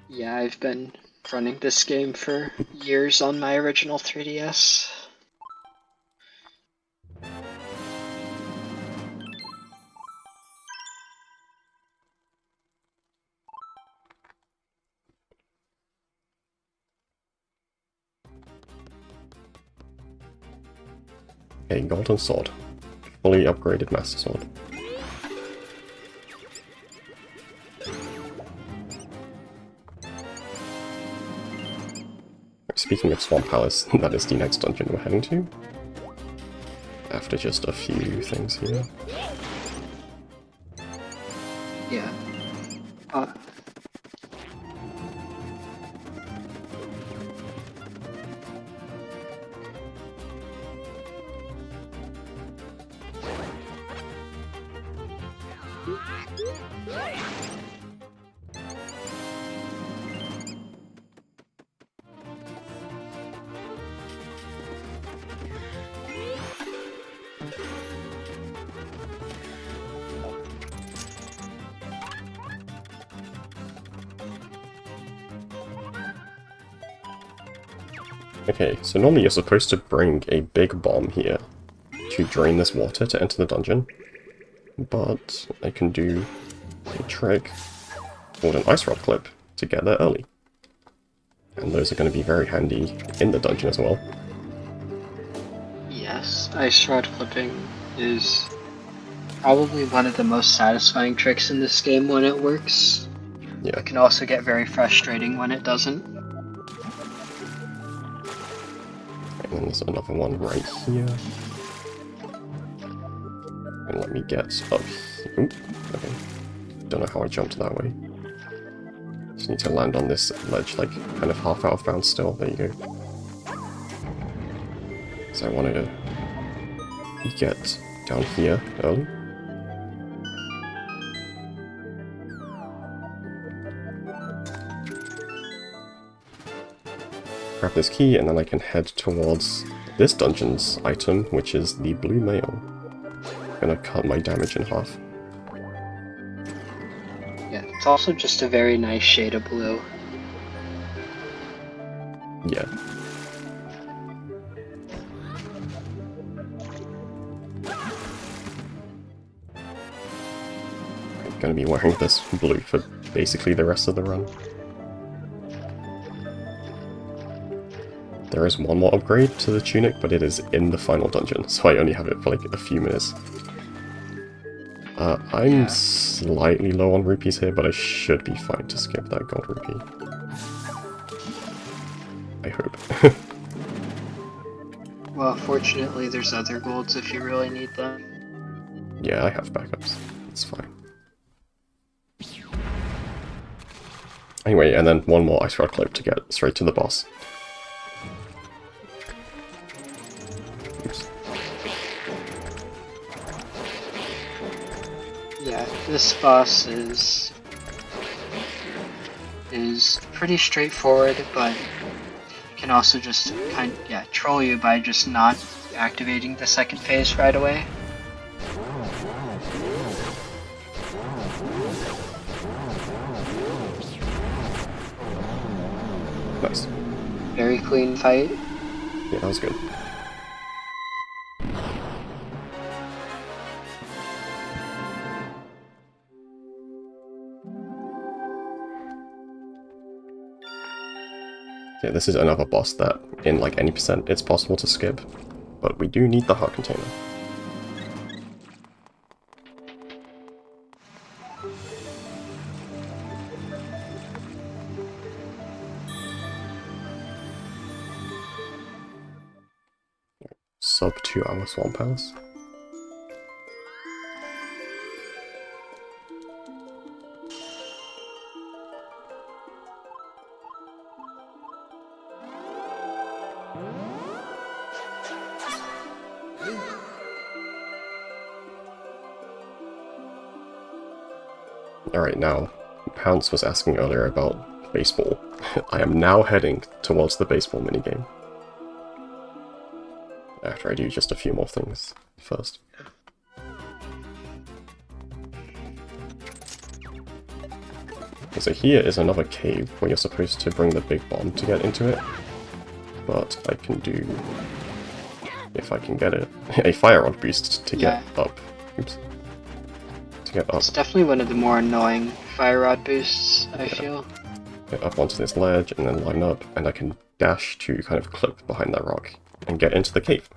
Speaker 3: Yeah, I've been running this game for years on my original 3DS.
Speaker 2: A golden sword. Fully upgraded master sword. Speaking of Swamp Palace, that is the next dungeon we're heading to. After just a few things here.
Speaker 3: Yeah.
Speaker 2: Okay, so normally you're supposed to bring a big bomb here to drain this water to enter the dungeon, but I can do a trick called an ice rod clip to get there early. And those are going to be very handy in the dungeon as well.
Speaker 3: Yes, ice rod clipping is probably one of the most satisfying tricks in this game when it works.
Speaker 2: Yeah.
Speaker 3: It can also get very frustrating when it doesn't.
Speaker 2: And then there's another one right here. And let me get up here. Oop, okay. Don't know how I jumped that way. Just need to land on this ledge, like, kind of half out of bounds still. There you go. So I wanted to get down here early. Grab this key, and then I can head towards this dungeon's item, which is the blue mail. I'm gonna cut my damage in half.
Speaker 3: Yeah, it's also just a very nice shade of blue.
Speaker 2: Yeah. I'm gonna be wearing this blue for basically the rest of the run. There is one more upgrade to the tunic, but it is in the final dungeon, so I only have it for like a few minutes. I'm slightly low on rupees here, but I should be fine to skip that gold rupee. I hope.
Speaker 3: Well, fortunately there's other golds if you really need them.
Speaker 2: Yeah, I have backups. It's fine. Anyway, and then one more ice rod clip to get straight to the boss. Oops.
Speaker 3: Yeah, this boss is pretty straightforward, but can also just troll you by just not activating the second phase right away.
Speaker 2: Nice.
Speaker 3: Very clean fight.
Speaker 2: Yeah, that was good. Yeah, this is another boss that, in like any percent, it's possible to skip, but we do need the heart container. Sub 2 hour Swamp House. Alright, now, Pounce was asking earlier about baseball. I am now heading towards the baseball minigame. After I do just a few more things first. So here is another cave where you're supposed to bring the big bomb to get into it. But I can do, if I can get it, a fire rod boost to get up. Oops. To get up.
Speaker 3: It's definitely one of the more annoying fire rod boosts, I feel.
Speaker 2: Get up onto this ledge and then line up, and I can dash to kind of clip behind that rock and get into the cave.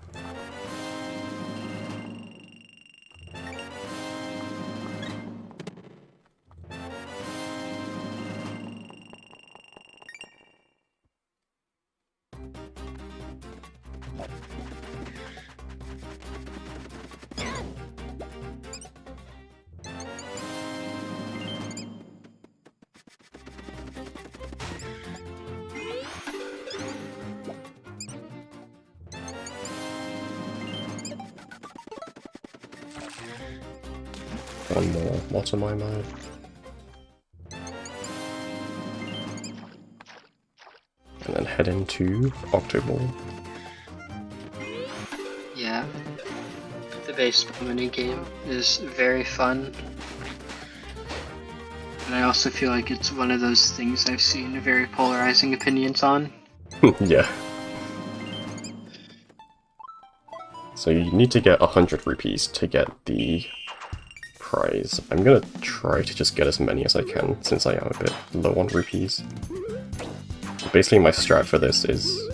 Speaker 2: One more water mine mine. And then head into Octoball.
Speaker 3: Yeah. The baseball minigame is very fun. And I also feel like it's one of those things I've seen very polarizing opinions on.
Speaker 2: Yeah. So you need to get 100 rupees to get the prize. I'm gonna try to just get as many as I can, since I am a bit low on rupees. Basically my strat for this is,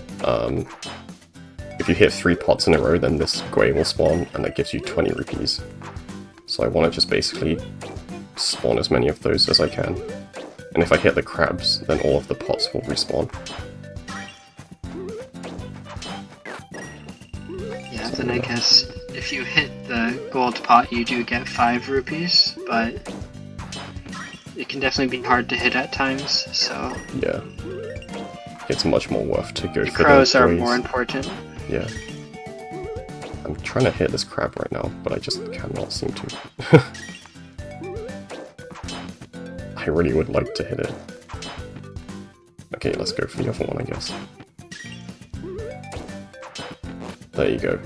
Speaker 2: if you hit 3 pots in a row, then this Gwei will spawn, and that gives you 20 rupees. So I want to just basically spawn as many of those as I can. And if I hit the crabs, then all of the pots will respawn.
Speaker 3: Yeah, then I guess if you hit the gold pot, you do get 5 rupees, but it can definitely be hard to hit at times, so...
Speaker 2: Yeah. It's much more worth to go
Speaker 3: the
Speaker 2: for
Speaker 3: crows
Speaker 2: the
Speaker 3: are
Speaker 2: toys.
Speaker 3: more important.
Speaker 2: Yeah. I'm trying to hit this crab right now, but I just cannot seem to. I really would like to hit it. Okay, let's go for the other one, I guess. There you go.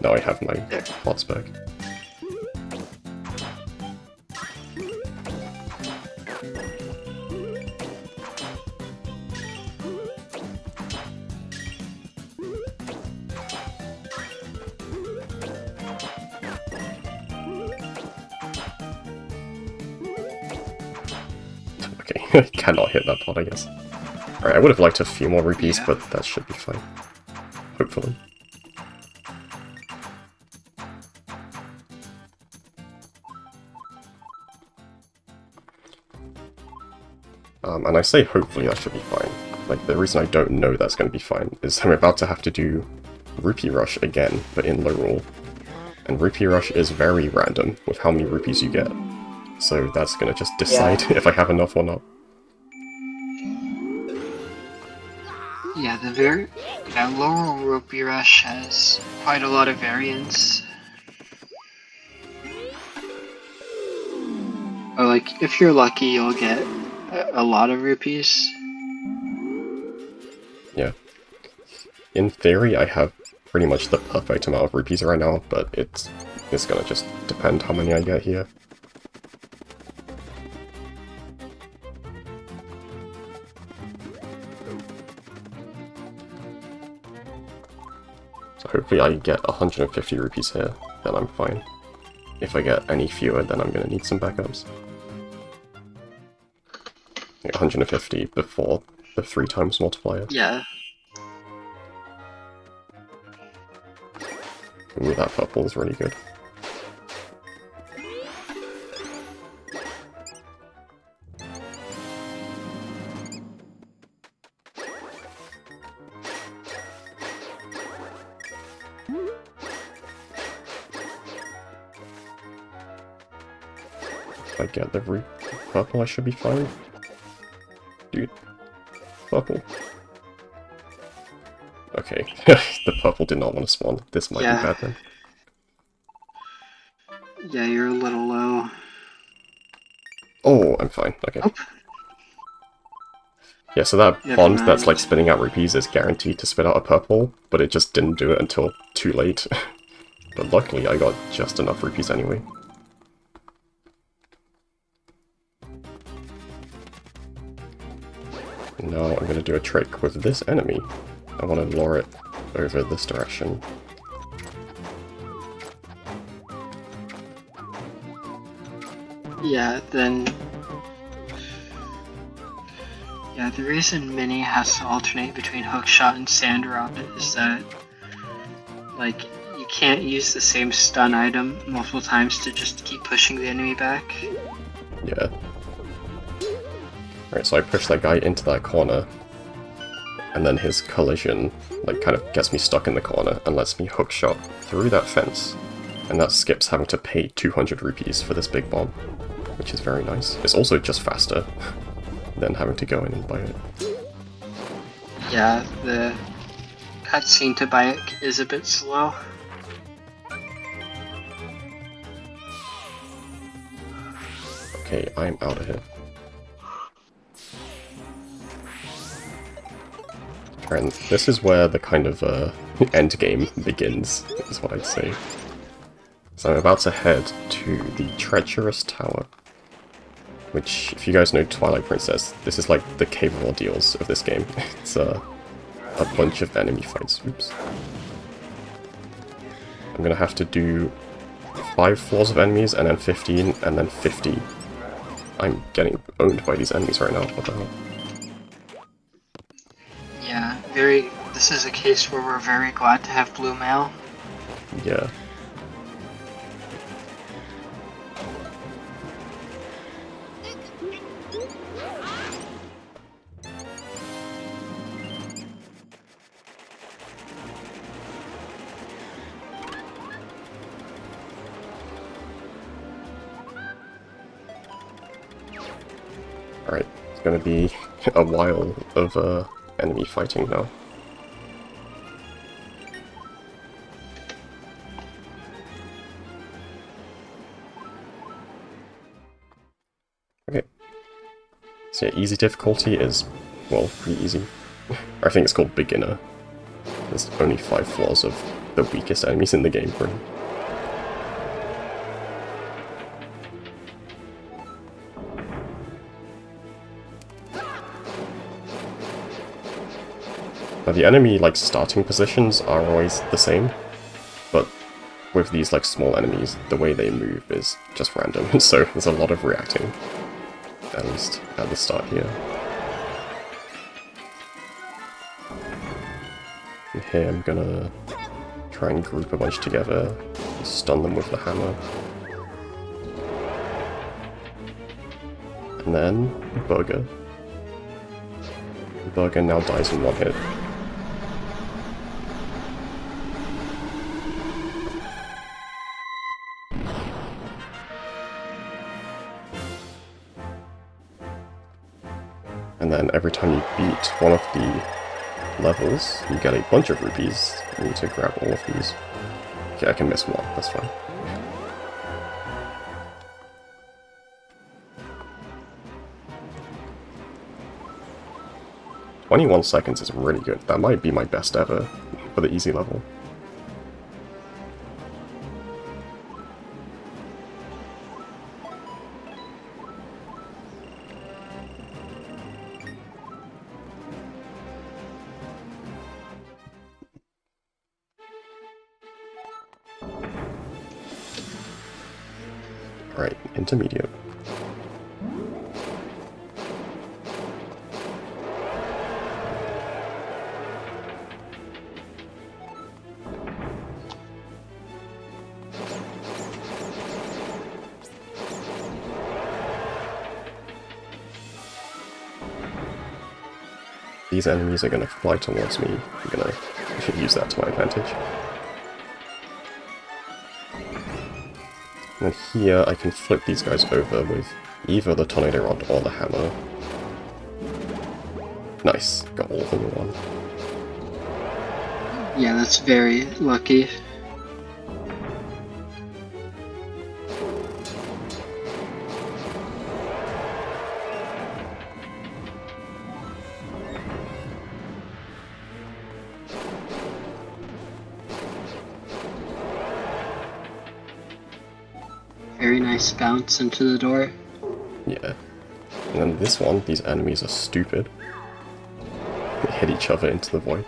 Speaker 2: Now I have my pots back. Okay, I cannot hit that pot, I guess. Alright, I would have liked a few more rupees, but that should be fine. Hopefully. And I say hopefully that should be fine. Like, the reason I don't know that's going to be fine is I'm about to have to do Rupee Rush again, but in low roll. And Rupee Rush is very random with how many rupees you get. So that's going to just decide if I have enough or not.
Speaker 3: Yeah, lower Rupee Rush has quite a lot of variants. Or like, if you're lucky, you'll get a lot of rupees.
Speaker 2: Yeah. In theory, I have pretty much the perfect amount of rupees right now, but it's gonna just depend how many I get here. So hopefully I get 150 rupees here, then I'm fine. If I get any fewer, then I'm gonna need some backups. 150 before the 3 times multiplier.
Speaker 3: Yeah.
Speaker 2: Ooh, that purple is really good. If I get the purple, I should be fine. Dude. Purple. Okay, the purple did not want to spawn. This might be bad then.
Speaker 3: Yeah, you're a little low.
Speaker 2: Oh, I'm fine. Okay.
Speaker 3: Oh.
Speaker 2: Yeah, so that
Speaker 3: Never
Speaker 2: pond
Speaker 3: mind.
Speaker 2: that's like spitting out rupees is guaranteed to spit out a purple, but it just didn't do it until too late. But luckily I got just enough rupees anyway. Now I'm gonna do a trick with this enemy. I want to lure it over this direction.
Speaker 3: Yeah, then... Yeah, the reason Mini has to alternate between hookshot and sand rocket is that, like, you can't use the same stun item multiple times to just keep pushing the enemy back.
Speaker 2: Yeah. Alright, so I push that guy into that corner, and then his collision, like, kind of gets me stuck in the corner and lets me hookshot through that fence, and that skips having to pay 200 rupees for this big bomb, which is very nice. It's also just faster than having to go in and buy it.
Speaker 3: Yeah, the cutscene to buy it is a bit slow.
Speaker 2: Okay, I'm out of here. And this is where the kind of end game begins, is what I'd say. So I'm about to head to the Treacherous Tower, which, if you guys know Twilight Princess, this is like the Cave of Ordeals of this game. It's a bunch of enemy fights. Oops. I'm gonna have to do 5 floors of enemies, and then 15, and then 50. I'm getting owned by these enemies right now, what the hell?
Speaker 3: Yeah, this is a case where we're very glad to have blue mail.
Speaker 2: Yeah. Alright, it's gonna be a while of enemy fighting now. Okay. So yeah, easy difficulty is, well, pretty easy. I think it's called beginner. There's only 5 floors of the weakest enemies in the game, really. Now the enemy, like, starting positions are always the same, but with these, like, small enemies, the way they move is just random, so there's a lot of reacting, at least at the start here. And here I'm gonna try and group a bunch together, stun them with the hammer. And then, Burger. Burger now dies in 1 hit. And then every time you beat one of the levels, you get a bunch of rupees. You need to grab all of these. Okay, I can miss one, that's fine. "21 seconds is really good. That might be my best ever for the easy level." Alright, intermediate. These enemies are gonna fly towards me. I'm gonna use that to my advantage. And then here I can flip these guys over with either the tornado rod or the hammer. Nice, got all of them in one.
Speaker 3: Yeah, that's very lucky. Very nice bounce into the door.
Speaker 2: Yeah. And then this one, these enemies are stupid. They hit each other into the void.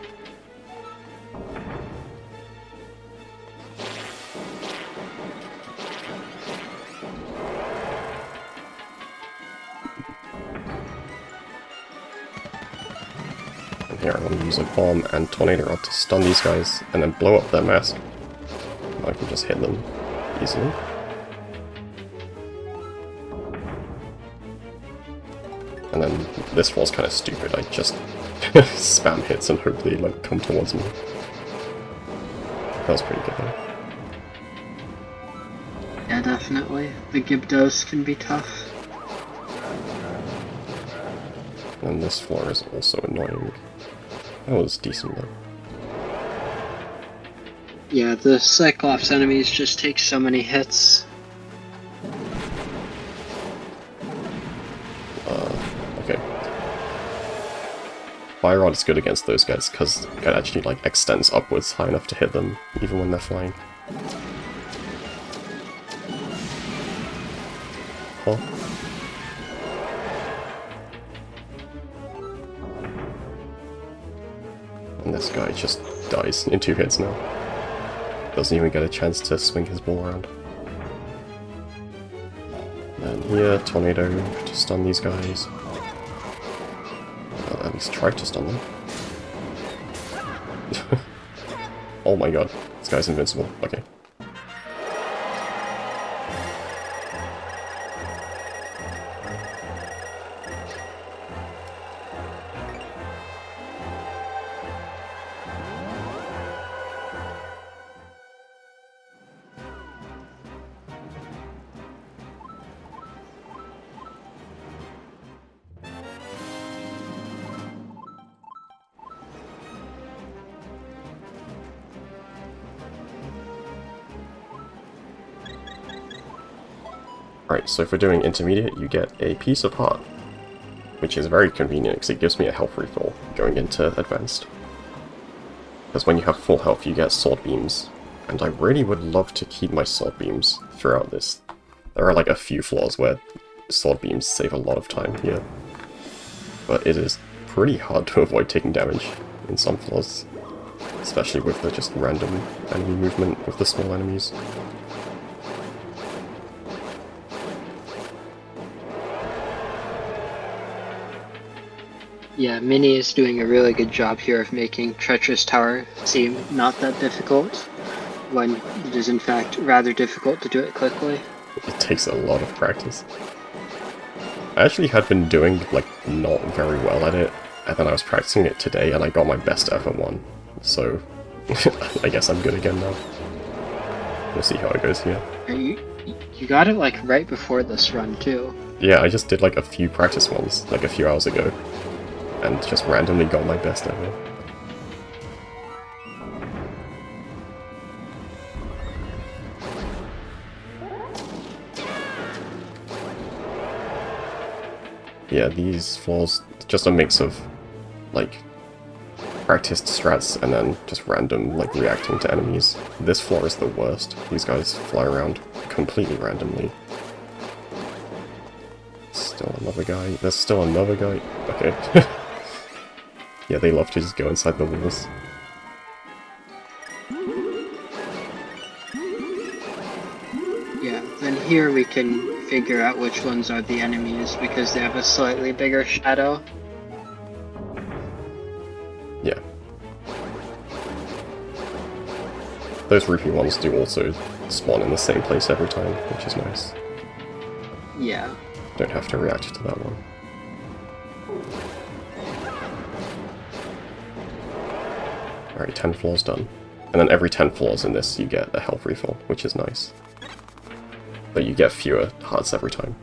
Speaker 2: And here I'm going to use a bomb and tornado rod to stun these guys, and then blow up their mask. I can just hit them easily. And then this was kind of stupid, I just spam hits and hope they like come towards me. That was pretty good though.
Speaker 3: Yeah, definitely. The Gibdos can be tough.
Speaker 2: And this floor is also annoying. That was decent though.
Speaker 3: Yeah, the Cyclops enemies just take so many hits.
Speaker 2: Okay. Fire Rod is good against those guys because it actually like extends upwards high enough to hit them even when they're flying. Huh? And this guy just dies in 2 hits now. Doesn't even get a chance to swing his ball around. And here, tornado to stun these guys. Well, at least try to stun them. Oh my god, this guy's invincible. Okay. Right, so for doing intermediate, you get a piece of heart, which is very convenient because it gives me a health refill going into advanced. Because when you have full health, you get sword beams, and I really would love to keep my sword beams throughout this. There are like a few floors where sword beams save a lot of time here, but it is pretty hard to avoid taking damage in some floors, especially with the just random enemy movement with the small enemies.
Speaker 3: Yeah, Mini is doing a really good job here of making Treacherous Tower seem not that difficult, when it is in fact rather difficult to do it quickly.
Speaker 2: It takes a lot of practice. I actually had been doing, like, not very well at it, and then I was practicing it today and I got my best ever one. So, I guess I'm good again now. We'll see how it goes here.
Speaker 3: You got it like right before this run too.
Speaker 2: Yeah, I just did like a few practice ones, like a few hours ago, and just randomly got my best ever. Yeah, these floors, just a mix of, like, practiced strats and then just random, like, reacting to enemies. This floor is the worst. These guys fly around completely randomly. Still another guy. There's still another guy. Okay. Yeah, they love to just go inside the walls.
Speaker 3: Yeah, and here we can figure out which ones are the enemies because they have a slightly bigger shadow.
Speaker 2: Yeah. Those rupee ones do also spawn in the same place every time, which is nice.
Speaker 3: Yeah.
Speaker 2: Don't have to react to that one. Alright, 10 floors done. And then every 10 floors in this you get a health refill, which is nice. But you get fewer hearts every time.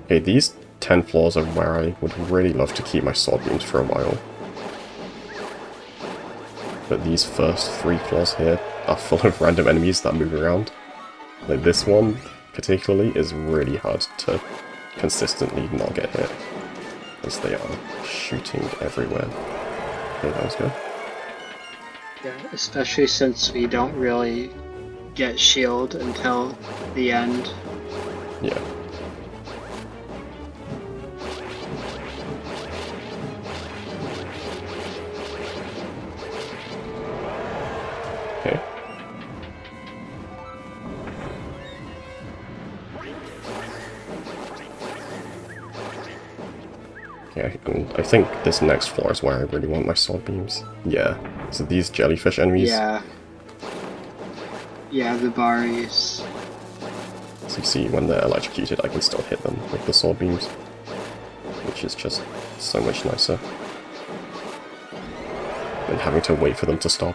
Speaker 2: Okay, these 10 floors are where I would really love to keep my sword beams for a while. But these first 3 floors here are full of random enemies that move around. Like this one, particularly, is really hard to consistently not get hit. As they are shooting everywhere. Okay, that was good.
Speaker 3: Yeah, especially since we don't really get shield until the end.
Speaker 2: Yeah. Okay. Okay, and I think this next floor is where I really want my sword beams. Yeah. So these jellyfish enemies.
Speaker 3: Yeah. Yeah, the Baris.
Speaker 2: So you see, when they're electrocuted, I can still hit them with the sword beams, which is just so much nicer than having to wait for them to stop.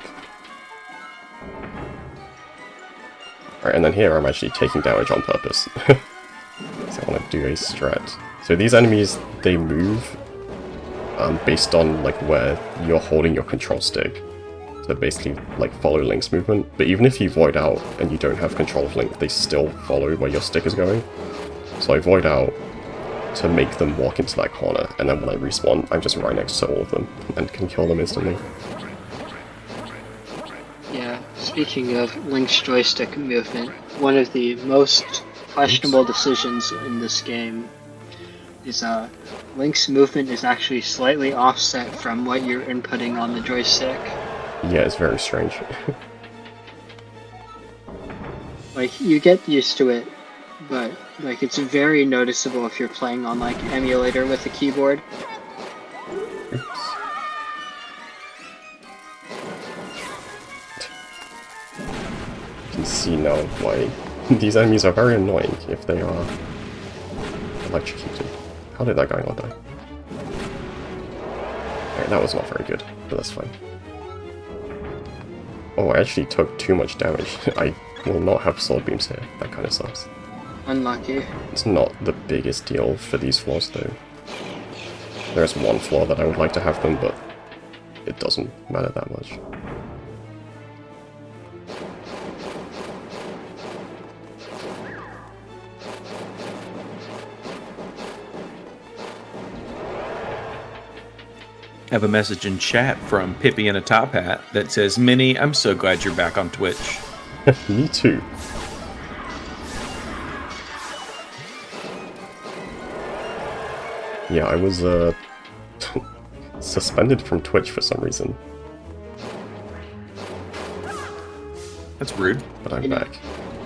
Speaker 2: Alright, and then here I'm actually taking damage on purpose. So I want to do a strat. So these enemies, they move based on like where you're holding your control stick. So basically like follow Link's movement. But even if you void out and you don't have control of Link, they still follow where your stick is going. So I void out to make them walk into that corner, and then when I respawn, I'm just right next to all of them and can kill them instantly.
Speaker 3: Yeah, speaking of Link's joystick movement, one of the most questionable decisions in this game is Link's movement is actually slightly offset from what you're inputting on the joystick.
Speaker 2: Yeah, it's very strange.
Speaker 3: Like, you get used to it, but like it's very noticeable if you're playing on like emulator with a keyboard.
Speaker 2: Oops. You can see now why these enemies are very annoying if they are electrocuted. How did that guy not die? Alright, that was not very good, but that's fine. Oh, I actually took too much damage. I will not have sword beams here. That kind of sucks.
Speaker 3: Unlucky.
Speaker 2: It's not the biggest deal for these floors though. There's one floor that I would like to have them, but it doesn't matter that much.
Speaker 1: Have a message in chat from Pippi in a top hat that says, Minnie, I'm so glad you're back on Twitch.
Speaker 2: Me too. Yeah, I was suspended from Twitch for some reason.
Speaker 1: That's rude.
Speaker 2: But I'm back.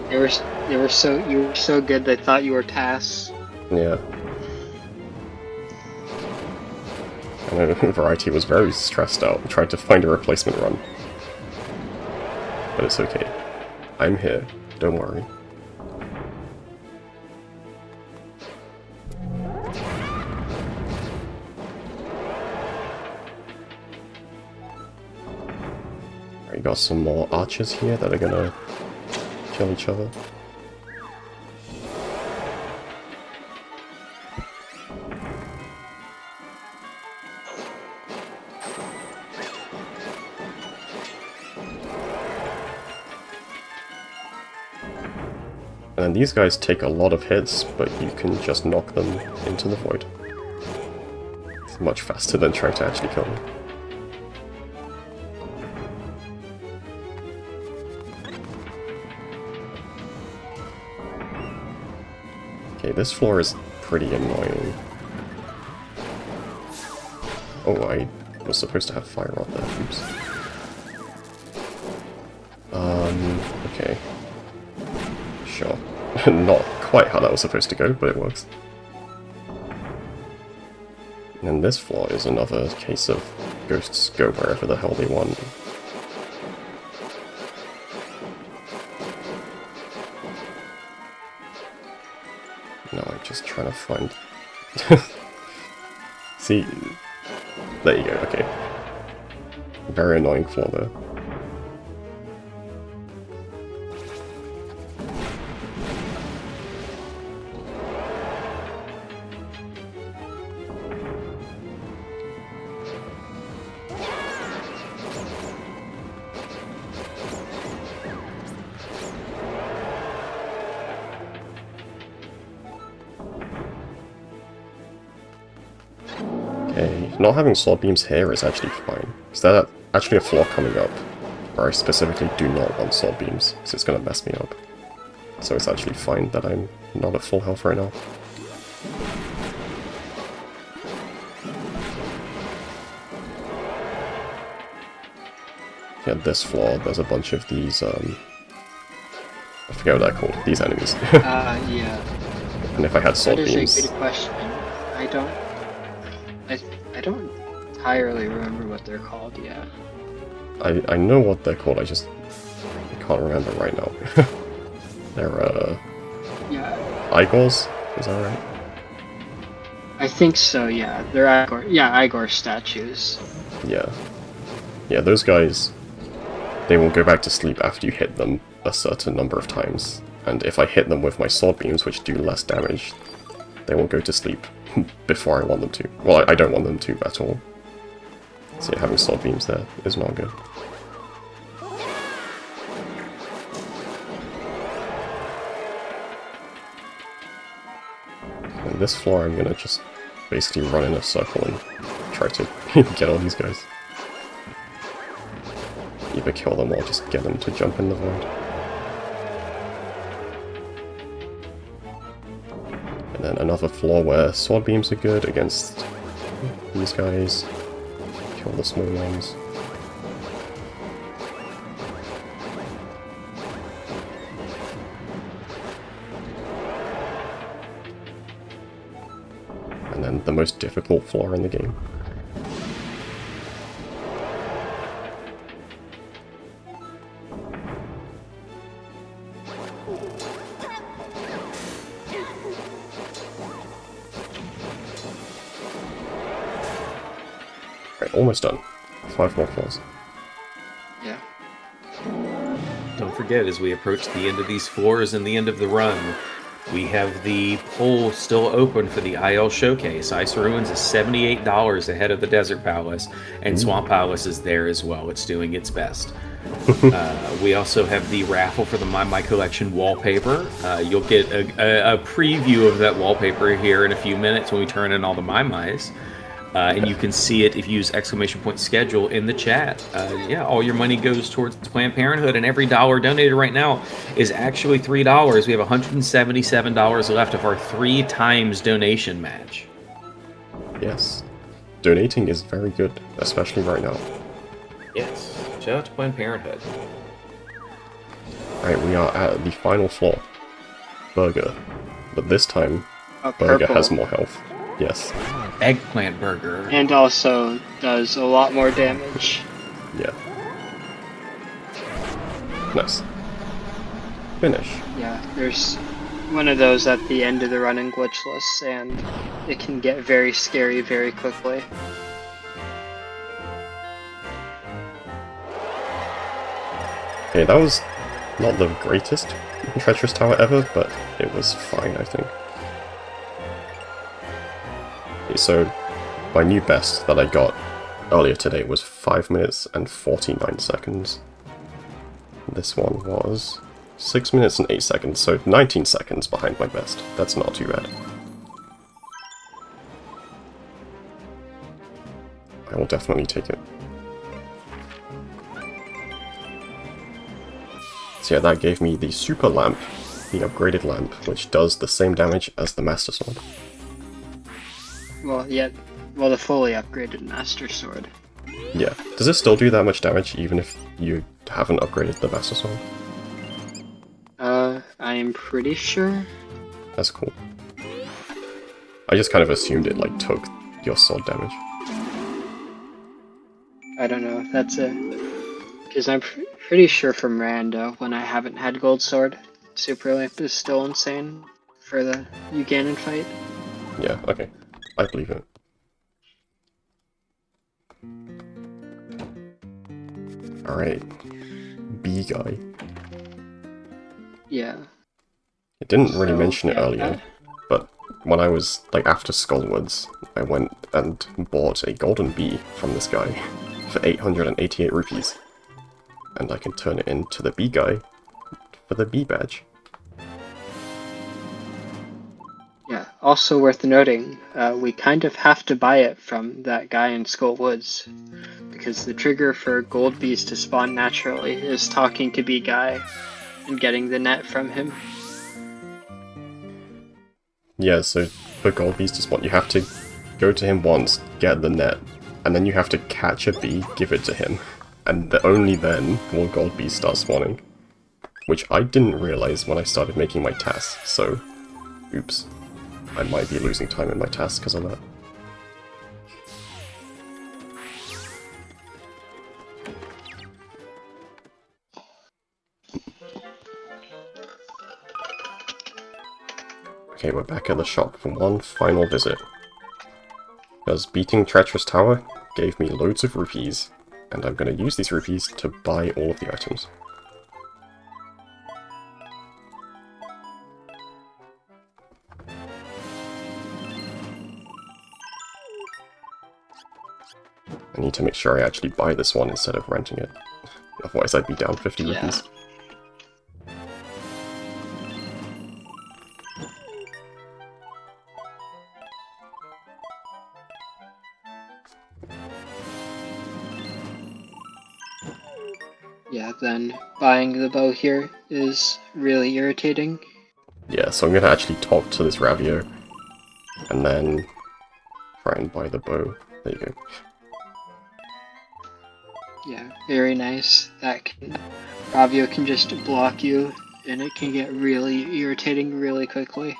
Speaker 3: You were so good they thought you were TAS.
Speaker 2: Yeah. I know Variety was very stressed out and tried to find a replacement run. But it's okay. I'm here. Don't worry. We got some more archers here that are gonna kill each other. And then these guys take a lot of hits, but you can just knock them into the void. It's much faster than trying to actually kill them. Okay, this floor is pretty annoying. Oh, I was supposed to have fire rod there. Oops. Okay. Sure. Not quite how that was supposed to go, but it works. And this floor is another case of ghosts go wherever the hell they want. No, I'm just trying to find... See... There you go, okay. Very annoying floor there. Okay, not having sword beams here is actually fine. Is that actually a floor coming up where I specifically do not want sword beams, because it's going to mess me up. So it's actually fine that I'm not at full health right now. Yeah, this floor, there's a bunch of these, I forget what they're called, these enemies.
Speaker 3: Yeah.
Speaker 2: And if I had sword beams...
Speaker 3: That is a good question. I don't entirely remember what they're called yet.
Speaker 2: I know what they're called, I just can't remember right now. They're,
Speaker 3: Yeah.
Speaker 2: Igors? Is that right?
Speaker 3: I think so, yeah. They're Igor statues.
Speaker 2: Yeah. Yeah, those guys, they will go back to sleep after you hit them a certain number of times. And if I hit them with my sword beams, which do less damage, they will go to sleep before I want them to. Well, I don't want them to at all. So yeah, having sword beams there is not good. And this floor I'm gonna just basically run in a circle and try to get all these guys. Either kill them or just get them to jump in the void. And then another floor where sword beams are good against these guys. Kill the small ones. And then the most difficult floor in the game. Right, almost done. 5 more floors.
Speaker 3: Yeah.
Speaker 1: Don't forget, as we approach the end of these floors and the end of the run, we have the poll still open for the IL Showcase. Ice Ruins is $78 ahead of the Desert Palace, and Swamp Palace is there as well. It's doing its best. We also have the raffle for the My Collection wallpaper. You'll get a preview of that wallpaper here in a few minutes when we turn in all the My. And you can see it if you use !schedule in the chat. Yeah, all your money goes towards Planned Parenthood, and every dollar donated right now is actually $3. We have $177 left of our 3 times donation match.
Speaker 2: Yes. Donating is very good, especially right now.
Speaker 1: Yes. Shout out to Planned Parenthood.
Speaker 2: Alright, we are at the final floor. Burger. But this time, Burger
Speaker 3: Purple.
Speaker 2: has more health. Yes.
Speaker 1: Eggplant burger.
Speaker 3: And also does a lot more damage.
Speaker 2: Yeah. Nice. Finish.
Speaker 3: Yeah, there's one of those at the end of the run in glitchless, and it can get very scary very quickly.
Speaker 2: Okay, that was not the greatest treacherous tower ever, but it was fine, I think. Okay, so my new best that I got earlier today was 5 minutes and 49 seconds. This one was 6 minutes and 8 seconds, so 19 seconds behind my best. That's not too bad. I will definitely take it. So yeah, that gave me the super lamp, the upgraded lamp, which does the same damage as the Master Sword.
Speaker 3: Well, the fully upgraded Master Sword.
Speaker 2: Yeah. Does it still do that much damage even if you haven't upgraded the Master Sword?
Speaker 3: I am pretty sure.
Speaker 2: That's cool. I just kind of assumed it like took your sword damage.
Speaker 3: I don't know if that's it. Because I'm pretty sure from Rando, when I haven't had Gold Sword, Super Lamp is still insane for the Uganon fight.
Speaker 2: Yeah, okay. I believe it. Alright. B guy.
Speaker 3: Yeah.
Speaker 2: It didn't really
Speaker 3: So,
Speaker 2: mention it
Speaker 3: yeah,
Speaker 2: earlier, but when I was, like, after Skullwoods, I went and bought a golden bee from this guy for 888 rupees. And I can turn it into the bee guy for the bee badge.
Speaker 3: Yeah, also worth noting, we kind of have to buy it from that guy in Skull Woods, because the trigger for gold bees to spawn naturally is talking to bee guy and getting the net from him.
Speaker 2: Yeah, so for gold bees to spawn, you have to go to him once, get the net, and then you have to catch a bee, give it to him, and only then will gold bees start spawning. Which I didn't realize when I started making my tasks, so oops. I might be losing time in my tasks because of that. Okay, we're back at the shop for one final visit. Because beating Treacherous Tower gave me loads of rupees, and I'm going to use these rupees to buy all of the items. I need to make sure I actually buy this one instead of renting it. Otherwise I'd be down 50 rupees.
Speaker 3: Yeah, then buying the bow here is really irritating.
Speaker 2: Yeah, so I'm gonna actually talk to this Ravio, and then try and buy the bow. There you go.
Speaker 3: Yeah, very nice. Ravio can just block you, and it can get really irritating really quickly.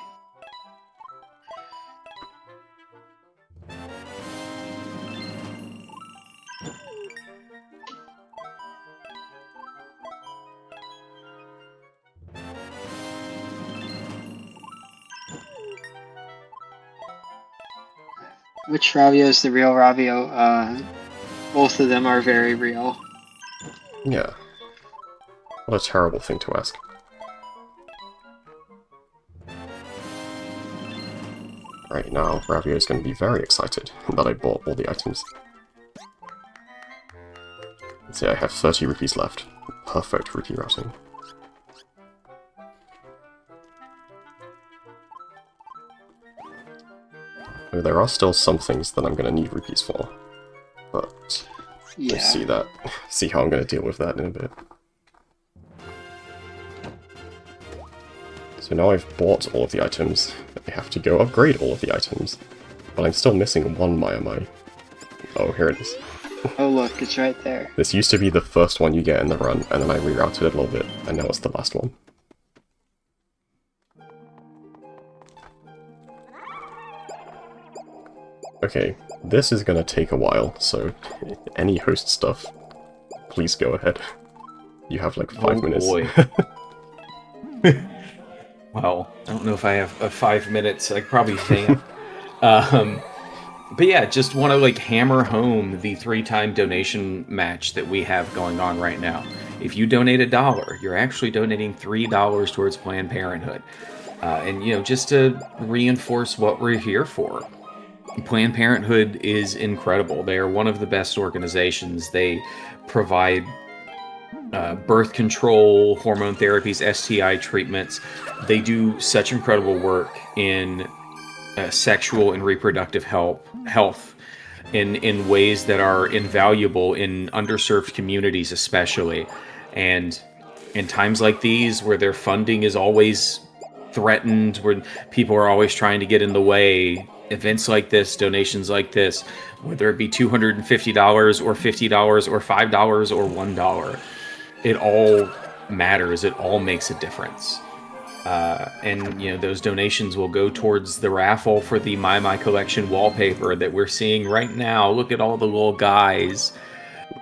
Speaker 3: Which Ravio is the real Ravio? Both of them are very real.
Speaker 2: Yeah. What a terrible thing to ask. Right now, Ravio is going to be very excited that I bought all the items. Let's see, I have 30 rupees left. Perfect rupee routing. So there are still some things that I'm going to need rupees for, but
Speaker 3: Yeah.
Speaker 2: we'll see how I'm going to deal with that in a bit. So now I've bought all of the items, I have to go upgrade all of the items, but I'm still missing one Mai. Oh, here it is.
Speaker 3: Oh look, it's right there.
Speaker 2: This used to be the first one you get in the run, and then I rerouted it a little bit, and now it's the last one. Okay, this is gonna take a while, so any host stuff, please go ahead. You have like 5 minutes.
Speaker 1: Boy. Well, I don't know if I have 5 minutes. I probably can't. But yeah, just want to like hammer home the 3-time donation match that we have going on right now. If you donate $1, you're actually donating $3 towards Planned Parenthood. And you know, just to reinforce what we're here for. Planned Parenthood is incredible. They are one of the best organizations. They provide birth control, hormone therapies, STI treatments. They do such incredible work in sexual and reproductive health in ways that are invaluable in underserved communities especially. And in times like these where their funding is always threatened, where people are always trying to get in the way, events like this, donations like this, whether it be $250 or $50 or $5 or $1, it all matters. It all makes a difference. And you know, those donations will go towards the raffle for the My collection wallpaper that we're seeing right now. Look at all the little guys.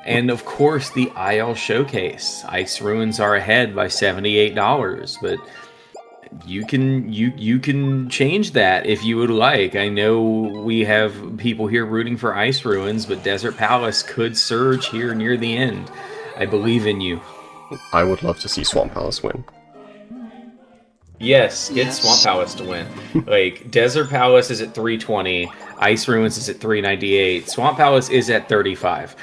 Speaker 1: And of course the IL showcase. Ice Ruins are ahead by $78, but you can change that if you would like. I know we have people here rooting for Ice Ruins, but Desert Palace could surge here near the end. I believe in you.
Speaker 2: I would love to see Swamp Palace win.
Speaker 1: Yes, get
Speaker 3: Yes.
Speaker 1: Swamp Palace to win. Like, Desert Palace is at 320, Ice Ruins is at 398, Swamp Palace is at 35.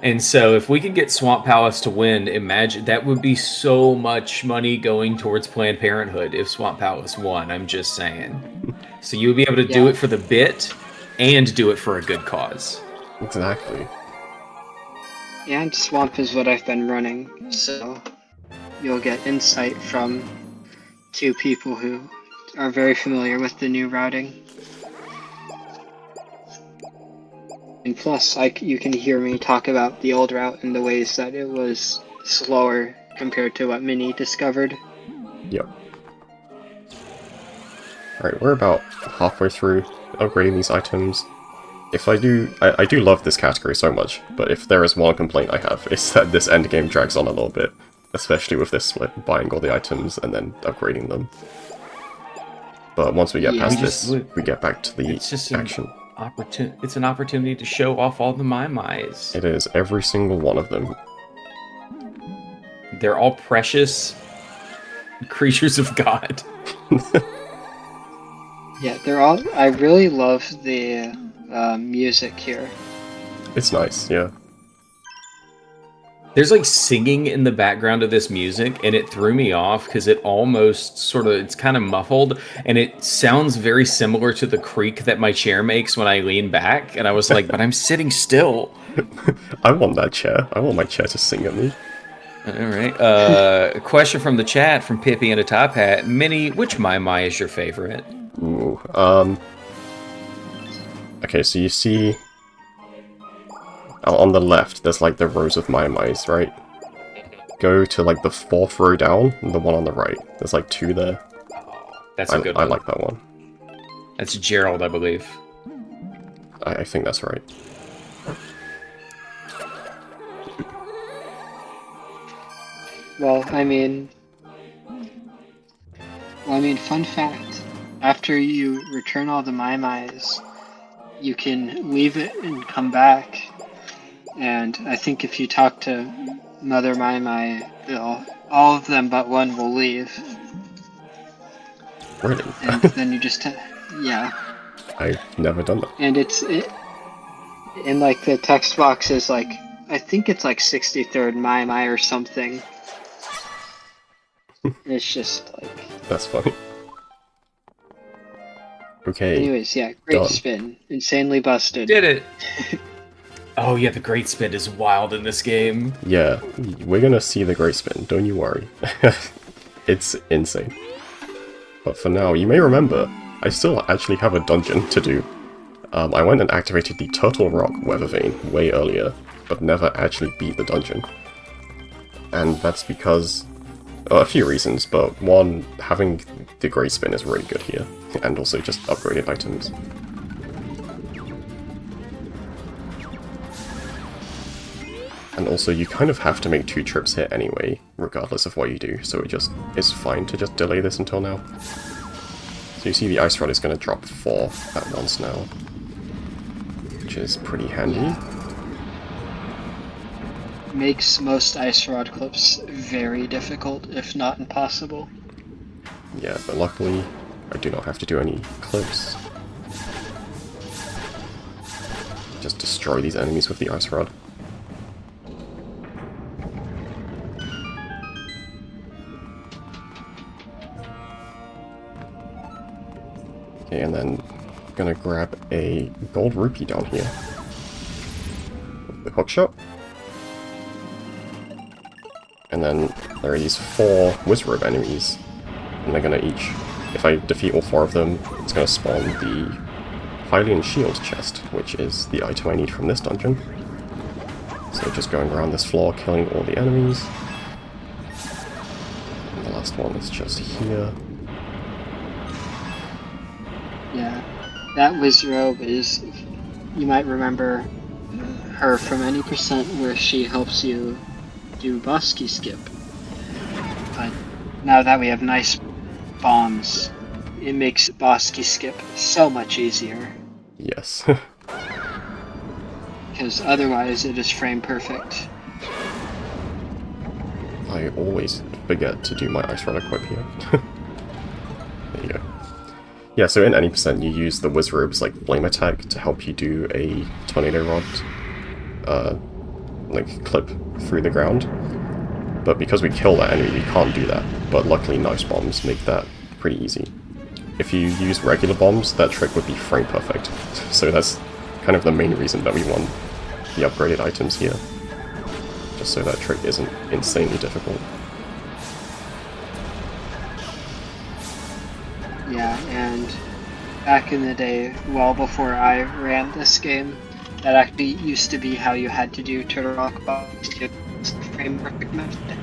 Speaker 1: And so if we can get Swamp Palace to win, imagine that would be so much money going towards Planned Parenthood if Swamp Palace won, I'm just saying. So you would be able to do
Speaker 3: Yeah.
Speaker 1: it for the bit and do it for a good cause.
Speaker 2: Exactly.
Speaker 3: And Swamp is what I've been running, so you'll get insight from 2 people who are very familiar with the new routing. And plus, you can hear me talk about the old route and the ways that it was slower compared to what Mini discovered.
Speaker 2: Yep. Alright, we're about halfway through upgrading these items. If I do love this category so much, but if there is one complaint I have, it's that this endgame drags on a little bit. Especially with this split, buying all the items and then upgrading them. But once we get
Speaker 3: Yeah.
Speaker 2: past
Speaker 3: We
Speaker 2: this, we get back to the
Speaker 1: It's just
Speaker 2: action.
Speaker 1: It's an opportunity to show off all the My-Mais.
Speaker 2: It is, every single one of them.
Speaker 1: They're all precious creatures of God.
Speaker 3: Yeah, they're all. I really love the music here.
Speaker 2: It's nice, yeah.
Speaker 1: There's like singing in the background of this music, and it threw me off because it almost it's kind of muffled, and it sounds very similar to the creak that my chair makes when I lean back. And I was like, but I'm sitting still.
Speaker 2: I want that chair. I want my chair to sing at me.
Speaker 1: All right. A question from the chat from Pippi and a Top Hat. Minnie, which My is your favorite?
Speaker 2: Ooh, okay, so you see... on the left, there's like the rows of Mais, right? Go to like the 4th row down, and the one on the right. There's like 2 there.
Speaker 1: That's a good one.
Speaker 2: I like that one.
Speaker 1: That's Gerald, I believe.
Speaker 2: I think that's right.
Speaker 3: Well, I mean, fun fact. After you return all the Mais, you can leave it and come back. And I think if you talk to Mother Mai, all of them but one will leave.
Speaker 2: Really?
Speaker 3: And then you just, yeah.
Speaker 2: I've never done that.
Speaker 3: And and like the text box is like, I think it's like 63rd Mai or something. It's just like...
Speaker 2: That's funny. Okay,
Speaker 3: Anyways, yeah, great
Speaker 2: done.
Speaker 3: spin. Insanely busted.
Speaker 1: Did it! Oh yeah, the great spin is wild in this game.
Speaker 2: Yeah, we're gonna see the great spin, don't you worry. It's insane. But for now, you may remember, I still actually have a dungeon to do. I went and activated the Turtle Rock Weather Vane way earlier, but never actually beat the dungeon. And that's because... a few reasons, but one, having the great spin is really good here, and also just upgraded items. And also, you kind of have to make 2 trips here anyway, regardless of what you do, so it's fine to just delay this until now. So you see the Ice Rod is going to drop 4 at once now, which is pretty handy.
Speaker 3: Makes most Ice Rod clips very difficult, if not impossible.
Speaker 2: Yeah, but luckily, I do not have to do any clips. Just destroy these enemies with the Ice Rod. Okay, and then I'm gonna grab a gold rupee down here. With the hookshot. And then there are these 4 Wizrobe enemies. And they're gonna each... if I defeat all 4 of them, it's gonna spawn the Hylian Shield chest, which is the item I need from this dungeon. So just going around this floor, killing all the enemies. And the last one is just here.
Speaker 3: Yeah, that Wizrobe is, you might remember her from any percent where she helps you do Bosky skip. But now that we have nice bombs, it makes Bosky skip so much easier.
Speaker 2: Yes.
Speaker 3: Because otherwise it is frame perfect.
Speaker 2: I always forget to do my Ice Rod equip here. There you go. Yeah, so in any percent you use the Wizrobe's like flame attack to help you do a Tornado Rod like clip through the ground. But because we kill that enemy, we can't do that. But luckily Nice Bombs make that pretty easy. If you use regular bombs, that trick would be frame perfect. So that's kind of the main reason that we want the upgraded items here. Just so that trick isn't insanely difficult.
Speaker 3: Yeah, and back in the day, well before I ran this game, that actually used to be how you had to do Turtle Rock Bosky frame perfect method.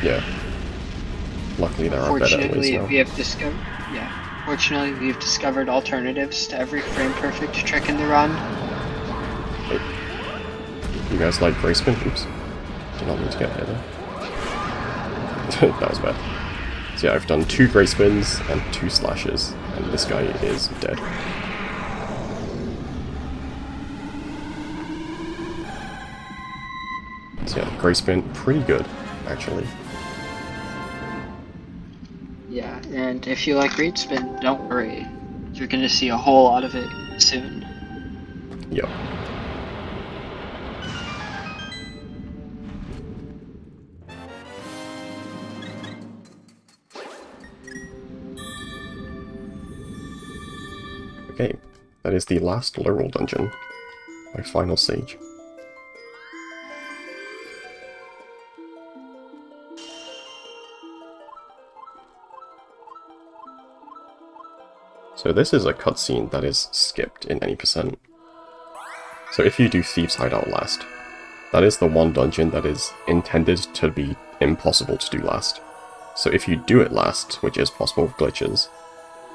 Speaker 2: Yeah. Luckily there are better ways now.
Speaker 3: Fortunately, we've discovered alternatives to every frame perfect trick in the run.
Speaker 2: Wait. You guys like Grey Spin? Oops. Did not mean to get hit there. That was bad. So yeah, I've done 2 Grey Spins and 2 Slashes, and this guy is dead. So yeah, Grey Spin, pretty good, actually.
Speaker 3: Yeah, and if you like Great Spin, don't worry. You're gonna see a whole lot of it soon.
Speaker 2: Yep. Okay, that is the last Laurel dungeon, my final sage. So this is a cutscene that is skipped in any percent. So if you do Thieves' Hideout last, that is the one dungeon that is intended to be impossible to do last. So if you do it last, which is possible with glitches,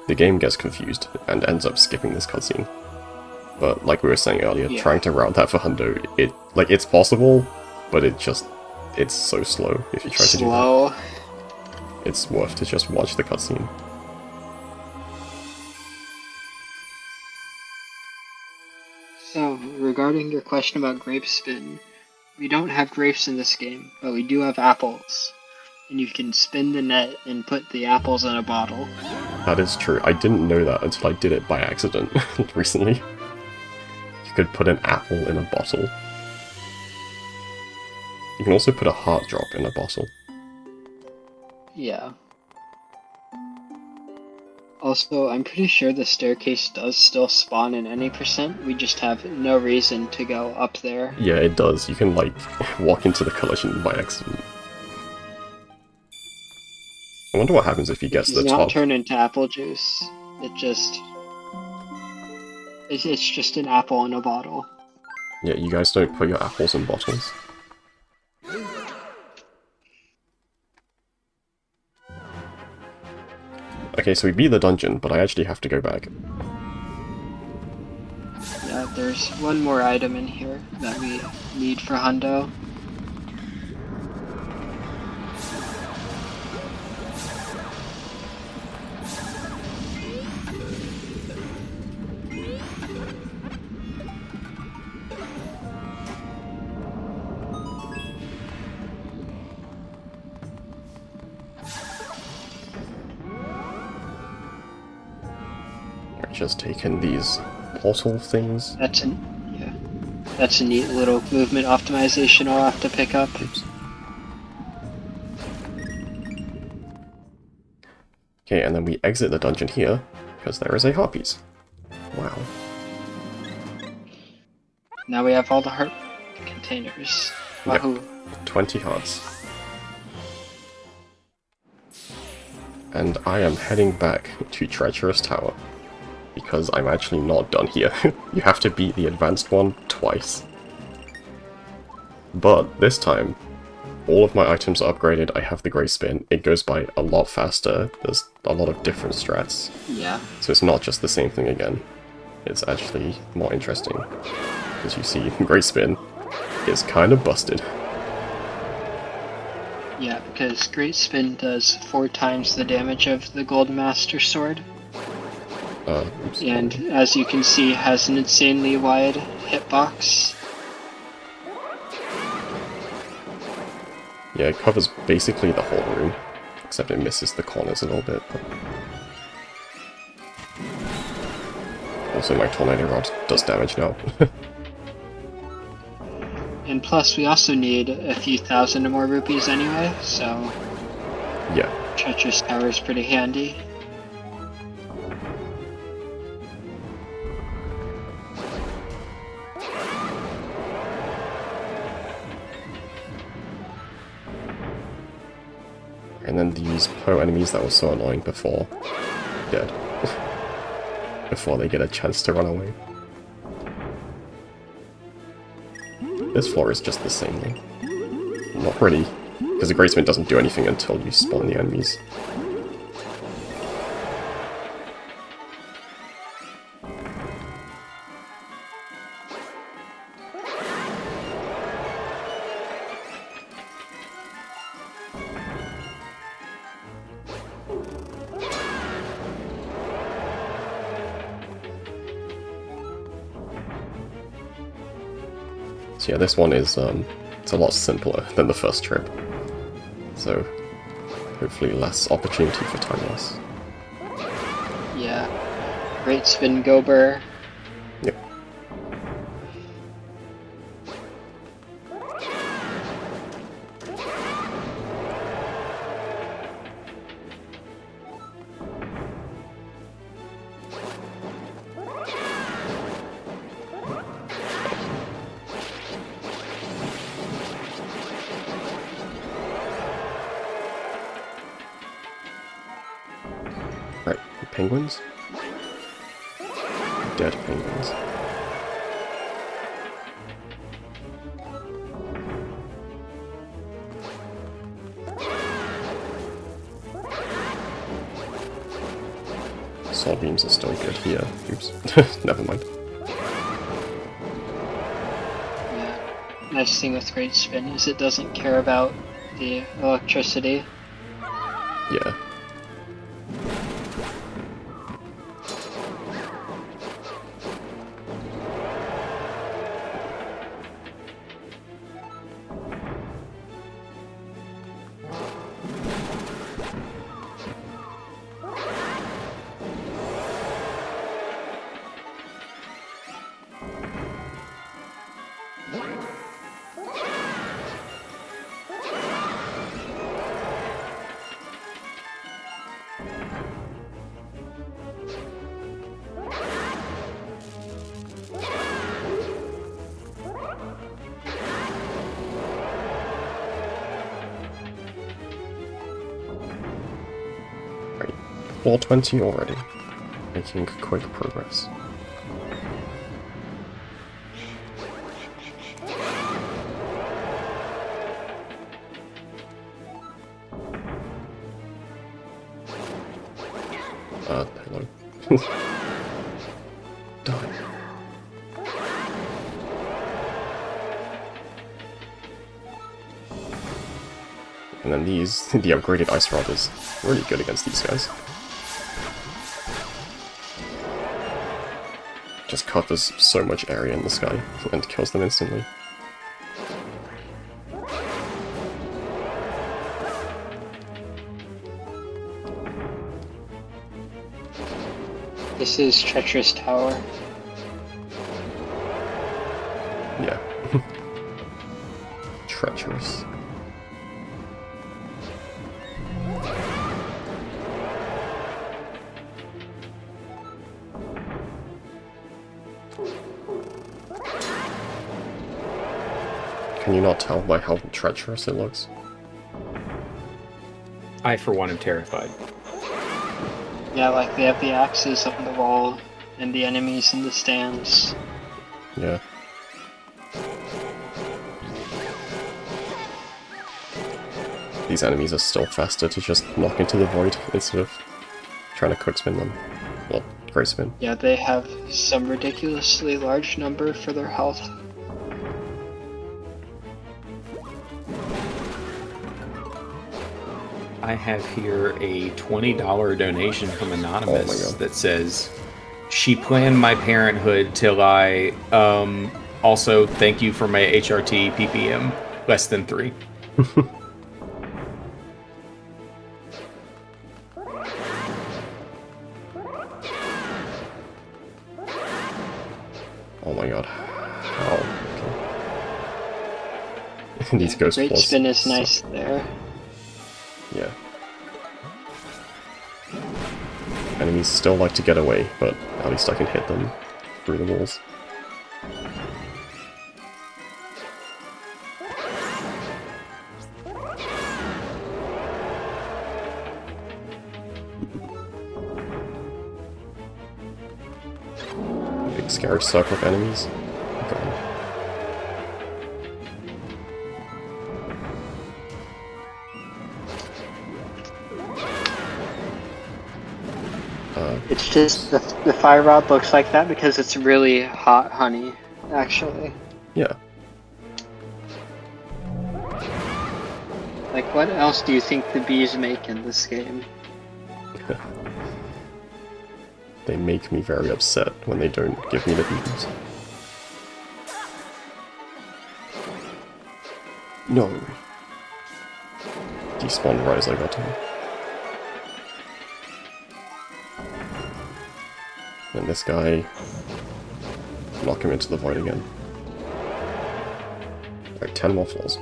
Speaker 2: the game gets confused and ends up skipping this cutscene. But like we were saying earlier, trying to route that for Hundo, it's possible, but it's so slow if you try to do that. It's worth to just watch the cutscene.
Speaker 3: So, regarding your question about grape spin, we don't have grapes in this game, but we do have apples. And you can spin the net and put the apples in a bottle.
Speaker 2: That is true. I didn't know that until I did it by accident recently. You could put an apple in a bottle. You can also put a heart drop in a bottle.
Speaker 3: Yeah. Also, I'm pretty sure the staircase does still spawn in any percent. We just have no reason to go up there.
Speaker 2: Yeah, it does. You can, like, walk into the collision by accident. I wonder what happens if he
Speaker 3: It
Speaker 2: gets to
Speaker 3: does
Speaker 2: the
Speaker 3: not
Speaker 2: top.
Speaker 3: turn into apple juice. It's just an apple in a bottle.
Speaker 2: Yeah, you guys don't put your apples in bottles. Okay, so we beat the dungeon, but I actually have to go back.
Speaker 3: Yeah, there's one more item in here that we need for Hundo.
Speaker 2: I've just taken these portal things.
Speaker 3: That's a neat little movement optimization I'll have to pick up.
Speaker 2: Oops. Okay, and then we exit the dungeon here, because there is a heart piece. Wow.
Speaker 3: Now we have all the heart containers.
Speaker 2: Yep.
Speaker 3: Wahoo.
Speaker 2: 20 hearts. And I am heading back to Treacherous Tower, because I'm actually not done here. You have to beat the advanced one twice. But this time, all of my items are upgraded, I have the Grey Spin, it goes by a lot faster, there's a lot of different strats.
Speaker 3: Yeah.
Speaker 2: So it's not just the same thing again. It's actually more interesting. As you see, Grey Spin is kind of busted.
Speaker 3: Yeah, because Great Spin does 4 times the damage of the Gold Master Sword.
Speaker 2: Oops.
Speaker 3: And as you can see, has an insanely wide hitbox.
Speaker 2: Yeah, it covers basically the whole room, except it misses the corners a little bit. Also, my Tornado Rod does damage now.
Speaker 3: And plus, we also need a few thousand more rupees anyway, so
Speaker 2: Yeah.
Speaker 3: Treacherous Tower is pretty handy.
Speaker 2: And then these Poe enemies that were so annoying before, dead. Before they get a chance to run away. This floor is just the same though. Not really, because the Great Spin doesn't do anything until you spawn the enemies. So yeah, this one is it's a lot simpler than the first trip. So hopefully less opportunity for time loss.
Speaker 3: Yeah. Great Spin Gober.
Speaker 2: Yep. Right, penguins? Dead penguins. Soul beams are still good here. Oops. Never mind.
Speaker 3: Yeah. Nice thing with Great Spin is it doesn't care about the electricity.
Speaker 2: Yeah. floor 20 already. Making quick progress. Hello. Die. And then these, the upgraded Ice Rod is really good against these guys. Just covers so much area in the sky and kills them instantly.
Speaker 3: This is Treacherous Tower.
Speaker 2: Yeah. Treacherous. Can you not tell by how treacherous it looks?
Speaker 1: I, for one, am terrified.
Speaker 3: Yeah, like they have the axes on the wall and the enemies in the stands.
Speaker 2: Yeah. These enemies are still faster to just knock into the void instead of trying to quick spin them. Well, great spin.
Speaker 3: Yeah, they have some ridiculously large number for their health.
Speaker 1: I have here a $20 donation from Anonymous
Speaker 2: Oh my God.
Speaker 1: that says, "She planned my parenthood till I, also thank you for my HRT PPM, less than 3.
Speaker 2: Oh my god. How? Okay. These ghost
Speaker 3: Great
Speaker 2: claws
Speaker 3: spin is
Speaker 2: suck.
Speaker 3: nice there.
Speaker 2: Yeah. Enemies still like to get away, but at least I can hit them through the walls. Big scary circle of enemies. Gone.
Speaker 3: It's just the fire rod looks like that because it's really hot honey, actually.
Speaker 2: Yeah.
Speaker 3: Like, what else do you think the bees make in this game?
Speaker 2: They make me very upset when they don't give me the beacons. No. Despawned right as I got to him. And this guy... knock him into the void again. Like 10 more floors.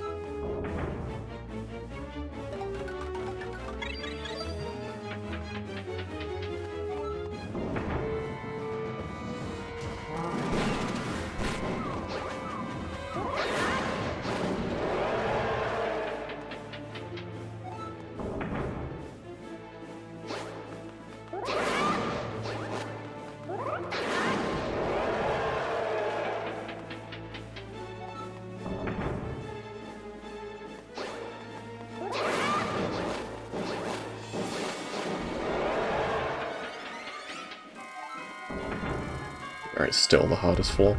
Speaker 2: Alright, still the hardest floor.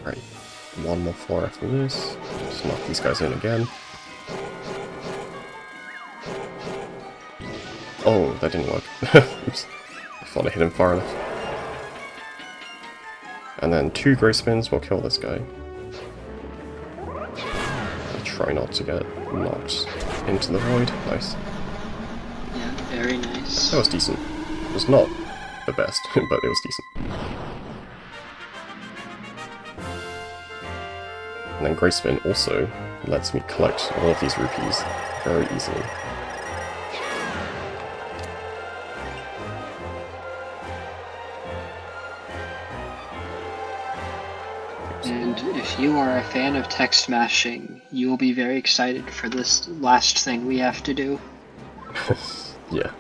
Speaker 2: Right, one more floor after this. Just knock these guys in again. Oh, that didn't work. Oops. I thought I hit him far enough. And then 2 grey spins will kill this guy. I try not to get knocked into the void. Nice.
Speaker 3: Yeah, very nice.
Speaker 2: That was decent. It was not the best, but it was decent. And then grey spin also lets me collect all of these rupees very easily.
Speaker 3: And if you are a fan of text mashing, you will be very excited for this last thing we have to do.
Speaker 2: Yeah.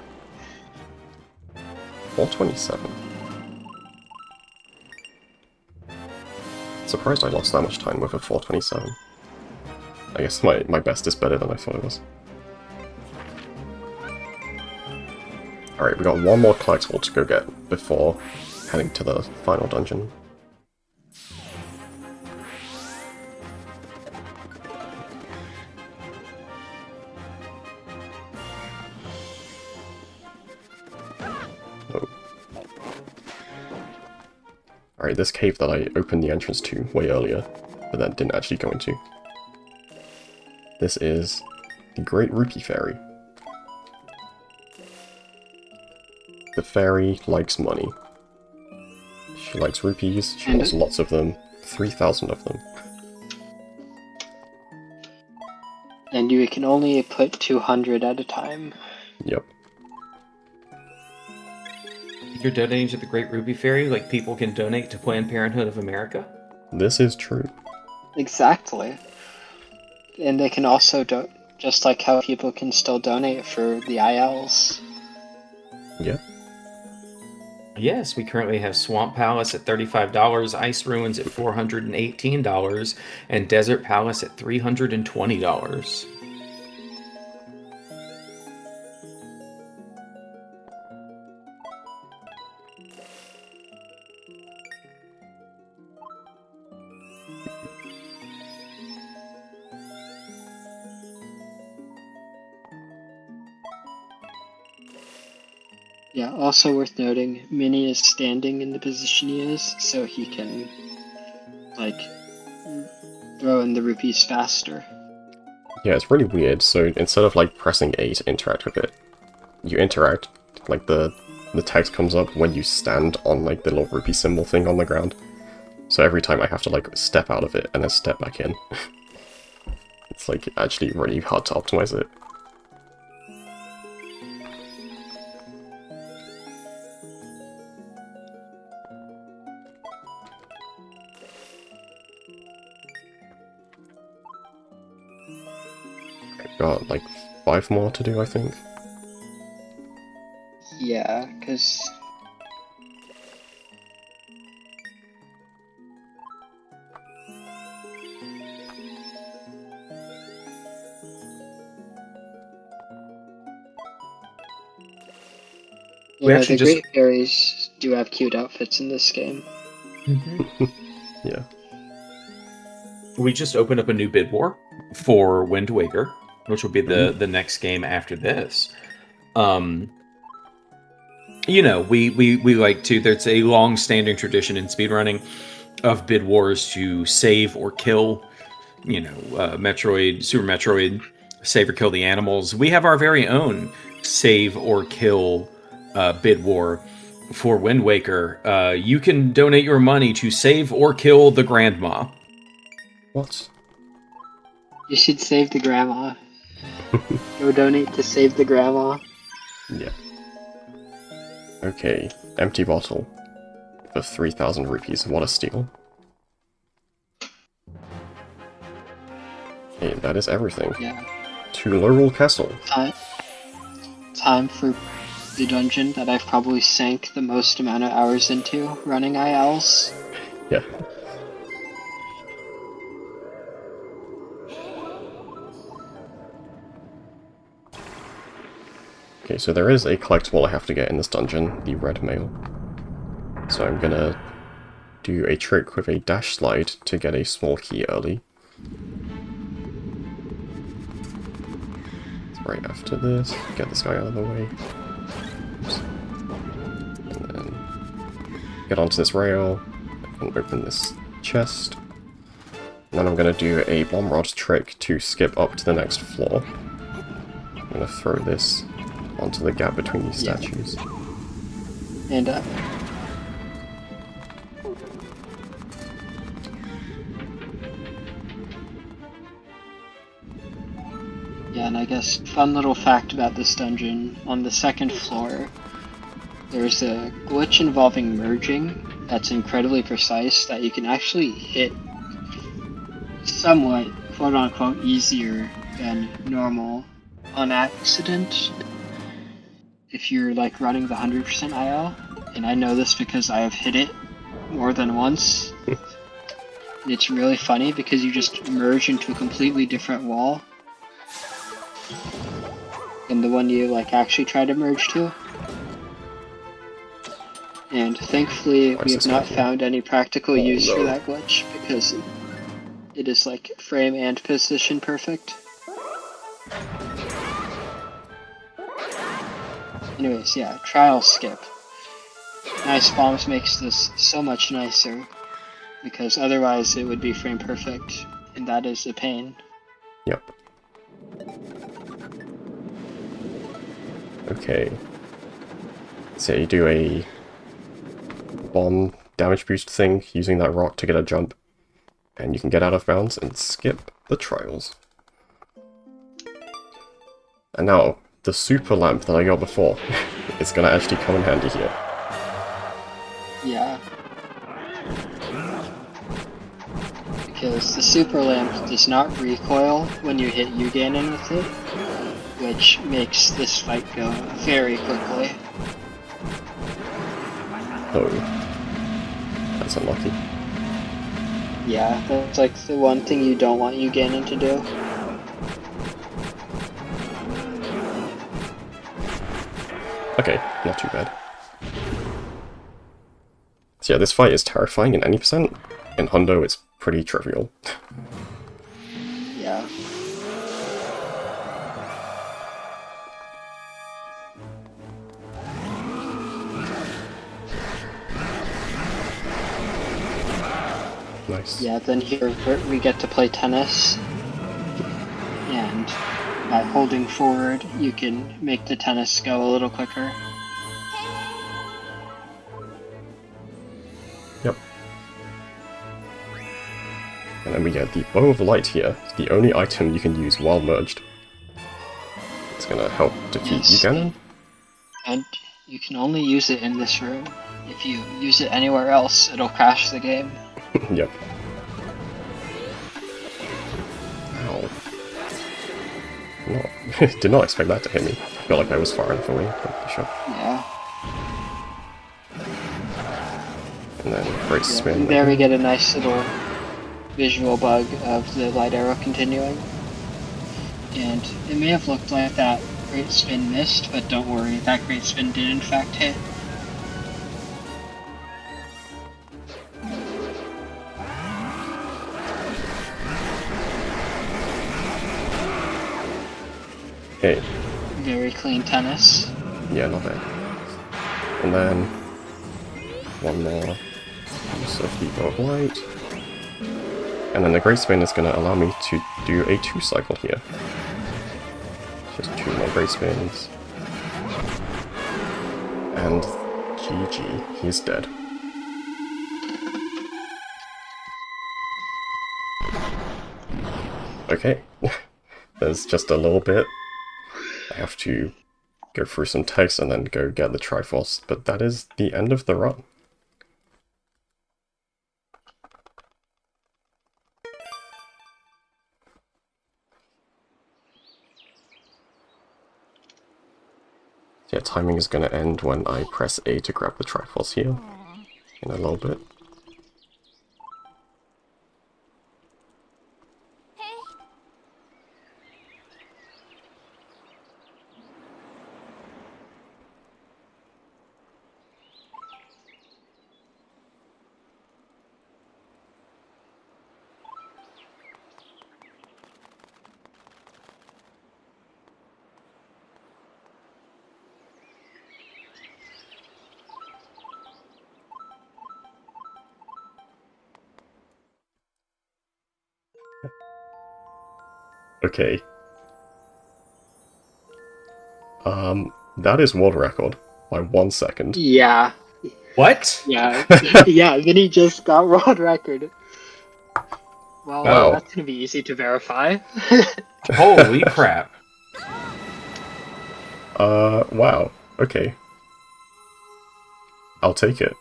Speaker 2: 427. Surprised I lost that much time with a 427. I guess my best is better than I thought it was. Alright, we got one more collectible to go get before heading to the final dungeon. Oh. Alright, this cave that I opened the entrance to way earlier, but then didn't actually go into. This is the Great Rupee Fairy. The fairy likes money. She likes rupees, she wants lots of them, 3,000 of them.
Speaker 3: And you can only put 200 at a time.
Speaker 2: Yep.
Speaker 1: You're donating to the Great Ruby Fairy like people can donate to Planned Parenthood of America?
Speaker 2: This is true.
Speaker 3: Exactly. And they can also just like how people can still donate for the ILs.
Speaker 2: Yeah.
Speaker 1: Yes, we currently have Swamp Palace at $35, Ice Ruins at $418, and Desert Palace at $320.
Speaker 3: Yeah, also worth noting, Minnie is standing in the position he is, so he can, like, throw in the rupees faster.
Speaker 2: Yeah, it's really weird, so instead of like pressing A to interact with it, you interact, like the text comes up when you stand on like the little rupee symbol thing on the ground. So every time I have to like step out of it and then step back in. It's like actually really hard to optimize it. Got like 5 more to do, I think.
Speaker 3: Yeah, because...
Speaker 1: We actually
Speaker 3: the
Speaker 1: just-
Speaker 3: Great Fairies do have cute outfits in this game.
Speaker 2: Yeah.
Speaker 1: We just opened up a new bid war for Wind Waker, which will be the next game after this. You know, we like to, there's a long-standing tradition in speedrunning of bid wars to save or kill, you know, Metroid, Super Metroid, save or kill the animals. We have our very own save or kill bid war for Wind Waker. You can donate your money to save or kill the grandma.
Speaker 2: What?
Speaker 3: You should save the grandma. Go donate to save the grandma.
Speaker 2: Yeah. Okay, empty bottle for 3,000 rupees. What a steal. Okay, that is everything.
Speaker 3: Yeah.
Speaker 2: To Laurel Castle.
Speaker 3: Time for the dungeon that I've probably sank the most amount of hours into, running ILs.
Speaker 2: Yeah. Okay, so there is a collectible I have to get in this dungeon, the red mail. So I'm gonna do a trick with a dash slide to get a small key early. Right after this, get this guy out of the way. Oops. And then get onto this rail, and open this chest. And then I'm going to do a bomb rod trick to skip up to the next floor. I'm going to throw this onto the gap between these statues.
Speaker 3: And yeah, and I guess fun little fact about this dungeon, on the second floor, there's a glitch involving merging that's incredibly precise that you can actually hit somewhat, quote-unquote, easier than normal on accident if you're like running the 100% IL. And I know this because I have hit it more than once. It's really funny because you just merge into a completely different wall than the one you like actually try to merge to. And thankfully we have not found any practical use for that glitch because it is like frame and position perfect. Anyways, yeah, trial skip. Nice bombs makes this so much nicer because otherwise it would be frame perfect, and that is a pain.
Speaker 2: Yep. Okay. So you do a bomb damage boost thing using that rock to get a jump, and you can get out of bounds and skip the trials. And now, the super lamp that I got before is going to actually come in handy here.
Speaker 3: Yeah. Because the super lamp does not recoil when you hit Yuganon with it, which makes this fight go very quickly.
Speaker 2: Oh. That's unlucky.
Speaker 3: Yeah, that's like the one thing you don't want Yuganon to do.
Speaker 2: Okay, not too bad. So yeah, this fight is terrifying in any percent. In Hundo, it's pretty trivial.
Speaker 3: Yeah.
Speaker 2: Nice.
Speaker 3: Yeah, then here we get to play tennis. And by holding forward, you can make the tennis go a little quicker.
Speaker 2: Yep. And then we get the Bow of Light here, the only item you can use while merged. It's gonna help defeat Yuganon.
Speaker 3: And you can only use it in this room. If you use it anywhere else, it'll crash the game.
Speaker 2: Yep. Ow. No, did not expect that to hit me. I felt like I was far enough away, but sure.
Speaker 3: Yeah.
Speaker 2: And then great spin.
Speaker 3: And there we get a nice little visual bug of the light arrow continuing. And it may have looked like that great spin missed, but don't worry, that great spin did in fact hit.
Speaker 2: Hey.
Speaker 3: Very clean tennis.
Speaker 2: Yeah, not bad. And then one more use of the Bow of Light. And then the Great Spin is going to allow me to do a 2-cycle here. Just 2 more Great Spins. And GG, he's dead. Okay, there's just a little bit. I have to go through some text and then go get the Triforce, but that is the end of the run. Yeah, timing is going to end when I press A to grab the Triforce here in a little bit. Okay. That is world record by 1 second.
Speaker 3: Yeah,
Speaker 1: What?
Speaker 3: yeah, yeah. Vinny just got world record. Well,
Speaker 2: Wow.
Speaker 3: that's gonna be easy to verify.
Speaker 1: Holy crap.
Speaker 2: Wow. Okay. I'll take it.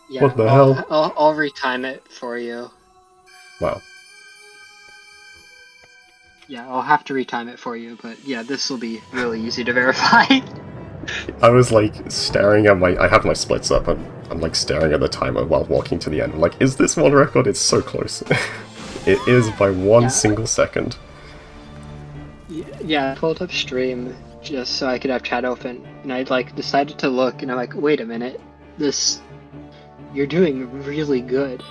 Speaker 3: Yeah,
Speaker 2: What the hell?
Speaker 3: I'll retime it for you.
Speaker 2: Wow.
Speaker 3: Yeah, I'll have to retime it for you, but yeah, this will be really easy to verify.
Speaker 2: I was like staring at I have my splits up and I'm like staring at the timer while walking to the end. I'm like, is this world record? It's so close. It is by one
Speaker 3: Yeah.
Speaker 2: single second.
Speaker 3: Yeah, I pulled up stream just so I could have chat open, and I like decided to look, and I'm like, wait a minute, you're doing really good.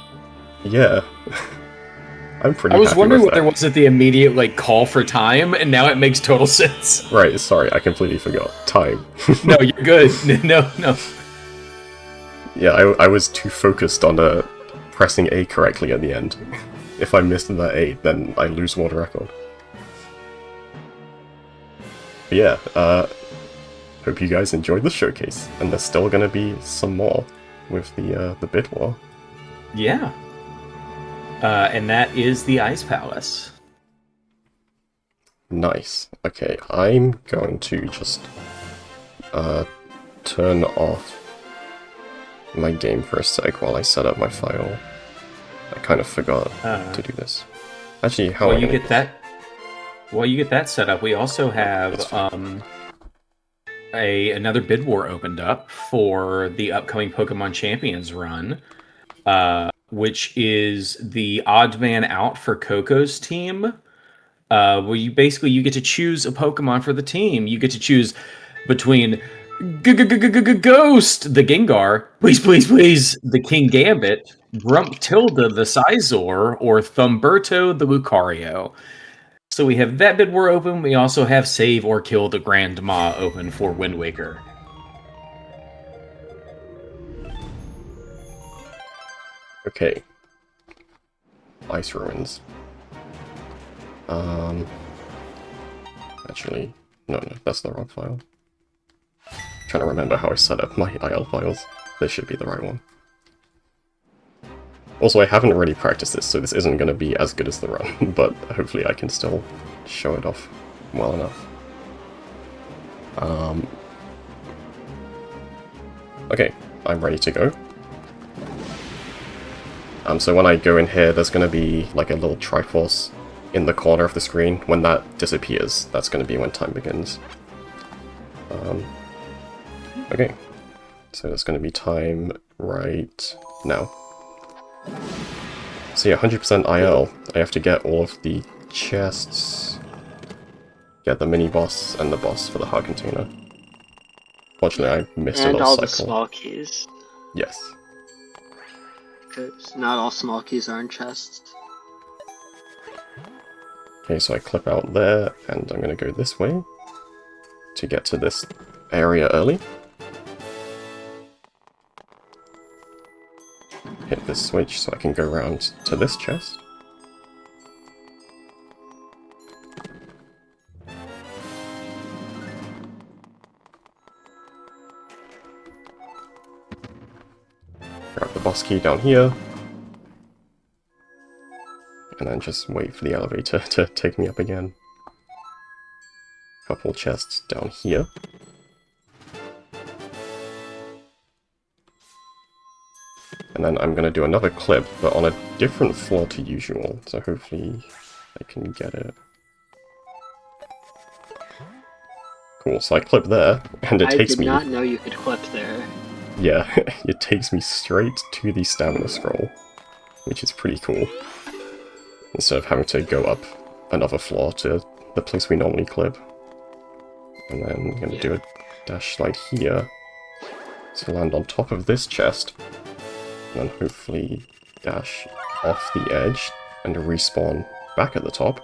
Speaker 2: Yeah. I'm pretty
Speaker 1: I was
Speaker 2: happy
Speaker 1: wondering
Speaker 2: with
Speaker 1: what there
Speaker 2: that.
Speaker 1: was at the immediate like call for time, and now it makes total sense.
Speaker 2: Right, sorry, I completely forgot. Time.
Speaker 1: No, you're good. No, no.
Speaker 2: Yeah, I was too focused on pressing A correctly at the end. If I missed that A, then I lose world record. But yeah, hope you guys enjoyed the showcase, and there's still gonna be some more with the bid war.
Speaker 1: Yeah. And that is the Ice Palace.
Speaker 2: Nice. Okay, I'm going to just turn off my game for a sec while I set up my file. I kind of forgot to do this. Actually, how
Speaker 1: While
Speaker 2: am I
Speaker 1: you
Speaker 2: gonna...
Speaker 1: get that, while you get that set up, we also
Speaker 2: That's
Speaker 1: have another bid war opened up for the upcoming Pokemon Champions run, which is the odd man out for Coco's team. Where you get to choose a Pokemon for the team. You get to choose between Ghost, the Gengar, please, please, please, the King Gambit, Grumptilda, the Sizor, or Thumberto, the Lucario. So we have that bid war open. We also have Save or Kill the Grandma open for Wind Waker.
Speaker 2: Okay. Ice Ruins. Actually, no, that's the wrong file. I'm trying to remember how I set up my IL files. This should be the right one. Also, I haven't really practiced this, so this isn't going to be as good as the run, but hopefully I can still show it off well enough. Okay, I'm ready to go. So when I go in here, there's going to be like a little Triforce in the corner of the screen. When that disappears, that's going to be when time begins. Okay, so there's going to be time right now. So yeah, 100% IL. I have to get all of the chests, get the mini-boss and the boss for the hard container. Fortunately, I missed a
Speaker 3: And
Speaker 2: little
Speaker 3: all
Speaker 2: cycle.
Speaker 3: the small keys,
Speaker 2: Yes.
Speaker 3: because not all small keys are in chests.
Speaker 2: Okay, so I clip out there, and I'm going to go this way to get to this area early. Hit this switch so I can go around to this chest. Grab the boss key down here. And then just wait for the elevator to take me up again. Couple chests down here. And then I'm going to do another clip, but on a different floor to usual, so hopefully I can get it. Cool, so I clip there, and it takes me...
Speaker 3: I did not know you could clip there.
Speaker 2: Yeah, it takes me straight to the stamina scroll, which is pretty cool. Instead of having to go up another floor to the place we normally clip. And then I'm going to do a dash slide here, to land on top of this chest, and then hopefully dash off the edge and respawn back at the top.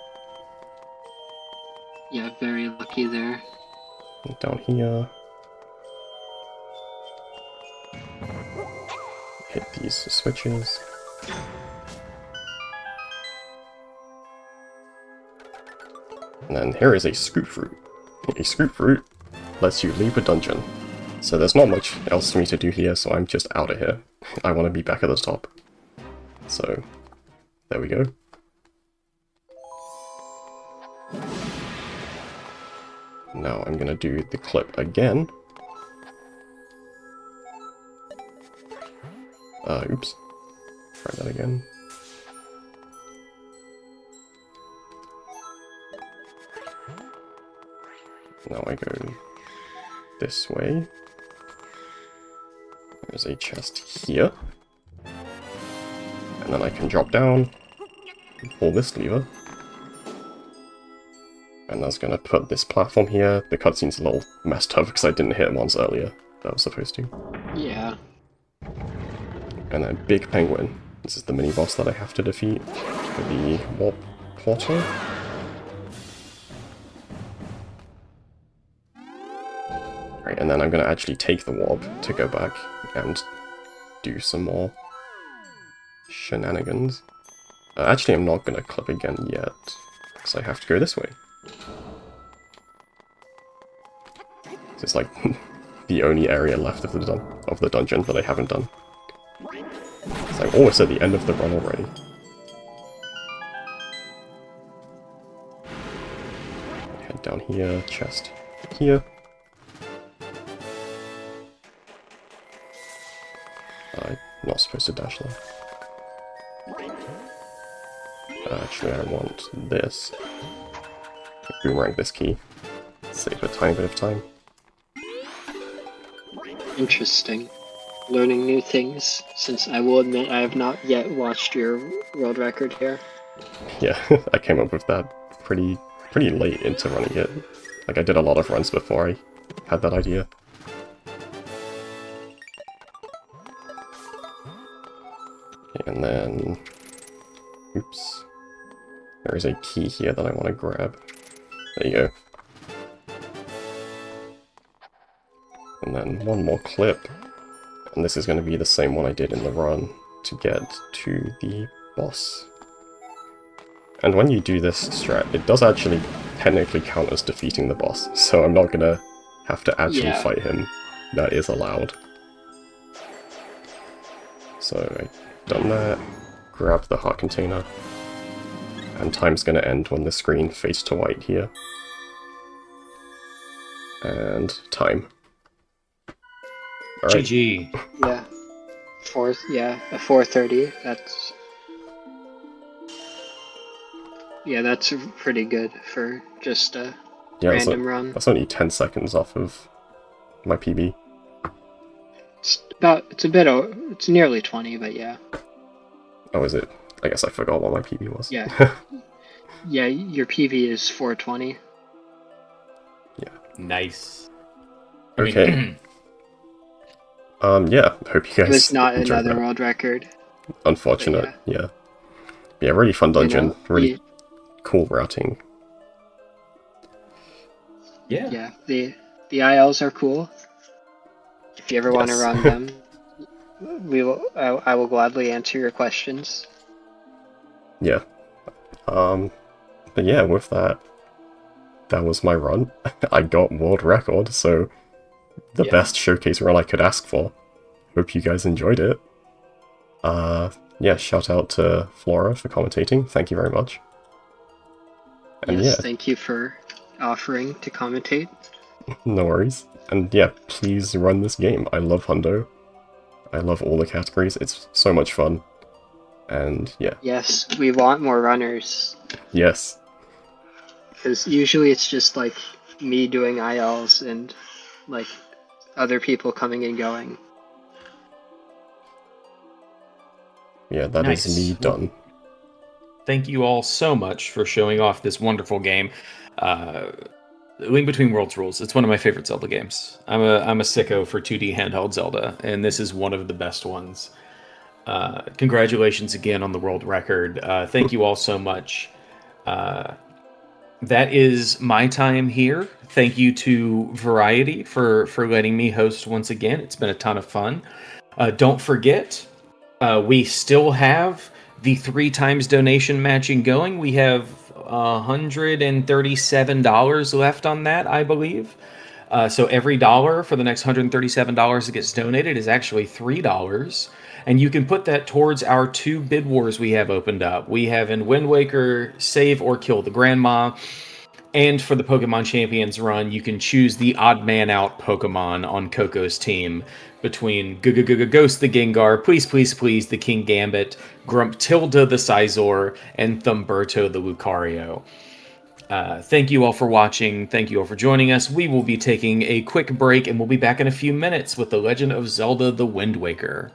Speaker 3: Yeah, very lucky there.
Speaker 2: And down here. Hit these switches. And then here is a scoop fruit. A scoop fruit lets you leave a dungeon. So there's not much else for me to do here, so I'm just out of here. I want to be back at the top. So, there we go. Now I'm gonna do the clip again. Oops. Try that again. Now I go this way. There's a chest here. And then I can drop down, pull this lever. And that's gonna put this platform here. The cutscene's a little messed up because I didn't hit once earlier that I was supposed to.
Speaker 3: Yeah.
Speaker 2: And then Big Penguin. This is the mini-boss that I have to defeat for the warp portal. Right, and then I'm going to actually take the warp to go back and do some more shenanigans. Actually, I'm not going to clip again yet, because I have to go this way. It's like the only area left of the dungeon that I haven't done. It's like almost at the end of the run already. Head down here, chest here. I'm not supposed to dash there. Actually, I want this. Boomerang this key. Save a tiny bit of time.
Speaker 3: Interesting. Learning new things, since I will admit I have not yet watched your world record here.
Speaker 2: Yeah, I came up with that pretty late into running it. Like, I did a lot of runs before I had that idea. And then... oops. There is a key here that I want to grab. There you go. And then one more clip. And this is going to be the same one I did in the run to get to the boss. And when you do this strat, it does actually technically count as defeating the boss, so I'm not going to have to actually fight him. That is allowed. So I've done that, grab the heart container, and time's going to end when the screen fades to white here. And time. All right.
Speaker 1: GG.
Speaker 3: Yeah. A 4:30. That's pretty good for just a random run.
Speaker 2: That's only 10 seconds off of my PB.
Speaker 3: It's nearly 20, but yeah.
Speaker 2: Oh, is it? I guess I forgot what my PB was.
Speaker 3: Yeah. Yeah, your PB is 420.
Speaker 2: Yeah.
Speaker 1: Nice.
Speaker 2: Okay. Yeah, hope you guys
Speaker 3: It was not
Speaker 2: enjoyed
Speaker 3: another
Speaker 2: that.
Speaker 3: world record.
Speaker 2: Unfortunate, yeah. Yeah, really fun dungeon, really
Speaker 3: Yeah.
Speaker 2: cool routing.
Speaker 1: Yeah.
Speaker 3: Yeah, the ILs are cool. If you ever want to
Speaker 2: Yes.
Speaker 3: run them, I will gladly answer your questions.
Speaker 2: Yeah. But yeah, with that was my run. I got world record, so the best showcase run I could ask for. Hope you guys enjoyed it. Yeah, shout out to Flora for commentating. Thank you very much. And
Speaker 3: Yes,
Speaker 2: yeah,
Speaker 3: thank you for offering to commentate.
Speaker 2: no worries. And yeah, please run this game. I love Hundo. I love all the categories. It's so much fun. And yeah.
Speaker 3: Yes, we want more runners.
Speaker 2: Yes.
Speaker 3: Because usually it's just like me doing ILs and like other people coming and going.
Speaker 2: Yeah, that is
Speaker 1: Nice.
Speaker 2: me done.
Speaker 1: Thank you all so much for showing off this wonderful game. Link Between Worlds rules. It's one of my favorite Zelda games. I'm a sicko for 2D handheld Zelda, and this is one of the best ones. Congratulations again on the world record. Thank you all so much. That is my time here. Thank you to Variety for letting me host once again. It's been a ton of fun. Don't forget, we still have the 3 times donation matching going. We have $137 left on that, I believe. So every dollar for the next $137 that gets donated is actually $3. And you can put that towards our 2 bid wars we have opened up. We have in Wind Waker, Save or Kill the Grandma. And for the Pokemon Champions run, you can choose the odd man out Pokemon on Coco's team between Ghost the Gengar, Please Please Please the King Gambit, Grumptilda the Scizor, and Thumberto the Lucario. Thank you all for watching. Thank you all for joining us. We will be taking a quick break and we'll be back in a few minutes with The Legend of Zelda: The Wind Waker.